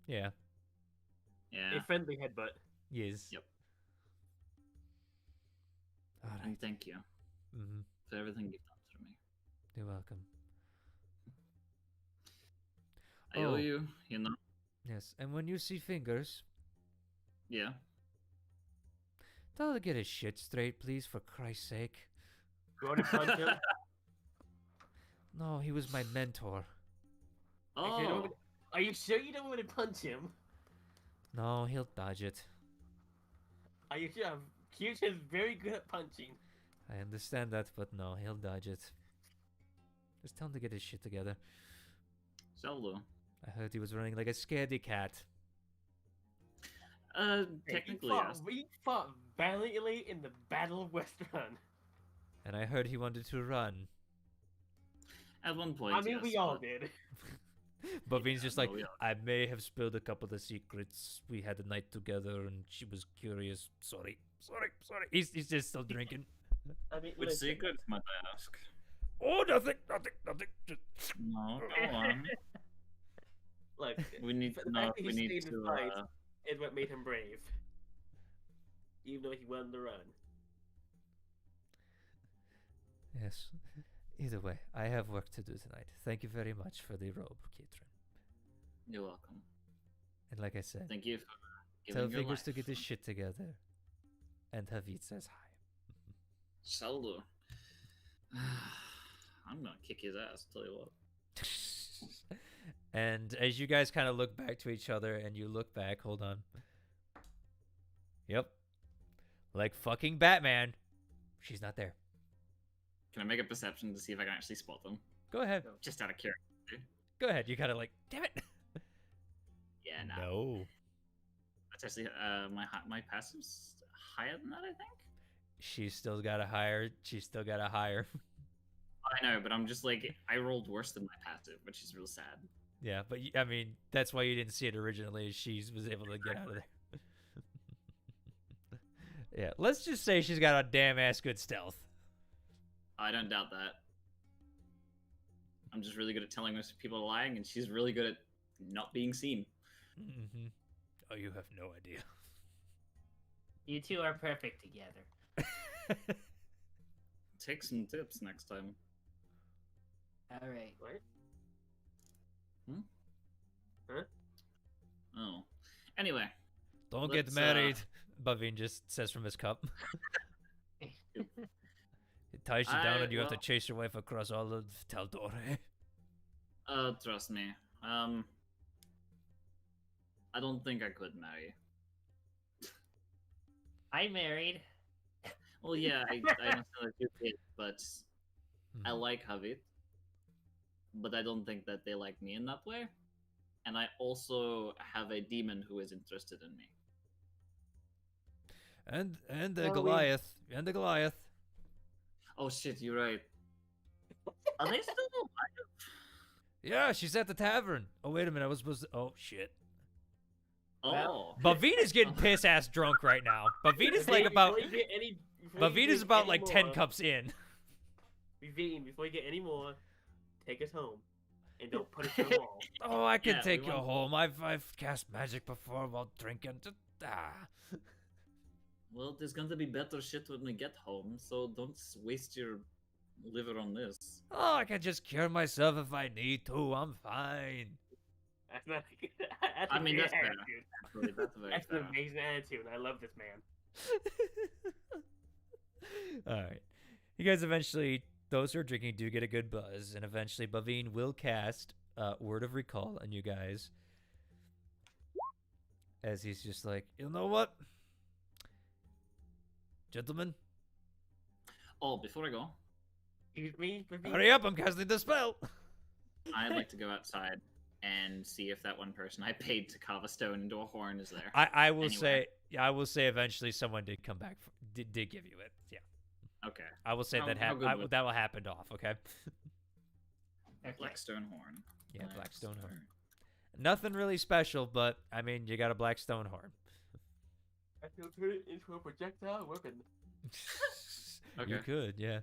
Yeah. Yeah. A friendly headbutt. Yes. Yep. All right. And thank you for everything you've done for me. You're welcome. I owe you, you know. Yes, and when you see fingers... Yeah? Tell her to get his shit straight, please, for Christ's sake. You want to punch him? No, he was my mentor. Oh! Are you sure you don't want to punch him? No, he'll dodge it. Are you sure? Kyucha's very good at punching. I understand that, but no, he'll dodge it. Just tell him to get his shit together. Zelda. I heard he was running like a scaredy cat. Technically, yes. We fought valiantly in the Battle of Westerun. And I heard he wanted to run. At one point, I mean, yes, we all did. But Vin's just like, I may have spilled a couple of the secrets. We had a night together and she was curious. Sorry. He's just still drinking. I mean, which secrets, might I ask? Oh, nothing. Just... No, go on. Look, we need to know. We need to. Is what made him brave, even though he wanted to run. Yes. Either way, I have work to do tonight. Thank you very much for the robe, Katrin. You're welcome. And like I said, thank you for giving tell your Fingers life. to get his shit together. And Havid says hi. Zelda. I'm gonna kick his ass, tell you what. And as you guys kind of look back to each other and you look back, hold on. Yep. Like fucking Batman. She's not there. Can I make a perception to see if I can actually spot them? Go ahead. Just out of curiosity. Go ahead. You kind of like, damn it. Yeah, no. No. That's actually, my passive's higher than that, I think? She's still got a higher. I know, but I'm just like, I rolled worse than my passive, which is real sad. Yeah, but I mean, that's why you didn't see it originally. She was able to get out of there. Yeah, let's just say she's got a damn ass good stealth. I don't doubt that. I'm just really good at telling most people are lying, and she's really good at not being seen. Mm-hmm. Oh, you have no idea. You two are perfect together. Take some tips next time. All right. What? Hmm? Huh? Oh. Anyway. Don't get married, Bavine just says from his cup. It ties you down and you have to chase your wife across all of tal'dorei. Trust me. I don't think I could marry. I married. Well, yeah, I understand that you did, but I like Havit. But I don't think that they like me in that way. And I also have a demon who is interested in me. And the Goliath. And the Goliath. Oh shit, you're right. Are they still alive? Yeah, she's at the tavern. Oh, wait a minute. I was supposed to... Oh, shit. Oh. Bavine is getting piss-ass drunk right now. Bavine is like about... Bavine is about like 10 cups in. Bavine, before you get any more, take us home. And don't put us in the wall. Oh, I can take you home. I've cast magic before while drinking. Well, there's going to be better shit when we get home, so don't waste your liver on this. Oh, I can just cure myself if I need to. I'm fine. That's not. That's fair. Actually, that's an amazing attitude. I love this man. All right, you guys eventually, those who are drinking do get a good buzz, and eventually Bavine will cast Word of Recall on you guys, as he's just like, you know what, gentlemen. Oh, before I go, excuse me, hurry up! I'm casting the spell. I'd like to go outside and see if that one person I paid to carve a stone into a horn is there. I will say eventually someone did come back. Did give you it. Yeah. Okay. I will say that will happen off. Okay. Blackstone horn. Yeah, Blackstone horn. Nothing really special, but I mean, you got a Blackstone horn. I can turn it into a projectile weapon. Okay. You could, yeah.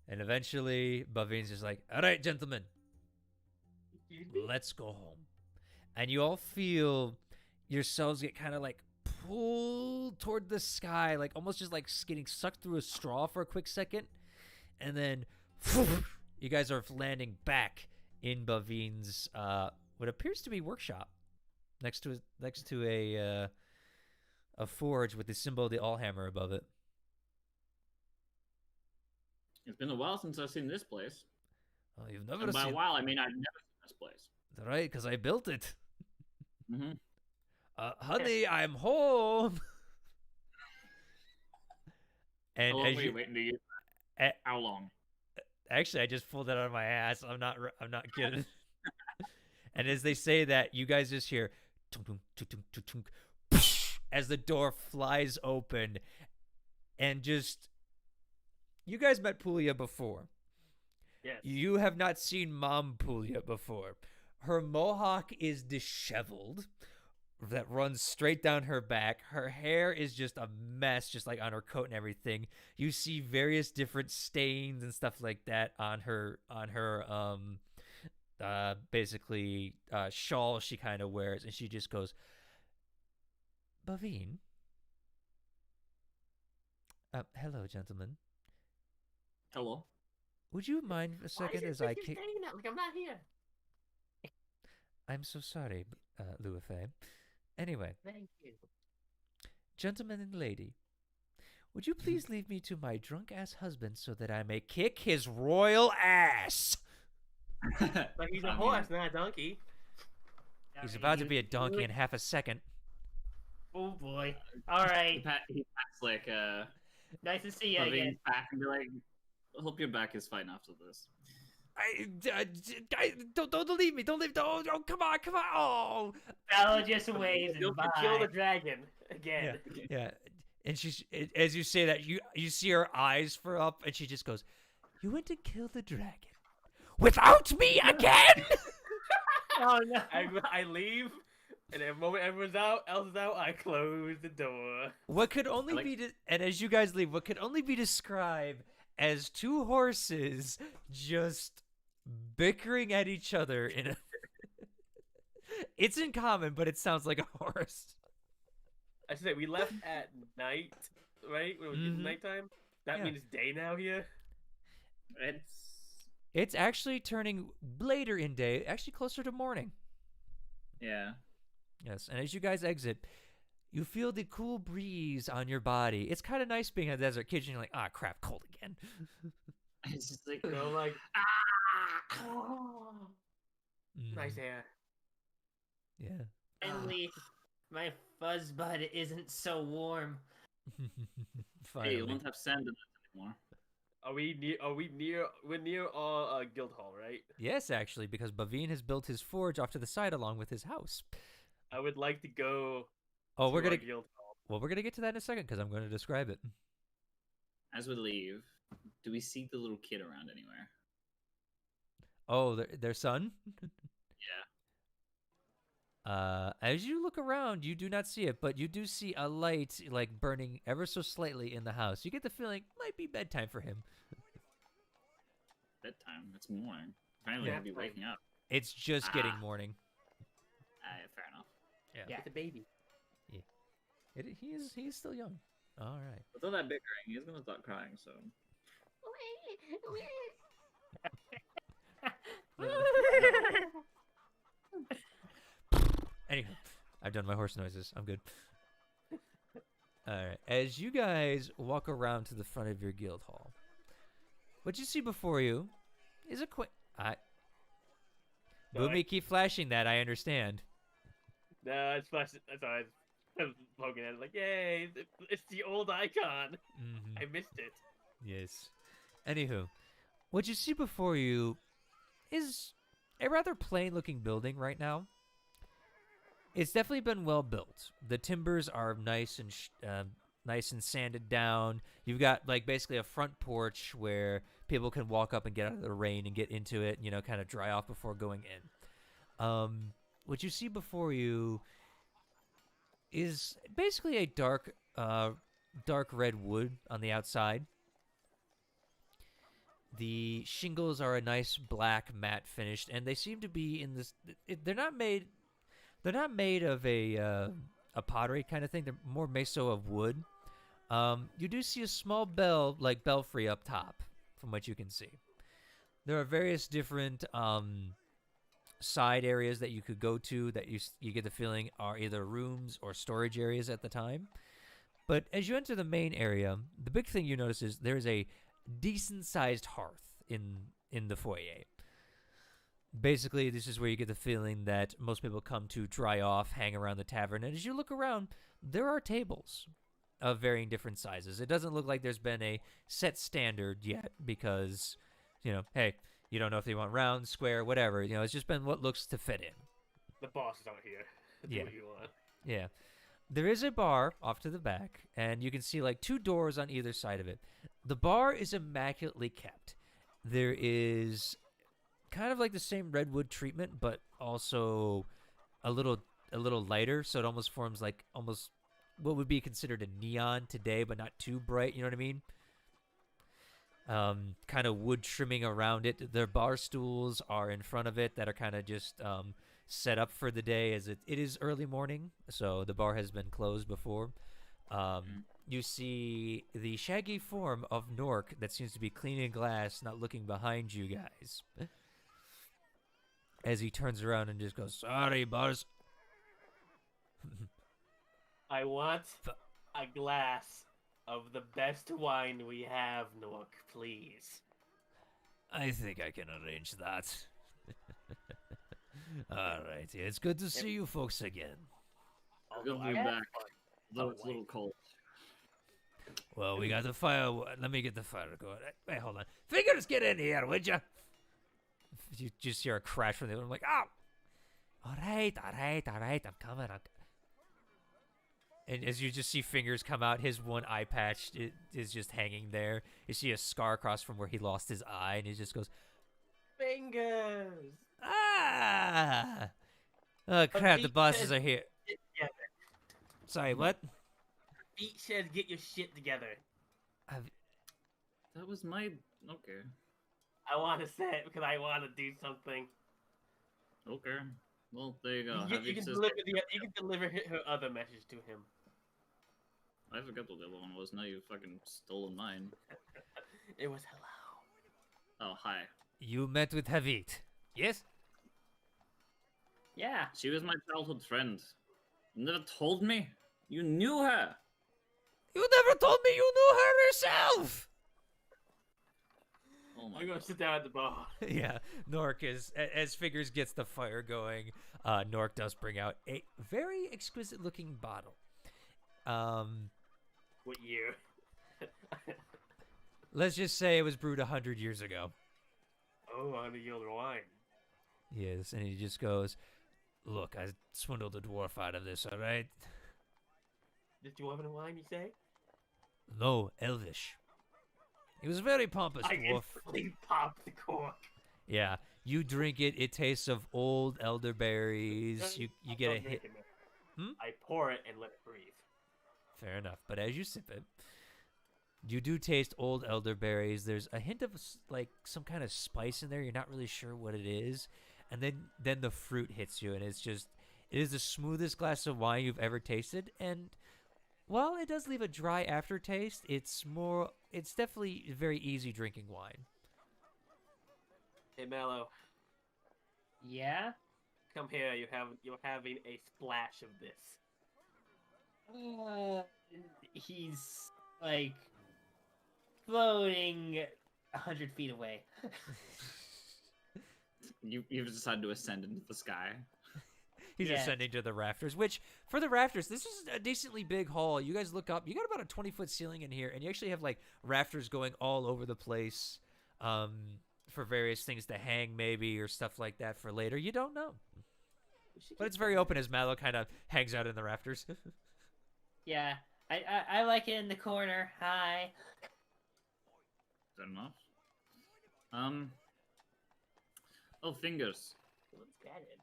And eventually, Bavine's just like, all right, gentlemen, let's go home. And you all feel yourselves get kind of like pulled toward the sky, like almost just like getting sucked through a straw for a quick second. And then you guys are landing back in Bavine's, what appears to be workshop next to a forge with the symbol of the Allhammer above it. It's been a while since I've seen this place. Oh, you've never and by seen... a while, I mean I've never seen this place. Right, because I built it. Mm-hmm. Honey, I'm home. And How long as were you waiting to use that? How long? Actually, I just pulled that out of my ass. I'm not kidding. And as they say that, you guys just hear as the door flies open, and just... You guys met Puglia before. Yes. You have not seen Mom Puglia before. Her mohawk is disheveled, that runs straight down her back. Her hair is just a mess, just like on her coat and everything. You see various different stains and stuff like that on her basically shawl she kind of wears, and she just goes, Bavine. Hello, gentlemen. Hello. Would you mind a second as I kick? Like I'm not here. I'm so sorry, Louis. Anyway. Thank you. Gentleman and lady, would you please leave me to my drunk-ass husband so that I may kick his royal ass? But he's a horse, not a donkey. He's about to be a donkey in half a second. Oh boy. All right. He pats like nice to see you again. Back and be like, I hope your back is fine after this. Guys, don't leave me. Don't leave. Oh, come on. Oh. Bella just waves and You'll kill the dragon again. Yeah. And as you say that, you see her eyes fur up, and she just goes, "You went to kill the dragon without me again?" Oh no. I leave, and the moment everyone's else is out, I close the door. What could only and as you guys leave, what could only be described as two horses just bickering at each other in a... It's in common, but it sounds like a horse. I should say, we left at night, right? When it was getting nighttime? That means day now here? It's actually turning later in day, actually closer to morning. Yeah. Yes, and as you guys exit, you feel the cool breeze on your body. It's kind of nice being in a desert kitchen. You're like, ah, crap, cold again. It's just like, So like, nice air. Yeah. Finally, my fuzz bud isn't so warm. hey, you won't have sand in it anymore. We're near Guildhall, right? Yes, actually, because Bavine has built his forge off to the side along with his house. I would like to go. Oh, we're gonna Guildhall. Well, we're gonna get to that in a second because I'm going to describe it. As we leave, do we see the little kid around anywhere? Oh, their son? Yeah. As you look around, you do not see it, but you do see a light like burning ever so slightly in the house. You get the feeling it might be bedtime for him. Bedtime? It's morning. Finally, I'll be waking up. It's just getting morning. Fair enough. Yeah. It's a baby. Yeah. He is still young. All right. With all that bickering, he's gonna start crying soon. Anyway, I've done my horse noises. I'm good. All right. As you guys walk around to the front of your guild hall, what you see before you is a quick. Boomy, keep flashing that. I understand. No, it's flashing. That's all right. I'm poking at it like, yay! It's the old icon. I missed it. Yes. Anywho, what you see before you is a rather plain-looking building right now. It's definitely been well built. The timbers are nice and sanded down. You've got like basically a front porch where people can walk up and get out of the rain and get into it, you know, kind of dry off before going in. What you see before you is basically a dark red wood on the outside. The shingles are a nice black matte finished, and they seem to be in this. They're not made of a pottery kind of thing. They're more made so of wood. You do see a small belfry up top, from what you can see. There are various different side areas that you could go to that you get the feeling are either rooms or storage areas at the time. But as you enter the main area, the big thing you notice is there's a decent-sized hearth in the foyer. Basically, this is where you get the feeling that most people come to dry off, hang around the tavern, and as you look around, there are tables of varying different sizes. It doesn't look like there's been a set standard yet because, you know, hey, you don't know if they want round, square, whatever. You know, it's just been what looks to fit in. The boss is out here. Do what you want. Yeah. There is a bar off to the back, and you can see like 2 doors on either side of it. The bar is immaculately kept. There is kind of like the same redwood treatment, but also a little lighter, so it almost forms like almost what would be considered a neon today, but not too bright. You know what I mean? Kind of wood trimming around it. Their bar stools are in front of it that are kind of just set up for the day, as it is early morning, so the bar has been closed before. You see the shaggy form of Nork that seems to be cleaning glass, not looking behind you guys. As he turns around and just goes, "Sorry, boss." I want a glass of the best wine we have, Nork, please. I think I can arrange that. All right, it's good to see you folks again. I'll be back. Though it's a little cold. Well, we got the fire. Let me get the fire going. Wait, hold on. Fingers, get in here, would you? You just hear a crash from the other. I'm like, oh! All right. I'm coming. And as you just see fingers come out, his one eye patch is just hanging there. You see a scar across from where he lost his eye, and he just goes, Fingers! ah! Oh, crap, the bosses are here. Sorry, what? Feet says get your shit together. That was my... Okay. I want to say it because I want to do something. Okay. Well, there you go. You can deliver her other message to him. I forgot what the other one was. Now you fucking stolen mine. It was hello. Oh, hi. You met with Havit, yes? Yeah. She was my childhood friend. You never told me? You knew her! You never told me you knew her yourself! Oh my I'm gonna god. sit down at the bar. Yeah, Nork is, as Figures gets the fire going, Nork does bring out a very exquisite looking bottle. What year? Let's just say it was brewed 100 years ago. Oh, 100-year-old wine. Yes, and he just goes, look, I swindled the dwarf out of this, all right? Did you have a wine, you say? No, elvish. He was a very pompous I dwarf. instantly popped the cork. Yeah, you drink it, it tastes of old elderberries. You get a hit. I pour it and let it breathe. Fair enough, but as you sip it, you do taste old elderberries. There's a hint of like some kind of spice in there. You're not really sure what it is, and then the fruit hits you, and it is the smoothest glass of wine you've ever tasted. And while it does leave a dry aftertaste, it's definitely a very easy drinking wine. Hey, Mallow. Yeah? Come here. You're having a splash of this. He's like floating 100 feet away. You've decided to ascend into the sky. He's ascending to the rafters, which, for the rafters, this is a decently big hall. You guys look up. You got about a 20-foot ceiling in here, and you actually have, like, rafters going all over the place for various things to hang, maybe, or stuff like that for later. You don't know. But it's very open as Mallow kind of hangs out in the rafters. Yeah. I like it in the corner. Hi. Fair enough. Oh, Fingers. Let's get it.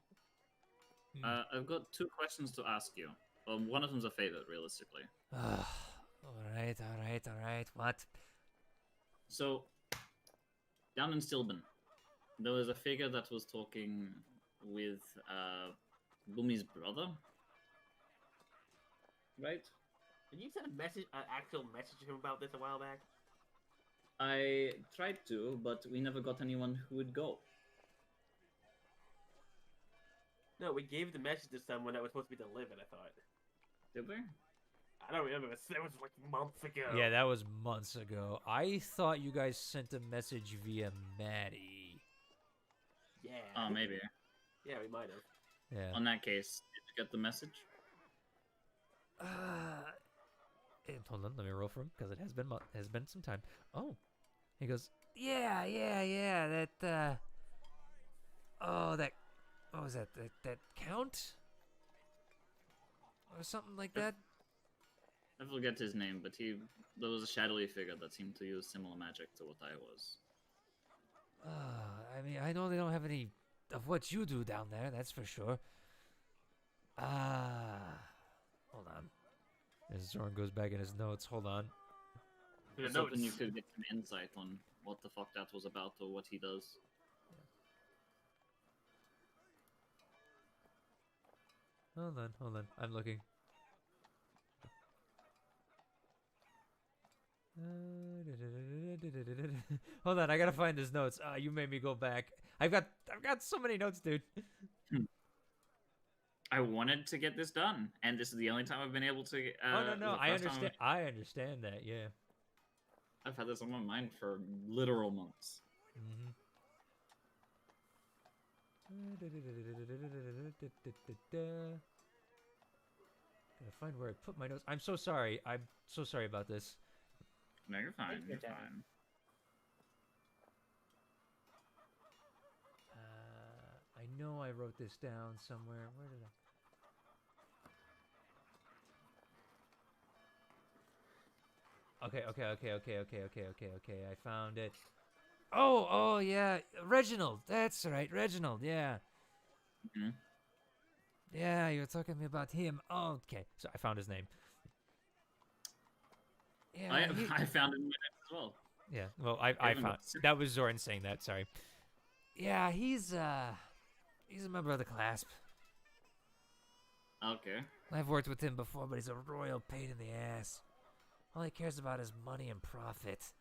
I've got 2 questions to ask you. One of them's a favor, realistically. all right. What? So, down in Stilben, there was a figure that was talking with Bumi's brother. Right? Did you send an actual message to him about this a while back? I tried to, but we never got anyone who would go. No, we gave the message to someone that was supposed to be delivered, I thought. Did we? I don't remember. That was like months ago. Yeah, that was months ago. I thought you guys sent a message via Maddie. Yeah. Oh, maybe. Yeah, we might have. Yeah. In that case, did you get the message? Hold on, let me roll for him because it has been some time. Oh, he goes, yeah. That what was that? That count or something like that. I forget his name, but there was a shadowy figure that seemed to use similar magic to what I was. I mean, I know they don't have any of what you do down there. That's for sure. Hold on. As Zorn goes back in his notes, hold on. I was hoping you could get some insight on what the fuck that was about or what he does. Hold on. I'm looking. Hold on, I gotta find his notes. You made me go back. I've got so many notes, dude. I wanted to get this done, and this is the only time I've been able to. No. I understand. I understand that. Yeah. I've had this on my mind for literal months. Gotta find where I put my notes. I'm so sorry. I'm so sorry about this. No, you're fine. You're fine. I know I wrote this down somewhere. Where did I? Okay. I found it. Oh, yeah. Reginald. That's right. Reginald, yeah. Mm-hmm. Yeah, you were talking to me about him. Oh, okay. So I found his name. Yeah, I found it in my notes as well. Yeah. Well, I found that was Zorn saying that. Sorry. Yeah, he's a member of the clasp. Okay. I've worked with him before, but he's a royal pain in the ass. All he cares about is money and profit.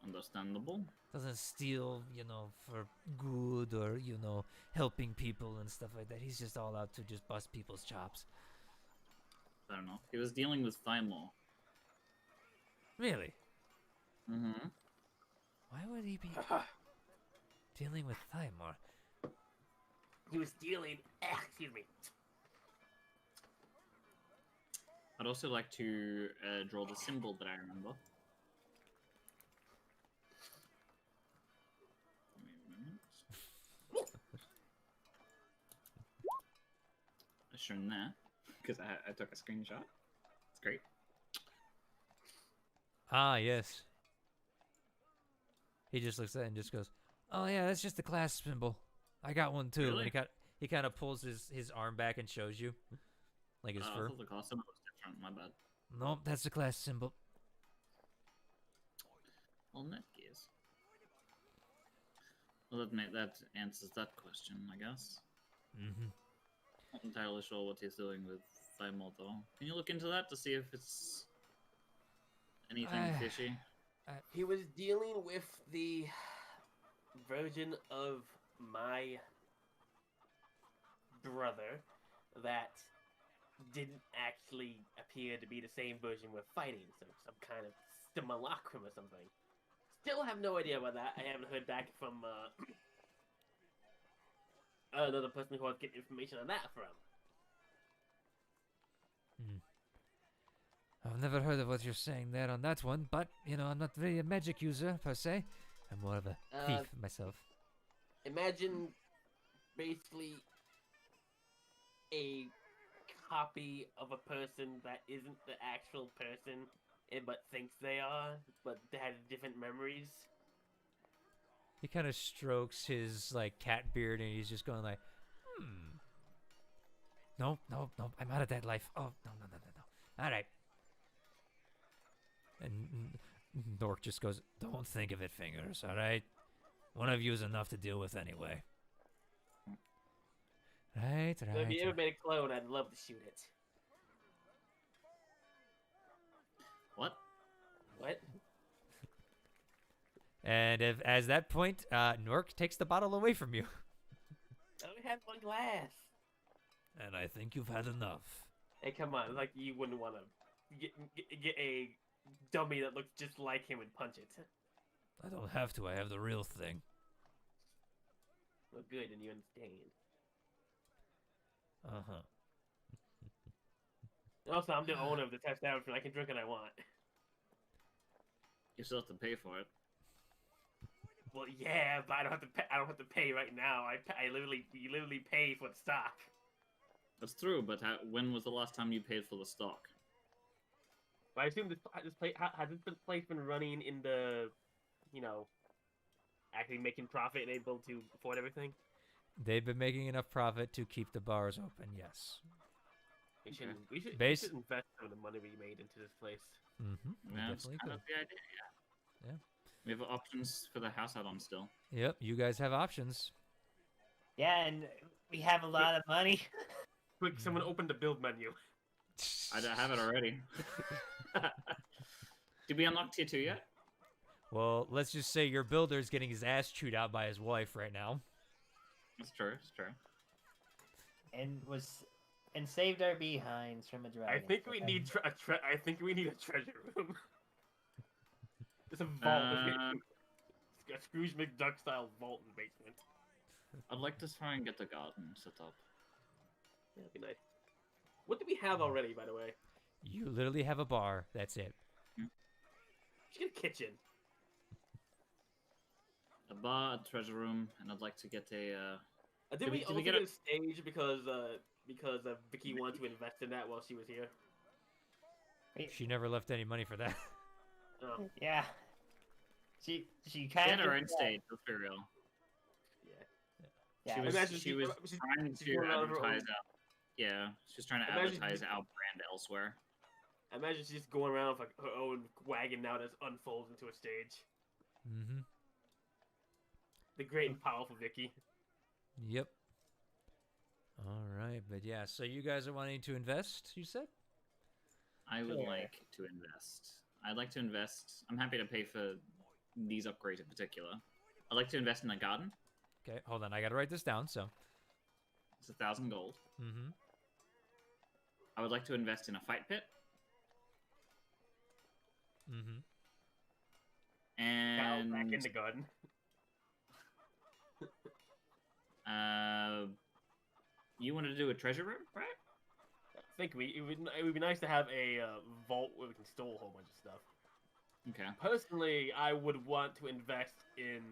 Understandable. Doesn't steal, for good or, helping people and stuff like that. He's just all out to just bust people's chops. I don't know. He was dealing with Thymor. Really? Mm-hmm. Why would he be dealing with Thymor? He was dealing. Excuse me. I'd also like to draw the symbol that I remember. Wait a minute. I've shown that because I took a screenshot. It's great. Ah, yes. He just looks at it and just goes, "Oh yeah, that's just the class symbol. I got one too." Really? And he kind of pulls his arm back and shows you, like his I fur. thought the class symbol was different. My bad. Nope, that's the class symbol. Well, in that case, well, that answers that question, I guess. Mm-hmm. Not entirely sure what he's doing with Thymor, though. Can you look into that to see if it's anything fishy? He was dealing with the version of my brother that didn't actually appear to be the same version we're fighting, so some kind of simulacrum or something. Still have no idea about that. I haven't heard back from another person who I get information on that from. I've never heard of what you're saying there on that one, but, I'm not really a magic user, per se. I'm more of a thief myself. Imagine, basically, a copy of a person that isn't the actual person, but thinks they are, but they have different memories. He kind of strokes his, cat beard, and he's just going No, I'm out of that life. Oh, no. All right. And Nork just goes, "Don't think of it, Fingers, all right? One of you is enough to deal with anyway." Right. So if you ever made a clone, I'd love to shoot it. What? What? And as that point, Nork takes the bottle away from you. I only had one glass. And I think you've had enough. Hey, come on. Like, you wouldn't want to get a dummy that looks just like him and punch it. I don't have to. I have the real thing. Well, good, and you understand. Uh-huh. Also, I'm the owner of the test establishment. I can drink what I want. You still have to pay for it. Well, yeah, but I don't have to pay. I don't have to pay right now. You literally pay for the stock. That's true, but when was the last time you paid for the stock? But I assume has this place been running in the, actually making profit and able to afford everything? They've been making enough profit to keep the bars open, yes. We should invest some of the money we made into this place. Mm-hmm. Yeah, that's kind of the idea, yeah. We have options for the house add-on still. Yep, you guys have options. Yeah, and we have a lot of money. Quick, someone open the build menu. I have it already. Did we unlock tier 2 yet? Well, let's just say your builder's getting his ass chewed out by his wife right now. That's true, it's true. And saved our behinds from a dragon. I think we need a treasure room. It's a vault. A Scrooge McDuck style vault in the basement. I'd like to try and get the garden set up. Yeah, that'd be nice. What do we have already, by the way? You literally have a bar. That's it. Just get a kitchen. A bar, a treasure room, and I'd like to get a. Did we also get a stage because Vicky wanted to invest in that while she was here? She never left any money for that. Oh. Yeah. She kind Get of her in stage. Let's be real. Yeah. She was trying to advertise out. Yeah, she's trying to advertise our brand elsewhere. I imagine she's just going around with like her own wagon now that unfolds into a stage. Mm-hmm. The great and powerful Vicky. Yep. All right, but yeah, so you guys are wanting to invest, you said? I would like to invest. I'd like to invest. I'm happy to pay for these upgrades in particular. I'd like to invest in a garden. Okay, hold on. I got to write this down, so. It's 1,000 gold. Mm-hmm. I would like to invest in a fight pit. Mm-hmm. And back in the garden. You wanted to do a treasure room, right? I think it would be nice to have a vault where we can store a whole bunch of stuff. Okay. Personally, I would want to invest in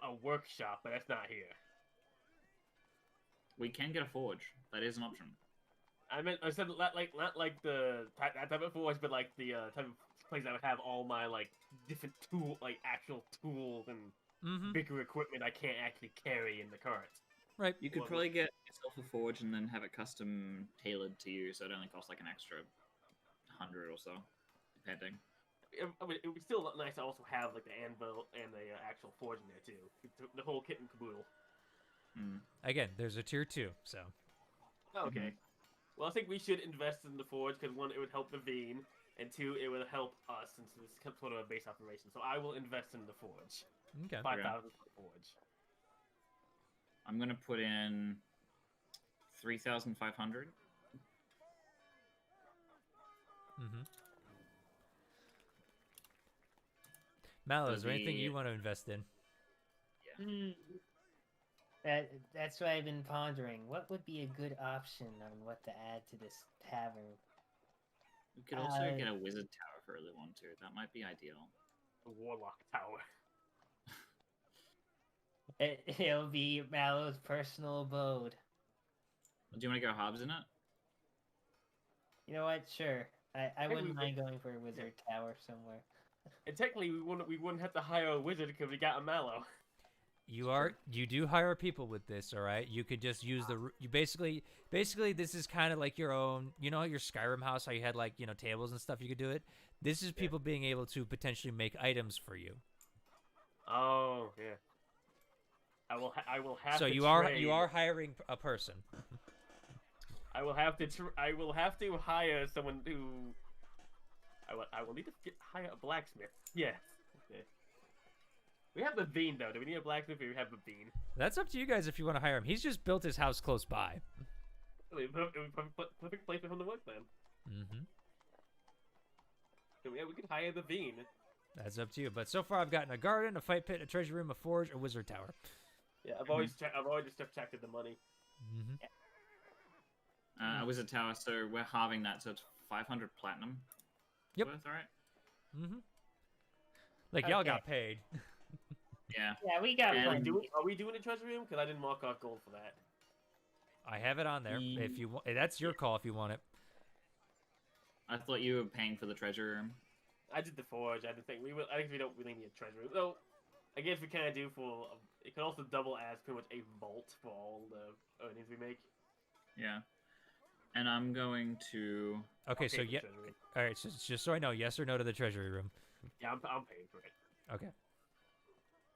a workshop, but that's not here. We can get a forge. That is an option. I said not like the that type of forge, but like the type of place that would have all my like different actual tools and bigger equipment I can't actually carry in the cart. Right. You could probably get yourself a forge and then have it custom tailored to you, so it only costs like an extra 100 or so, depending. I mean, it would be still nice to also have like the anvil and the actual forge in there too. The whole kit and caboodle. Again, there's a tier 2, so. Okay. Well, I think we should invest in the forge because one, it would help the Veen, and two, it would help us since it's sort of a base operation. So I will invest in the forge. Okay. 5,000 for the forge. I'm gonna put in 3,500. Mallow, is there anything you want to invest in? Yeah. That's what I've been pondering. What would be a good option on what to add to this tavern? We could also get a wizard tower for early one too. That might be ideal. The warlock tower. It'll be Mallow's personal abode. Do you want to go Hobbs in it? You know what? Sure. I wouldn't mind going for a wizard tower somewhere. And technically, we wouldn't have to hire a wizard because we got a Mallow. You do hire people with this, all right? You could just use you basically this is kind of like your own, you know, your Skyrim house, how you had like, you know, tables and stuff you could do it. This is people being able to potentially make items for you. Oh, yeah. I will have so to you are hiring a person. I will have to hire someone who I will need to hire a blacksmith. Yes. Okay. We have the Bean though. Do we need a blacksmith or we have the Bean? That's up to you guys if you want to hire him. He's just built his house close by. Perfect place for him to work then. So yeah, we could hire the Bean. That's up to you. But so far I've gotten a garden, a fight pit, a treasure room, a forge, a wizard tower. Yeah, I've always just subtracted the money. A wizard tower, so we're halving that, so it's 500 platinum. Yep. Worth, all right. Like y'all got paid. Yeah. Yeah, we got Are we doing a treasure room? Because I didn't mark off gold for that. I have it on there. If you want, that's your call if you want it. I thought you were paying for the treasure room. I did the forge. I think we don't really need a treasure room. Though, I guess we kind of do for. It can also double as pretty much a vault for all the earnings we make. Yeah. And I'm going to. Okay, so yeah. All right, so just so I know, yes or no to the treasury room. Yeah, I'm paying for it. Okay.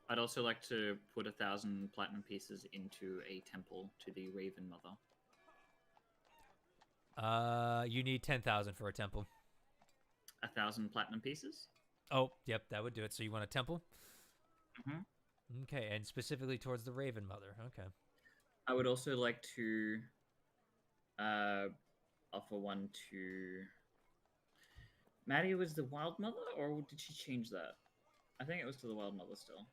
I'd also like to put 1,000 platinum pieces into a temple to the Raven Mother. You need 10,000 for a temple. 1,000 platinum pieces? Oh, yep, that would do it. So you want a temple? Mm-hmm. Okay, and specifically towards the Raven Mother. Okay. I would also like to offer one to... Maddie was the Wild Mother, or did she change that? I think it was to the Wild Mother still.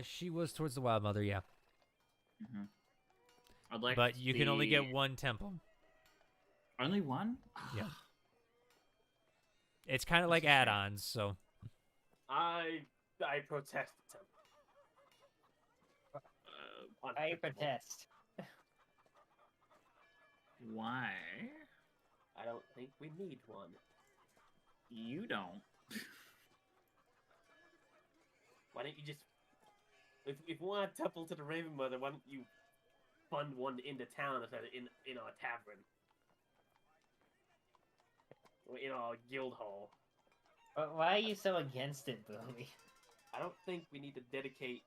She was towards the Wild Mother, yeah. Mm-hmm. I'd like but you can only get one temple. Only one? Yeah. It's kind of like add-ons, so... I protest the temple. I protest. Why? I don't think we need one. You don't. Why don't you just... If you want a temple to the Raven Mother, why don't you fund one into town instead of in our tavern? in our guild hall. Why are you so against it, Boomy? I don't think we need to dedicate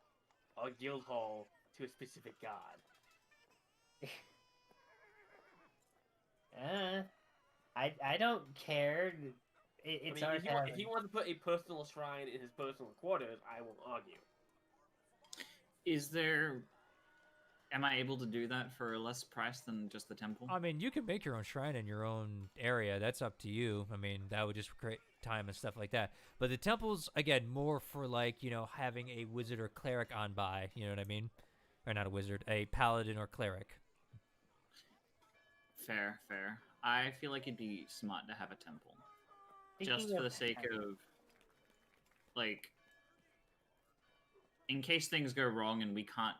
our guild hall to a specific god. I don't care. It's I our mean, if he wants to put a personal shrine in his personal quarters, I won't argue. Is there... Am I able to do that for a less price than just the temple? I mean, you can make your own shrine in your own area. That's up to you. I mean, that would just create time and stuff like that. But the temple's, again, more for, like, you know, having a wizard or cleric on by. You know what I mean? Or not a wizard, a paladin or cleric. Fair, fair. I feel like it'd be smart to have a temple. Just for the sake of, like, in case things go wrong and we can't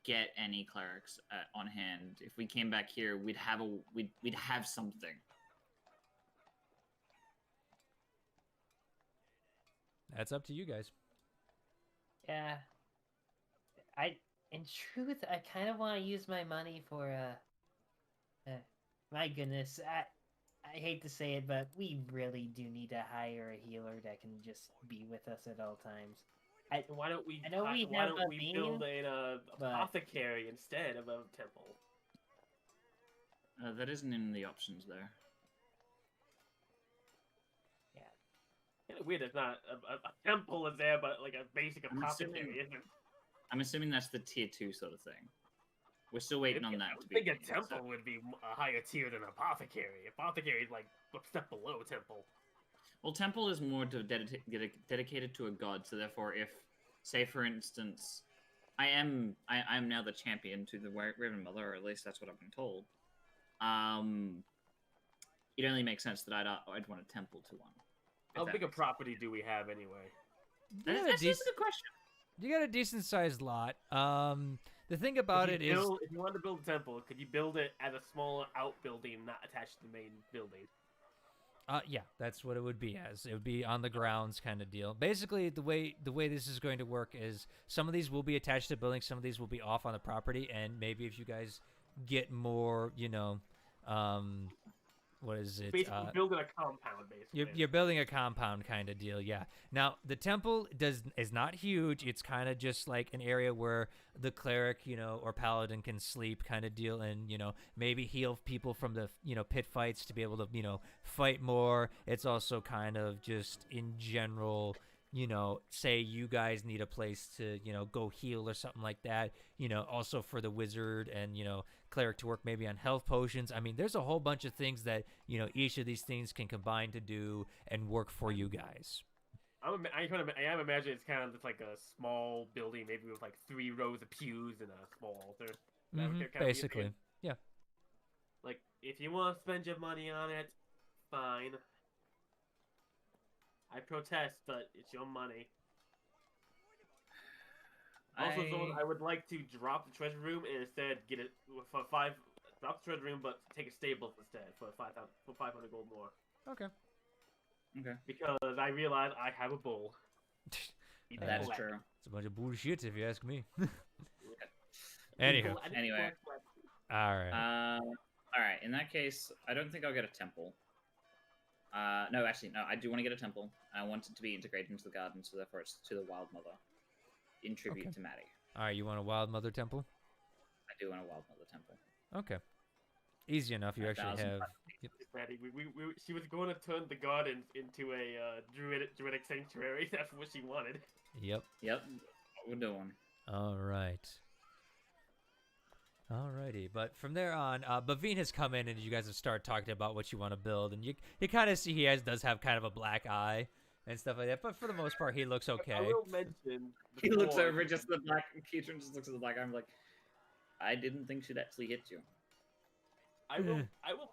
get any clerics on hand, if we came back here, we'd have something. That's up to you guys. Yeah. In truth, I kind of want to use my money for, my goodness, I hate to say it, but we really do need to hire a healer that can just be with us at all times. Why don't we? I know we why have don't a we bean, build an but- apothecary instead of a temple? That isn't in the options there. Kind of weird. It's not a temple is there, but like a basic apothecary isn't. I'm assuming that's the tier 2 sort of thing. We're still waiting on that. I think a temple would be a higher tier than apothecary. Apothecary is like a step below temple. Well, temple is more dedicated to a god, so therefore, if, say, for instance, I'm now the champion to the Raven Mother, or at least that's what I've been told. It only makes sense that I'd want a temple to one. How big a property do we have anyway? That's a good question. You got a decent sized lot. The thing about it is, if you wanted to build a temple, could you build it as a smaller outbuilding, not attached to the main building? yeah, that's what it would be as. It would be on the grounds kind of deal. Basically, the way this is going to work is some of these will be attached to buildings, some of these will be off on the property, and maybe if you guys get more, you know, what is it? Basically, building a compound, basically. You're building a compound kind of deal, yeah. Now, the temple is not huge. It's kind of just like an area where the cleric, you know, or paladin can sleep kind of deal, and, you know, maybe heal people from the, you know, pit fights to be able to, you know, fight more. It's also kind of just in general, you know, say you guys need a place to, you know, go heal or something like that, you know, also for the wizard and, you know, cleric to work maybe on health potions. I mean, there's a whole bunch of things that, you know, each of these things can combine to do and work for you guys. I am imagining it's kind of just like a small building, maybe with like 3 rows of pews and a small altar. Basically, yeah. Like, if you want to spend your money on it, fine. I protest, but it's your money. Also, I would like to drop the treasure room and instead get it for 5. Drop the treasure room, but take a stable instead for 500 gold more. Okay. Okay. Because I realize I have a bull. That's true. It's a bunch of bullshit, if you ask me. Anywho. Anyway. All right. All right. In that case, I don't think I'll get a temple. No, actually, no. I do want to get a temple. I want it to be integrated into the garden, so therefore it's to the Wild Mother, in tribute to Maddie. All right. You want a Wild Mother temple? I do want a Wild Mother temple. Okay. Easy enough. You actually have. Yep. Maddie, she was going to turn the garden into a druidic sanctuary. That's what she wanted. Yep. Yep. What we're doing. All right. Alrighty, but from there on, Baveen has come in and you guys have started talking about what you want to build, and you kind of see he does have kind of a black eye and stuff like that, but for the most part, he looks okay. I will mention... He looks over just the black... Keitron just looks at the black eye. I'm like, I didn't think she'd actually hit you. I will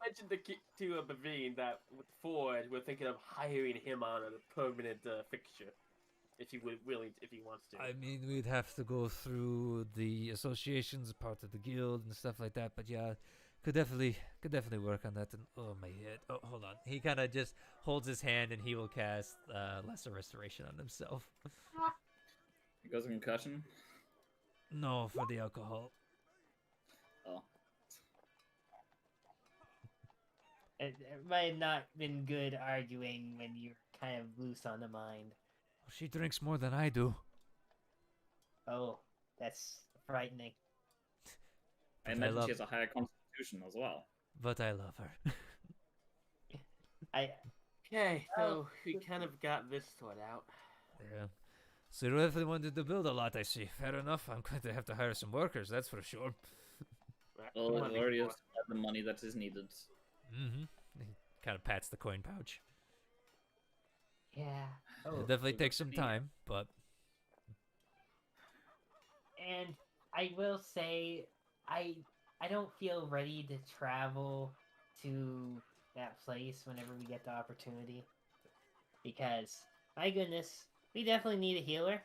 mention to Baveen that with Ford, we're thinking of hiring him on as a permanent fixture. If he wants to. I mean, we'd have to go through the associations, part of the guild and stuff like that. But yeah, could definitely work on that. And oh my head! Oh, hold on. He kind of just holds his hand and he will cast Lesser Restoration on himself. He goes a concussion. No, for the alcohol. Oh. It might have not been good arguing when you're kind of loose on the mind. She drinks more than I do. Oh, that's frightening. I imagine she has a higher constitution as well. But I love her. Okay, so we kind of got this sorted out. Yeah. So you really wanted to build a lot, I see. Fair enough. I'm going to have to hire some workers, that's for sure. Well, it already has the money that is needed. Mm-hmm. He kind of pats the coin pouch. Yeah. Oh. It definitely takes some time, but... And I will say, I don't feel ready to travel to that place whenever we get the opportunity. Because, my goodness, we definitely need a healer.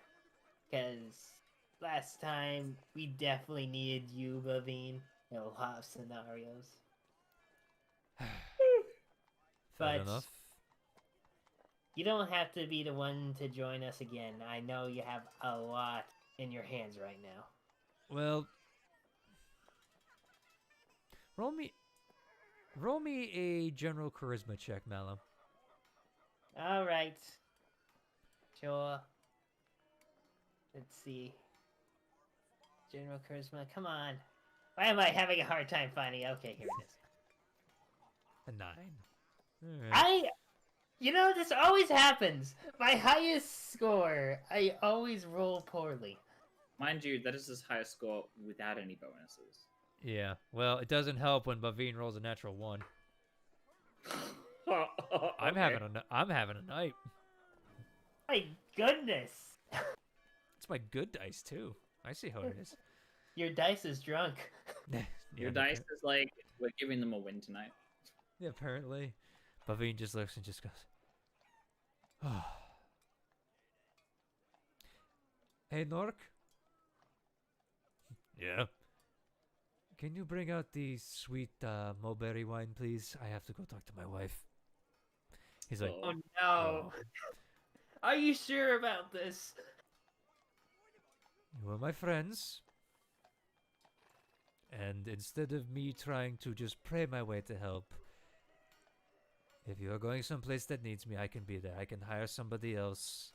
Because last time, we definitely needed you, Bavine, in a lot of scenarios. Fair enough. You don't have to be the one to join us again. I know you have a lot in your hands right now. Well... Roll me a general charisma check, Mallow. Alright. Sure. Let's see. General charisma, come on. Why am I having a hard time finding? Okay, here it is. A 9. Right. You know, this always happens. My highest score, I always roll poorly. Mind you, that is his highest score without any bonuses. Yeah, well, it doesn't help when Bavine rolls a natural 1. Okay. I'm having a night. My goodness. It's my good dice too. I see how it is. Your dice is drunk. Your dice is like, we're giving them a win tonight. Yeah, apparently. Bavine just looks and just goes, oh. Hey, Nork? Yeah? Can you bring out the sweet mulberry wine, please? I have to go talk to my wife. He's like, oh no. Oh. Are you sure about this? You are my friends. And instead of me trying to just pray my way to help, if you are going someplace that needs me, I can be there. I can hire somebody else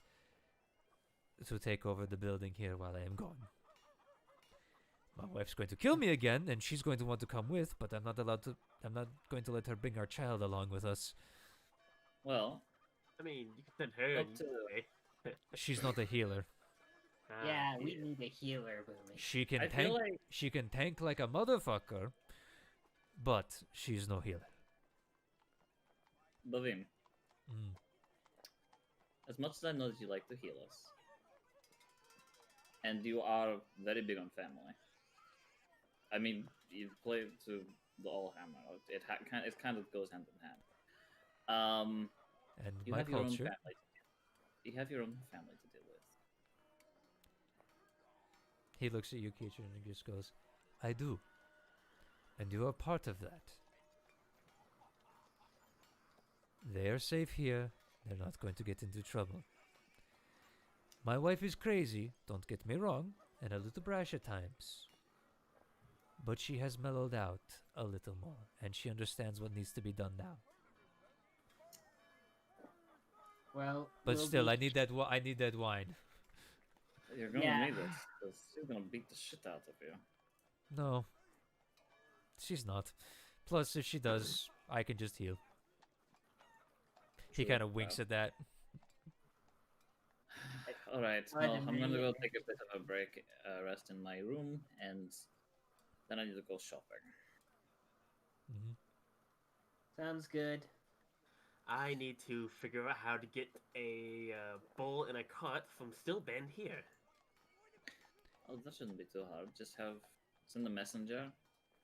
to take over the building here while I am gone. My wife's going to kill me again, and she's going to want to come with, but I'm not going to let her bring our child along with us. Well, I mean, you can send her anyway. She's not a healer. Yeah, we need a healer, Boomy. She can tank. Like... She can tank like a motherfucker, but she's no healer. Bavim. As much as I know that you like to heal us, and you are very big on family. I mean, you play to the all hammer. It kind of goes hand in hand. And you my have culture. Your own family. You have your own family to deal with. He looks at you, Keacher, and he just goes, I do. And you are part of that. They are safe here. They're not going to get into trouble. My wife is crazy, don't get me wrong, and a little brash at times. But she has mellowed out a little more, and she understands what needs to be done now. Well, but still, I need that wine. You're gonna need it, because she's gonna beat the shit out of you. No. She's not. Plus, if she does, I can just heal. He kind of winks at that. Alright, well, I'm gonna go take a bit of a break, rest in my room, and then I need to go shopping. Sounds good. I need to figure out how to get a bowl and a cart from Stillbend here. Oh, that shouldn't be too hard. Just send the messenger,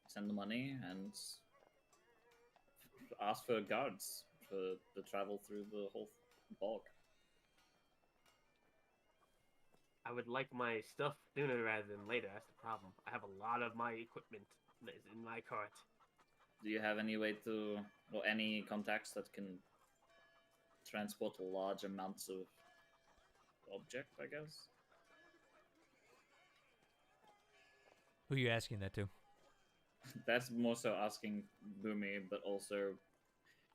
send the money, and ask for guards for the travel through the whole bog. I would like my stuff sooner rather than later. That's the problem. I have a lot of my equipment that is in my cart. Do you have any way to, or any contacts that can transport large amounts of object, I guess? Who are you asking that to? That's more so asking Boomy, but also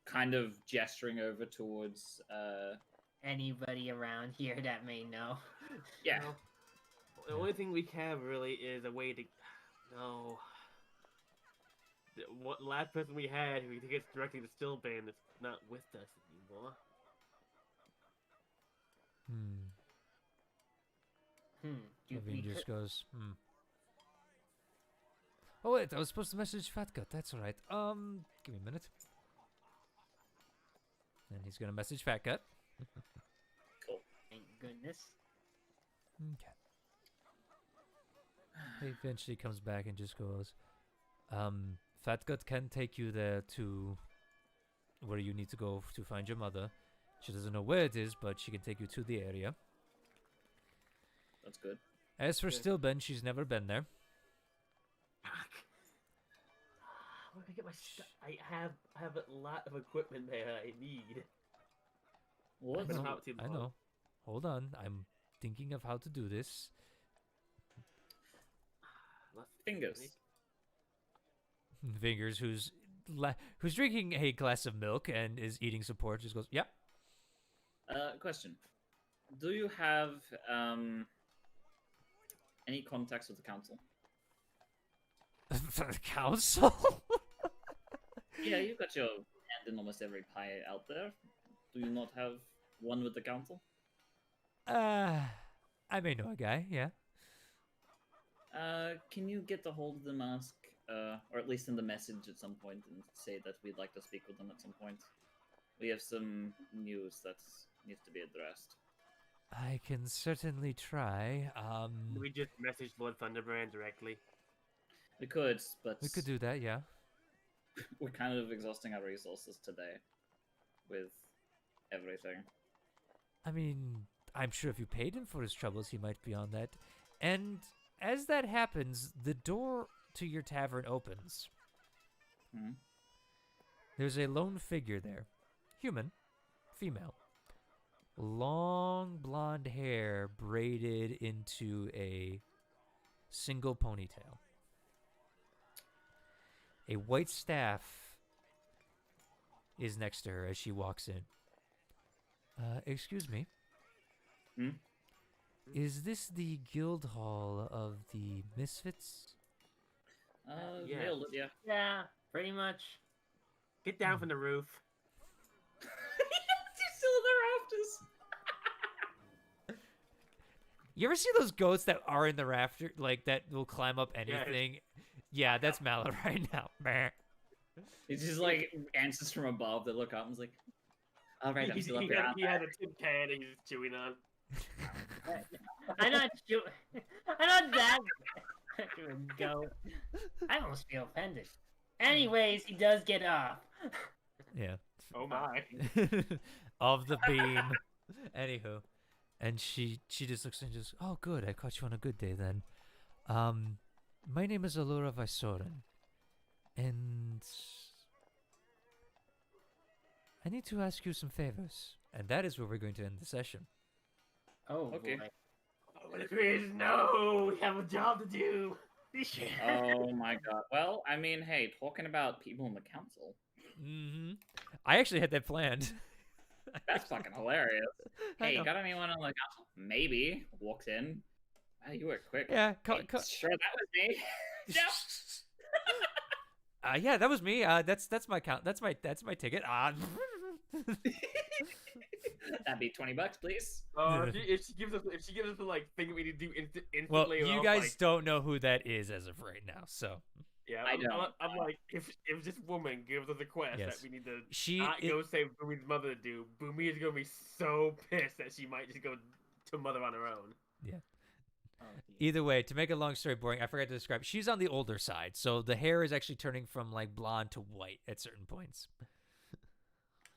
kind of gesturing over towards Anybody around here that may know. Yeah. No. The only thing we have really is a way to. No. What last person we had who gets directly to Stillbane is not with us anymore. Levine just goes, Oh wait, I was supposed to message Fat Gut. That's all right. Give me a minute. And he's gonna message Fat Gut. Cool. Thank goodness. Okay. He eventually comes back and just goes, Fat Gut can take you there to where you need to go to find your mother. She doesn't know where it is, but she can take you to the area. That's good. As for Stillben, she's never been there. Fuck. Where can I get my stuff? I have a lot of equipment there I need. What? I know. Hold on. I'm thinking of how to do this. Fingers. Fingers, who's drinking a glass of milk and is eating some pork, just goes, "Yep." Question: do you have any contacts with the council? The council? Yeah, you've got your hand in almost every pie out there. Do you not have one with the council? I may know a guy, yeah. Can you get a hold of them, ask, or at least send a message at some point and say that we'd like to speak with them at some point? We have some news that needs to be addressed. I can certainly try. Do we just message Lord Thunderbrand directly? We could, but We could do that, yeah. we're kind of exhausting our resources today with everything. I mean, I'm sure if you paid him for his troubles, he might be on that. And as that happens, the door to your tavern opens. There's a lone figure there. Human. Female. Long blonde hair braided into a single ponytail. A white staff is next to her as she walks in. Excuse me. Is this the guild hall of the Misfits? Yeah. Nailed it, yeah. Yeah, pretty much. Get down from the roof. He's still in the rafters. You ever see those goats that are in the rafter, like that will climb up anything? Yeah, that's Mallow right now. He's just like answers from above that look up and is like, all right, I'm still up here. He has a tin can and he's chewing on. I'm not that goat. I almost feel offended. Anyways, he does get up. Yeah. Oh my. Of the beam. Anywho. And she just looks and just, oh good, I caught you on a good day then. My name is Allura Vysoren. And I need to ask you some favors. And that is where we're going to end the session. Oh, okay. boy. Oh, the quiz, no! We have a job to do! Oh my god. Well, I mean, hey, talking about people in the council. I actually had that planned. That's fucking hilarious. Hey, got anyone on the council? Maybe. Walks in. Wow, you were quick. Yeah, sure, that was me. Yep. Yeah, that was me. That's my count. That's my ticket. That'd be $20, please. If she gives us the like thing we need to do instantly. Well, you guys don't know who that is as of right now, so. Yeah, I'm like, if this woman gives us a quest that we need to go save Boomy's mother to do, Boomy is gonna be so pissed that she might just go to mother on her own. Yeah. Either way, to make a long story boring, I forgot to describe. She's on the older side, so the hair is actually turning from like blonde to white at certain points.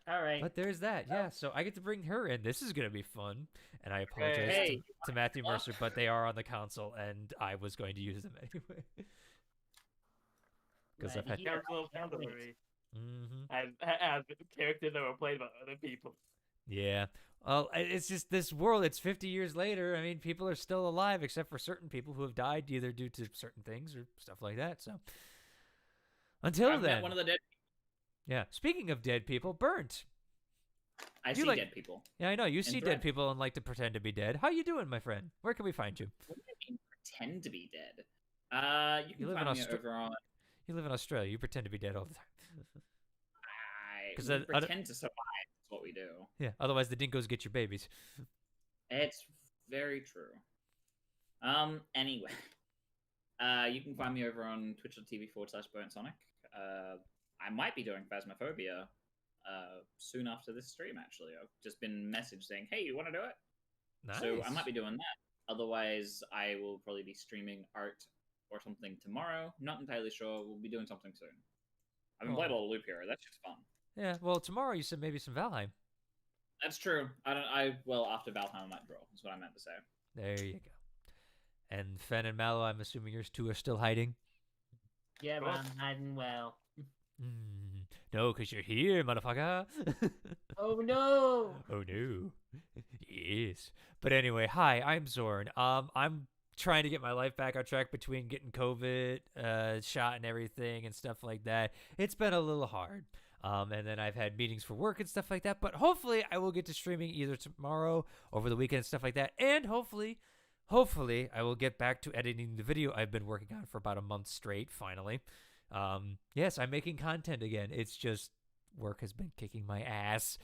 All right. But there's that, yeah. So I get to bring her in. This is gonna be fun, and I apologize to Matthew Mercer, but they are on the console, and I was going to use them anyway. Because I've had as characters that were played by other people. Yeah. Well, it's just this world. It's 50 years later. I mean, people are still alive, except for certain people who have died either due to certain things or stuff like that. So until then, one of the dead. Yeah. Speaking of dead people, Burnt. I see dead people. Yeah, I know. You see threat. dead people and like to pretend to be dead. How you doing, my friend? Where can we find you? What do you mean pretend to be dead? You can live find in me over on... You live in Australia. You pretend to be dead all the time. We pretend to survive. That's what we do. Yeah. Otherwise, the dingoes get your babies. It's very true. Anyway. You can find me over on twitch.tv/BurntSonic. I might be doing Phasmophobia soon after this stream, actually. I've just been messaged saying, hey, you want to do it? Nice. So I might be doing that. Otherwise, I will probably be streaming art or something tomorrow. Not entirely sure. We'll be doing something soon. I've been playing a little loop here. That's just fun. Yeah, well, tomorrow you said maybe some Valheim. That's true. Well, after Valheim, I might draw. That's what I meant to say. There you go. And Fen and Mallow, I'm assuming yours two are still hiding? Yeah, but I'm hiding well. No, because you're here, motherfucker. Oh, no. Oh, no. Yes. But anyway, hi, I'm Zorn. I'm trying to get my life back on track between getting COVID shot and everything and stuff like that. It's been a little hard. And then I've had meetings for work and stuff like that. But hopefully I will get to streaming either tomorrow, over the weekend and stuff like that. And hopefully I will get back to editing the video I've been working on for about a month straight, finally. Yes, I'm making content again. It's just work has been kicking my ass.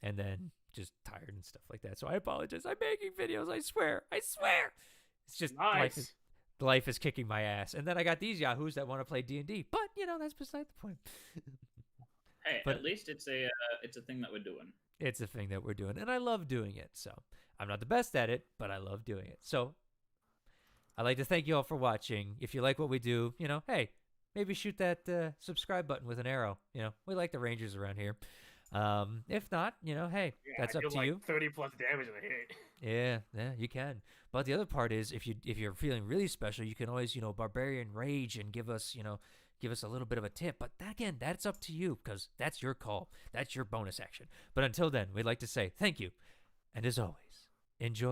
And then just tired and stuff like that. So I apologize. I'm making videos. I swear. It's just nice. life is kicking my ass. And then I got these yahoos that want to play D&D. But, that's beside the point. Hey, but at least it's a thing that we're doing. It's a thing that we're doing. And I love doing it. So I'm not the best at it, but I love doing it. So I'd like to thank you all for watching. If you like what we do, hey, maybe shoot that subscribe button with an arrow. We like the Rangers around here. If not, hey, that's up to you. 30 plus damage in a hit. Yeah, you can. But the other part is, if you're feeling really special, you can always, Barbarian Rage and give us a little bit of a tip. But again, that's up to you, because that's your call. That's your bonus action. But until then, we'd like to say thank you. And as always, enjoy